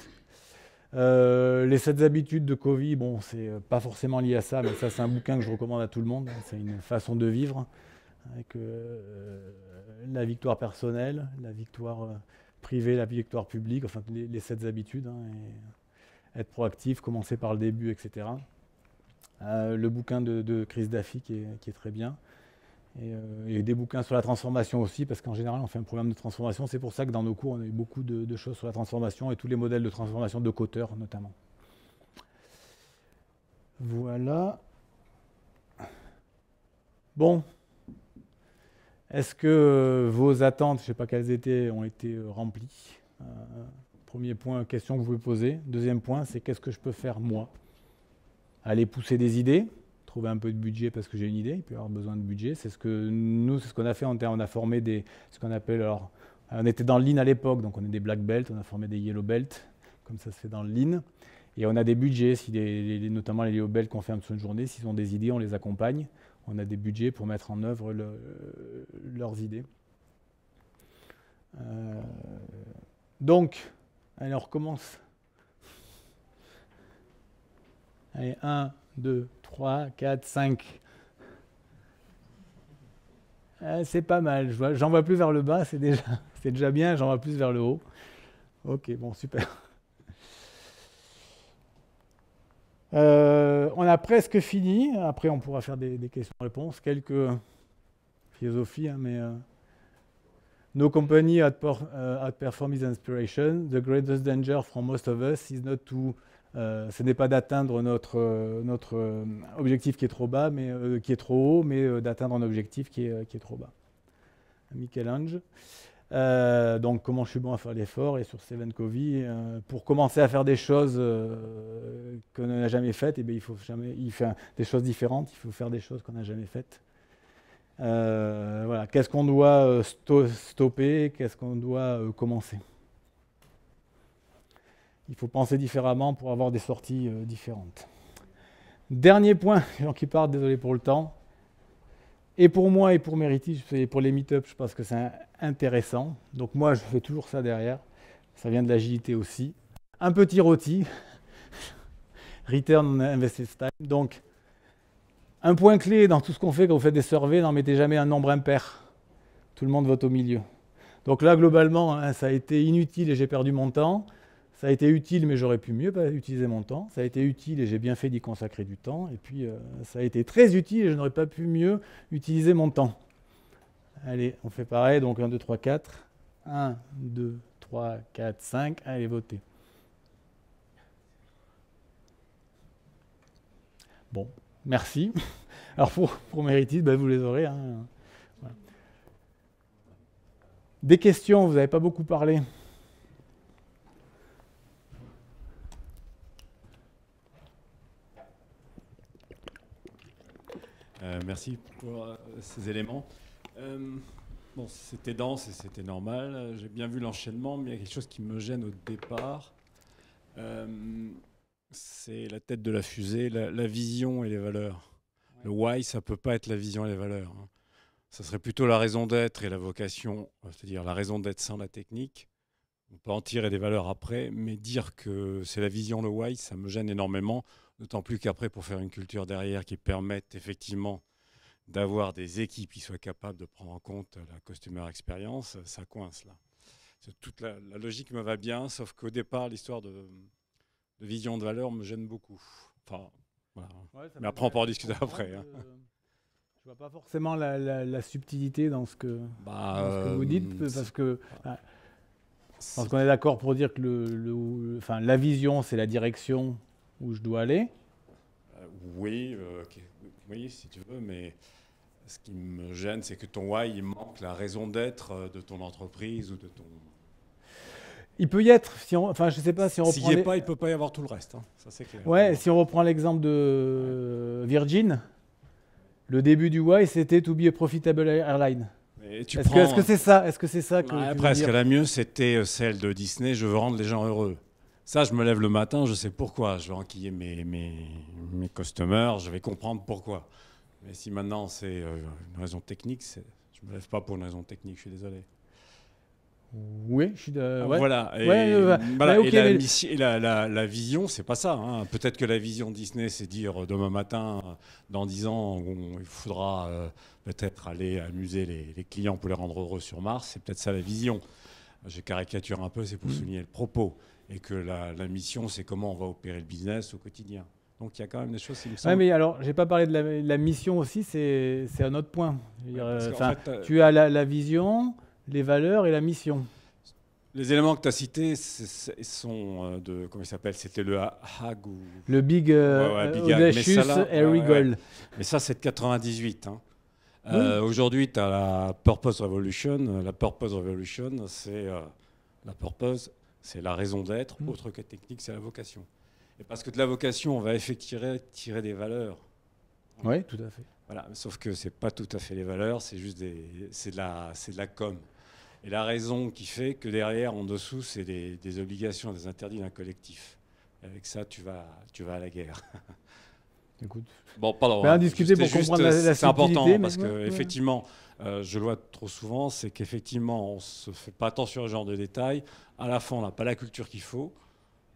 Les 7 habitudes de Covey, bon, c'est pas forcément lié à ça, mais ça c'est un bouquin que je recommande à tout le monde. C'est une façon de vivre avec la victoire personnelle, la victoire privée, la victoire publique, enfin les 7 habitudes, hein, et être proactif, commencer par le début, etc. Le bouquin de Chris Daffy qui est très bien. Et des bouquins sur la transformation aussi, parce qu'en général, on fait un programme de transformation. C'est pour ça que dans nos cours, on a eu beaucoup de choses sur la transformation et tous les modèles de transformation de Kotter, notamment. Voilà. Bon, Est-ce que vos attentes, je ne sais pas quelles étaient, ont été remplies? Premier point, question que vous pouvez poser. Deuxième point, c'est qu'est-ce que je peux faire moi? Aller pousser des idées, trouver un peu de budget parce que j'ai une idée, il peut y avoir besoin de budget. C'est ce que nous, c'est ce qu'on a fait en termes, on a formé ce qu'on appelle, alors, on était dans le lean à l'époque, donc on est des black belts, on a formé des yellow belts, comme ça se fait dans le lean. Et on a des budgets, notamment les yellow belts qu'on fait un peu une journée, s'ils ont des idées, on les accompagne. On a des budgets pour mettre en œuvre leurs idées. Donc, allez, on recommence. Allez, 1, 2, 3, 4, 5. C'est pas mal. J'en vois plus vers le bas, c'est déjà bien. J'en vois plus vers le haut. Ok, bon, super. On a presque fini. Après, on pourra faire des questions-réponses. Quelques philosophies, hein, mais... No company outperform his inspiration. The greatest danger for most of us is not to... ce n'est pas d'atteindre notre objectif qui est trop bas, mais qui est trop haut, mais d'atteindre un objectif qui est trop bas. Michel-Ange. Donc, comment je suis bon à faire l'effort, et sur Stephen Covey, pour commencer à faire des choses qu'on n'a jamais faites, eh bien, il fait des choses différentes, il faut faire des choses qu'on n'a jamais faites. Voilà. Qu'est-ce qu'on doit stopper, qu'est-ce qu'on doit commencer? Il faut penser différemment pour avoir des sorties différentes. Dernier point, les gens qui partent, désolé pour le temps. Et pour moi et pour Meritis, et pour les meet-ups, je pense que c'est intéressant. Donc moi, je fais toujours ça derrière. Ça vient de l'agilité aussi. Un petit rôti. Return on invested time. Donc, un point clé dans tout ce qu'on fait, quand vous faites des surveys, n'en mettez jamais un nombre impair. Tout le monde vote au milieu. Donc là, globalement, hein, ça a été inutile et j'ai perdu mon temps. Ça a été utile, mais j'aurais pu mieux utiliser mon temps. Ça a été utile et j'ai bien fait d'y consacrer du temps. Et puis, ça a été très utile et je n'aurais pas pu mieux utiliser mon temps. Allez, on fait pareil. Donc, 1, 2, 3, 4. 1, 2, 3, 4, 5. Allez, votez. Bon, merci. Alors, pour Meritis, vous les aurez. Hein. Voilà. Des questions, vous n'avez pas beaucoup parlé. Merci pour ces éléments. Bon, c'était dense et c'était normal. J'ai bien vu l'enchaînement, mais il y a quelque chose qui me gêne au départ. C'est la tête de la fusée, la vision et les valeurs. Le why, ça ne peut pas être la vision et les valeurs. Hein. Ça serait plutôt la raison d'être et la vocation, c'est-à-dire la raison d'être sans la technique. On peut en tirer des valeurs après, mais dire que c'est la vision, le why, ça me gêne énormément. D'autant plus qu'après, pour faire une culture derrière qui permette effectivement d'avoir des équipes qui soient capables de prendre en compte la customer experience, ça coince là. Toute la logique me va bien, sauf qu'au départ, l'histoire de vision de valeur me gêne beaucoup. Enfin, voilà. Ouais, mais après, on peut en discuter après. Hein. Je vois pas forcément la subtilité dans ce que vous dites, parce que... Je pense qu'on est d'accord pour dire que la vision, c'est la direction où je dois aller. Oui, oui, si tu veux, mais ce qui me gêne, c'est que ton why, il manque la raison d'être de ton entreprise ou de ton... Il peut y être, je ne sais pas si on reprend... S'il n'y est pas, il ne peut pas y avoir tout le reste, hein. Ça c'est clair. Ouais, si on reprend l'exemple de Virgin, le début du why, c'était « to be a profitable airline ». Est-ce que c'est ça, que presque. La mieux, c'était celle de Disney, je veux rendre les gens heureux. Ça, je me lève le matin, je sais pourquoi. Je vais enquiller mes customers, je vais comprendre pourquoi. Mais si maintenant c'est une raison technique, je ne me lève pas pour une raison technique, je suis désolé. Oui, je suis ouais. Voilà. Et, voilà. Okay, et la vision, c'est pas ça. Hein. Peut-être que la vision Disney, c'est dire demain matin, dans 10 ans, il faudra peut-être aller amuser les clients pour les rendre heureux sur Mars. C'est peut-être ça la vision. Je caricature un peu, c'est pour souligner le propos. Et que la mission, c'est comment on va opérer le business au quotidien. Donc il y a quand même des choses qui me semblent... Oui, mais alors, je n'ai pas parlé de la mission aussi, c'est un autre point. Tu as la vision, les valeurs et la mission. Les éléments que tu as cités sont de... Comment il s'appelle? C'était le HAG ou... Le Big Audacious Airy Goal. Mais ça, c'est de 98. Hein. Aujourd'hui, tu as la Purpose Revolution. La Purpose Revolution, c'est la purpose, c'est la raison d'être. Autre que technique, c'est la vocation. Et parce que de la vocation, on va effectivement tirer des valeurs. Oui, tout à fait. Voilà, sauf que c'est pas tout à fait les valeurs, c'est juste c'est de la com. Et la raison qui fait que derrière, en dessous, c'est des obligations, des interdits d'un collectif. Et avec ça, tu vas à la guerre. Écoute, bon, pardon. On discuter pour comprendre la c'est important parce mais que effectivement, je le vois trop souvent, c'est qu'effectivement, on se fait pas attention à ce genre de détails. À la fin, on n'a pas la culture qu'il faut.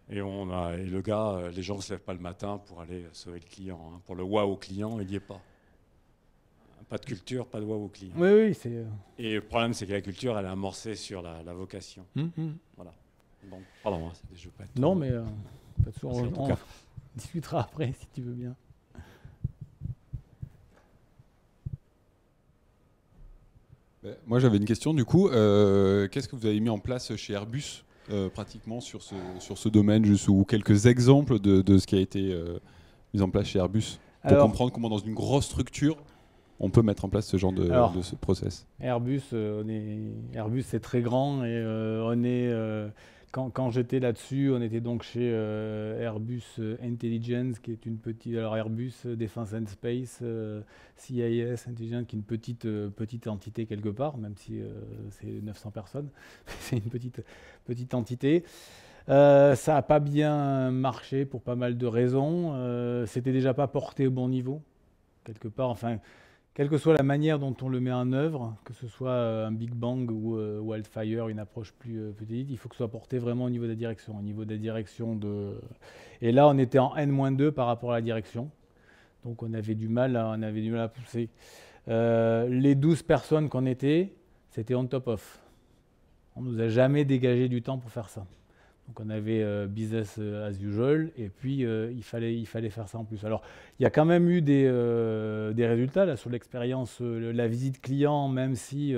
Et le gars, les gens ne se lèvent pas le matin pour aller sauver le client. Hein. Pour le wow au client, il n'y est pas. Pas de culture, pas de wow au client. Oui, c'est... Et le problème, c'est que la culture, elle est amorcée sur la vocation. Voilà. Bon, pardon, je veux pas être... Non, mais pas de souci, on discutera après, si tu veux bien. Moi, j'avais une question, du coup. Qu'est-ce que vous avez mis en place chez Airbus pratiquement sur ce domaine, juste, ou quelques exemples de ce qui a été mis en place chez Airbus pour comprendre comment dans une grosse structure on peut mettre en place ce genre de ce process. Airbus, Airbus c'est très grand et on est quand j'étais là-dessus, on était donc chez Airbus Intelligence, qui est une petite, alors Airbus Defence and Space, CIS Intelligence, qui est une petite entité quelque part, même si c'est 900 personnes, c'est une petite entité. Ça n'a pas bien marché pour pas mal de raisons. C'était déjà pas porté au bon niveau, quelque part. Enfin, quelle que soit la manière dont on le met en œuvre, que ce soit un Big Bang ou Wildfire, une approche plus petite, il faut que ce soit porté vraiment au niveau de la direction. Au niveau de la direction Et là, on était en N-2 par rapport à la direction. Donc, on avait du mal à pousser. Les 12 personnes qu'on était, c'était on top off. On ne nous a jamais dégagé du temps pour faire ça. Donc on avait business as usual et puis il fallait faire ça en plus. Alors il y a quand même eu des résultats là, sur l'expérience, la visite client, même si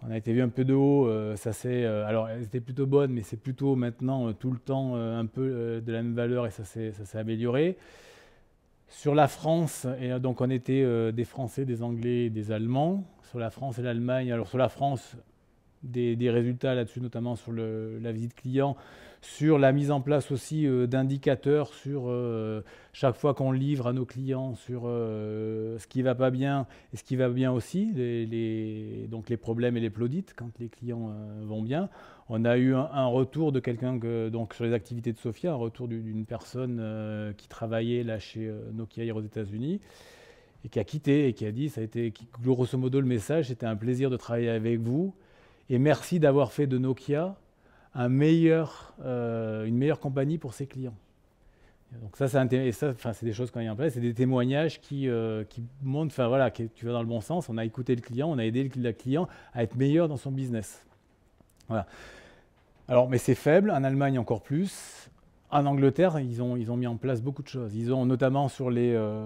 on a été vu un peu de haut, alors elle était plutôt bonne, mais c'est plutôt maintenant tout le temps un peu de la même valeur et ça s'est amélioré. Sur la France, et donc on était des Français, des Anglais, des Allemands. Sur la France et l'Allemagne, alors sur la France, des résultats là-dessus, notamment sur la visite client, sur la mise en place aussi d'indicateurs sur chaque fois qu'on livre à nos clients sur ce qui ne va pas bien et ce qui va bien aussi, donc les problèmes et les plaudites quand les clients vont bien. On a eu un retour de quelqu'un, donc sur les activités de Sophia, un retour d'une personne qui travaillait là chez Nokia aux États-Unis et qui a quitté et qui a dit, ça a été grosso modo le message, c'était un plaisir de travailler avec vous. Et merci d'avoir fait de Nokia une meilleure compagnie pour ses clients. Donc ça, c'est des choses qu'on a en place, c'est des témoignages qui montrent, que tu vas dans le bon sens. On a écouté le client, on a aidé le client à être meilleur dans son business. Voilà. Alors, mais c'est faible. En Allemagne encore plus. En Angleterre, ils ont mis en place beaucoup de choses. Ils ont notamment sur leur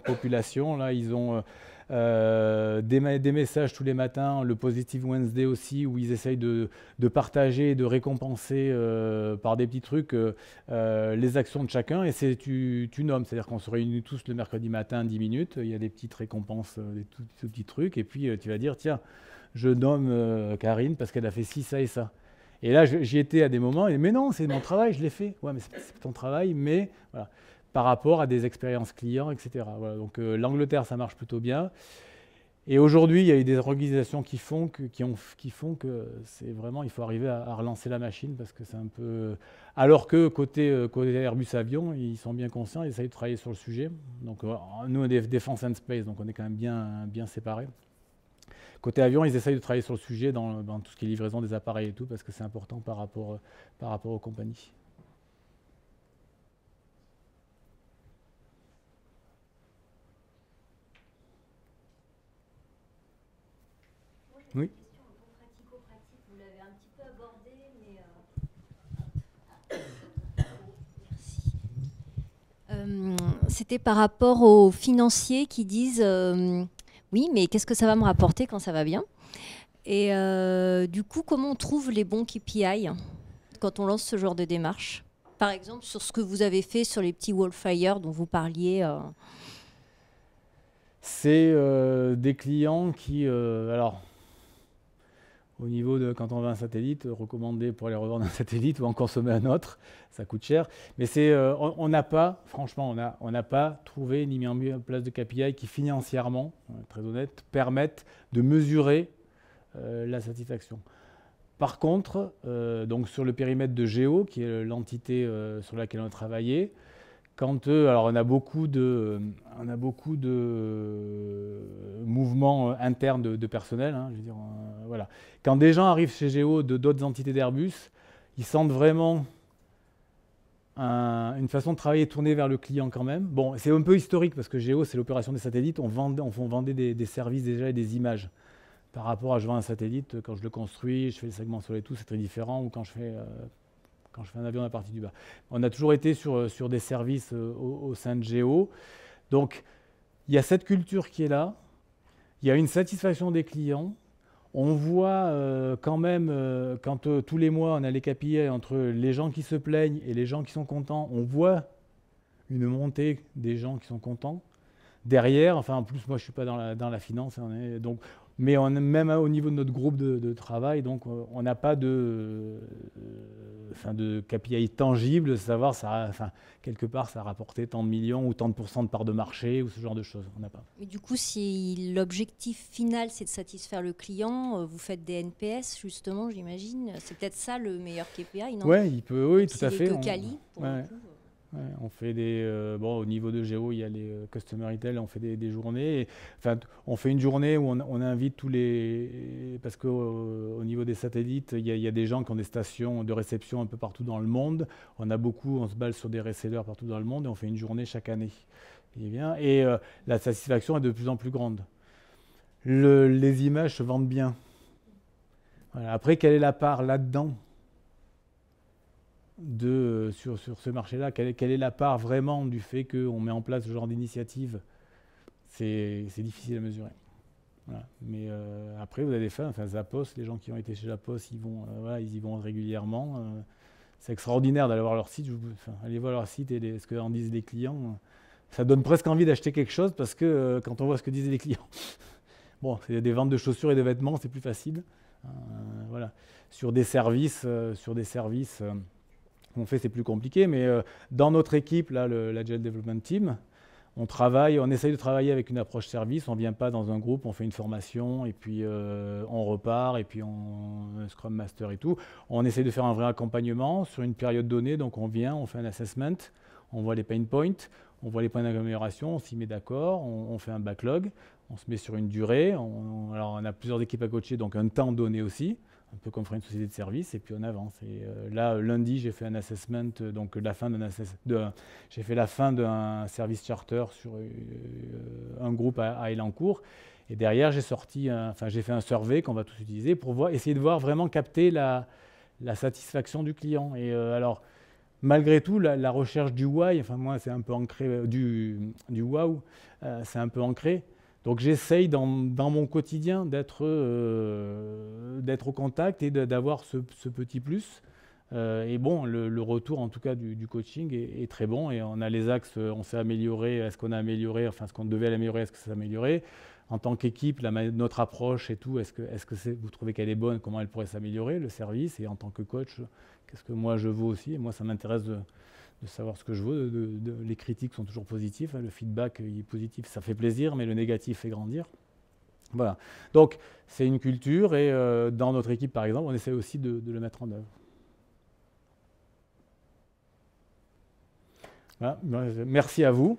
population, là, ils ont des messages tous les matins, le Positive Wednesday aussi, où ils essayent de partager et de récompenser par des petits trucs les actions de chacun. Et tu nommes, c'est-à-dire qu'on se réunit tous le mercredi matin 10 minutes, il y a des petites récompenses, des tout petits trucs, et puis tu vas dire, tiens, je nomme Karine parce qu'elle a fait ci, ça et ça. Et là, j'y étais à des moments, mais non, c'est mon travail, je l'ai fait. Ouais, mais c'est ton travail, mais voilà, par rapport à des expériences clients, etc. Voilà, donc l'Angleterre, ça marche plutôt bien. Et aujourd'hui, il y a eu des organisations qui font que c'est vraiment, il faut arriver à relancer la machine parce que c'est un peu... Alors que côté Airbus Avion, ils sont bien conscients, ils essayent de travailler sur le sujet. Donc nous, on est Defence and Space, donc on est quand même bien séparés. Côté avion, ils essayent de travailler sur le sujet dans tout ce qui est livraison des appareils et tout, parce que c'est important par rapport aux compagnies. Oui. Vous l'avez un petit peu abordé, mais merci. C'était par rapport aux financiers qui disent oui, mais qu'est-ce que ça va me rapporter quand ça va bien? Et du coup, comment on trouve les bons KPI quand on lance ce genre de démarche? Par exemple, sur ce que vous avez fait sur les petits Wildfire dont vous parliez. C'est des clients qui, alors, au niveau de quand on vend un satellite, recommandé pour aller revendre un satellite ou en consommer un autre, ça coûte cher. Mais on n'a pas, franchement, on n'a pas trouvé ni mis en place de KPI qui financièrement, très honnête, permettent de mesurer la satisfaction. Par contre, donc sur le périmètre de Géo, qui est l'entité sur laquelle on a travaillé, alors on a beaucoup de mouvements internes de personnel, hein, je veux dire, voilà. Quand des gens arrivent chez Géo de d'autres entités d'Airbus, ils sentent vraiment une façon de travailler tournée vers le client quand même. Bon, c'est un peu historique parce que Géo, c'est l'opération des satellites. On vendait des services déjà et des images. Par rapport à je vends un satellite, quand je le construis, je fais les segments sur les tout, c'est très différent. Ou quand je fais un avion à la partie du bas. On a toujours été sur des services au sein de Géo. Donc, il y a cette culture qui est là. Il y a une satisfaction des clients. On voit quand même, quand tous les mois, on a les KPI entre les gens qui se plaignent et les gens qui sont contents, on voit une montée des gens qui sont contents. Derrière, enfin, en plus, moi, je ne suis pas dans la finance. Mais même au niveau de notre groupe de travail, donc on n'a pas de KPI tangible, de savoir quelque part ça a rapporté tant de millions ou tant de pourcents de parts de marché ou ce genre de choses. On n'a pas. Mais du coup, si l'objectif final c'est de satisfaire le client, vous faites des NPS justement, j'imagine. C'est peut-être ça le meilleur KPI, non? Oui, oui, tout à fait. Que quali, pour le coup. Ouais, on fait au niveau de Géo, il y a les Customer Retail, on fait des journées. On fait une journée où on invite tous les... Parce qu'au niveau des satellites, il y a des gens qui ont des stations de réception un peu partout dans le monde. On se base sur des resellers partout dans le monde et on fait une journée chaque année. Et la satisfaction est de plus en plus grande. Les images se vendent bien. Voilà. Après, quelle est la part là-dedans sur ce marché-là, quelle est la part vraiment du fait qu'on met en place ce genre d'initiative? C'est difficile à mesurer. Voilà. Mais après, vous avez des fans, Zappos, les gens qui ont été chez Zappos, ils y vont régulièrement. C'est extraordinaire d'aller voir leur site. Aller voir leur site et ce qu'en disent les clients, ça donne presque envie d'acheter quelque chose parce que quand on voit ce que disent les clients, bon, c'est des ventes de chaussures et de vêtements, c'est plus facile. Voilà. Sur des services. On fait, c'est plus compliqué, mais dans notre équipe, là, l'Agile Development Team, on essaye de travailler avec une approche service. On ne vient pas dans un groupe, on fait une formation, et puis on repart, et puis un Scrum Master et tout. On essaye de faire un vrai accompagnement sur une période donnée. Donc on vient, on fait un assessment, on voit les pain points, on voit les points d'amélioration, on s'y met d'accord, on fait un backlog, on se met sur une durée. Alors on a plusieurs équipes à coacher, donc un temps donné aussi, un peu comme ferait une société de service, et puis on avance. Et là, lundi, j'ai fait un assessment, donc j'ai fait la fin d'un service charter sur un groupe à Elancourt. Et derrière, j'ai fait un survey qu'on va tous utiliser pour essayer de vraiment capter la satisfaction du client. Et alors, malgré tout, la recherche du why, moi, c'est un peu ancré, du wow, c'est un peu ancré. Donc j'essaye dans mon quotidien d'être au contact et d'avoir ce petit plus. Et bon, le retour en tout cas du coaching est très bon. Et on a les axes, on s'est amélioré, est-ce qu'on a amélioré, ce qu'on devait l'améliorer, est-ce que ça s'est amélioré? En tant qu'équipe, notre approche et tout, est-ce que vous trouvez qu'elle est bonne? Comment elle pourrait s'améliorer, le service? Et en tant que coach, qu'est-ce que moi je veux aussi? Et moi, ça m'intéresse de savoir ce que je veux. Les critiques sont toujours positives, le feedback est positif, ça fait plaisir, mais le négatif fait grandir. Voilà. Donc, c'est une culture et dans notre équipe, par exemple, on essaie aussi de le mettre en œuvre. Voilà. Merci à vous.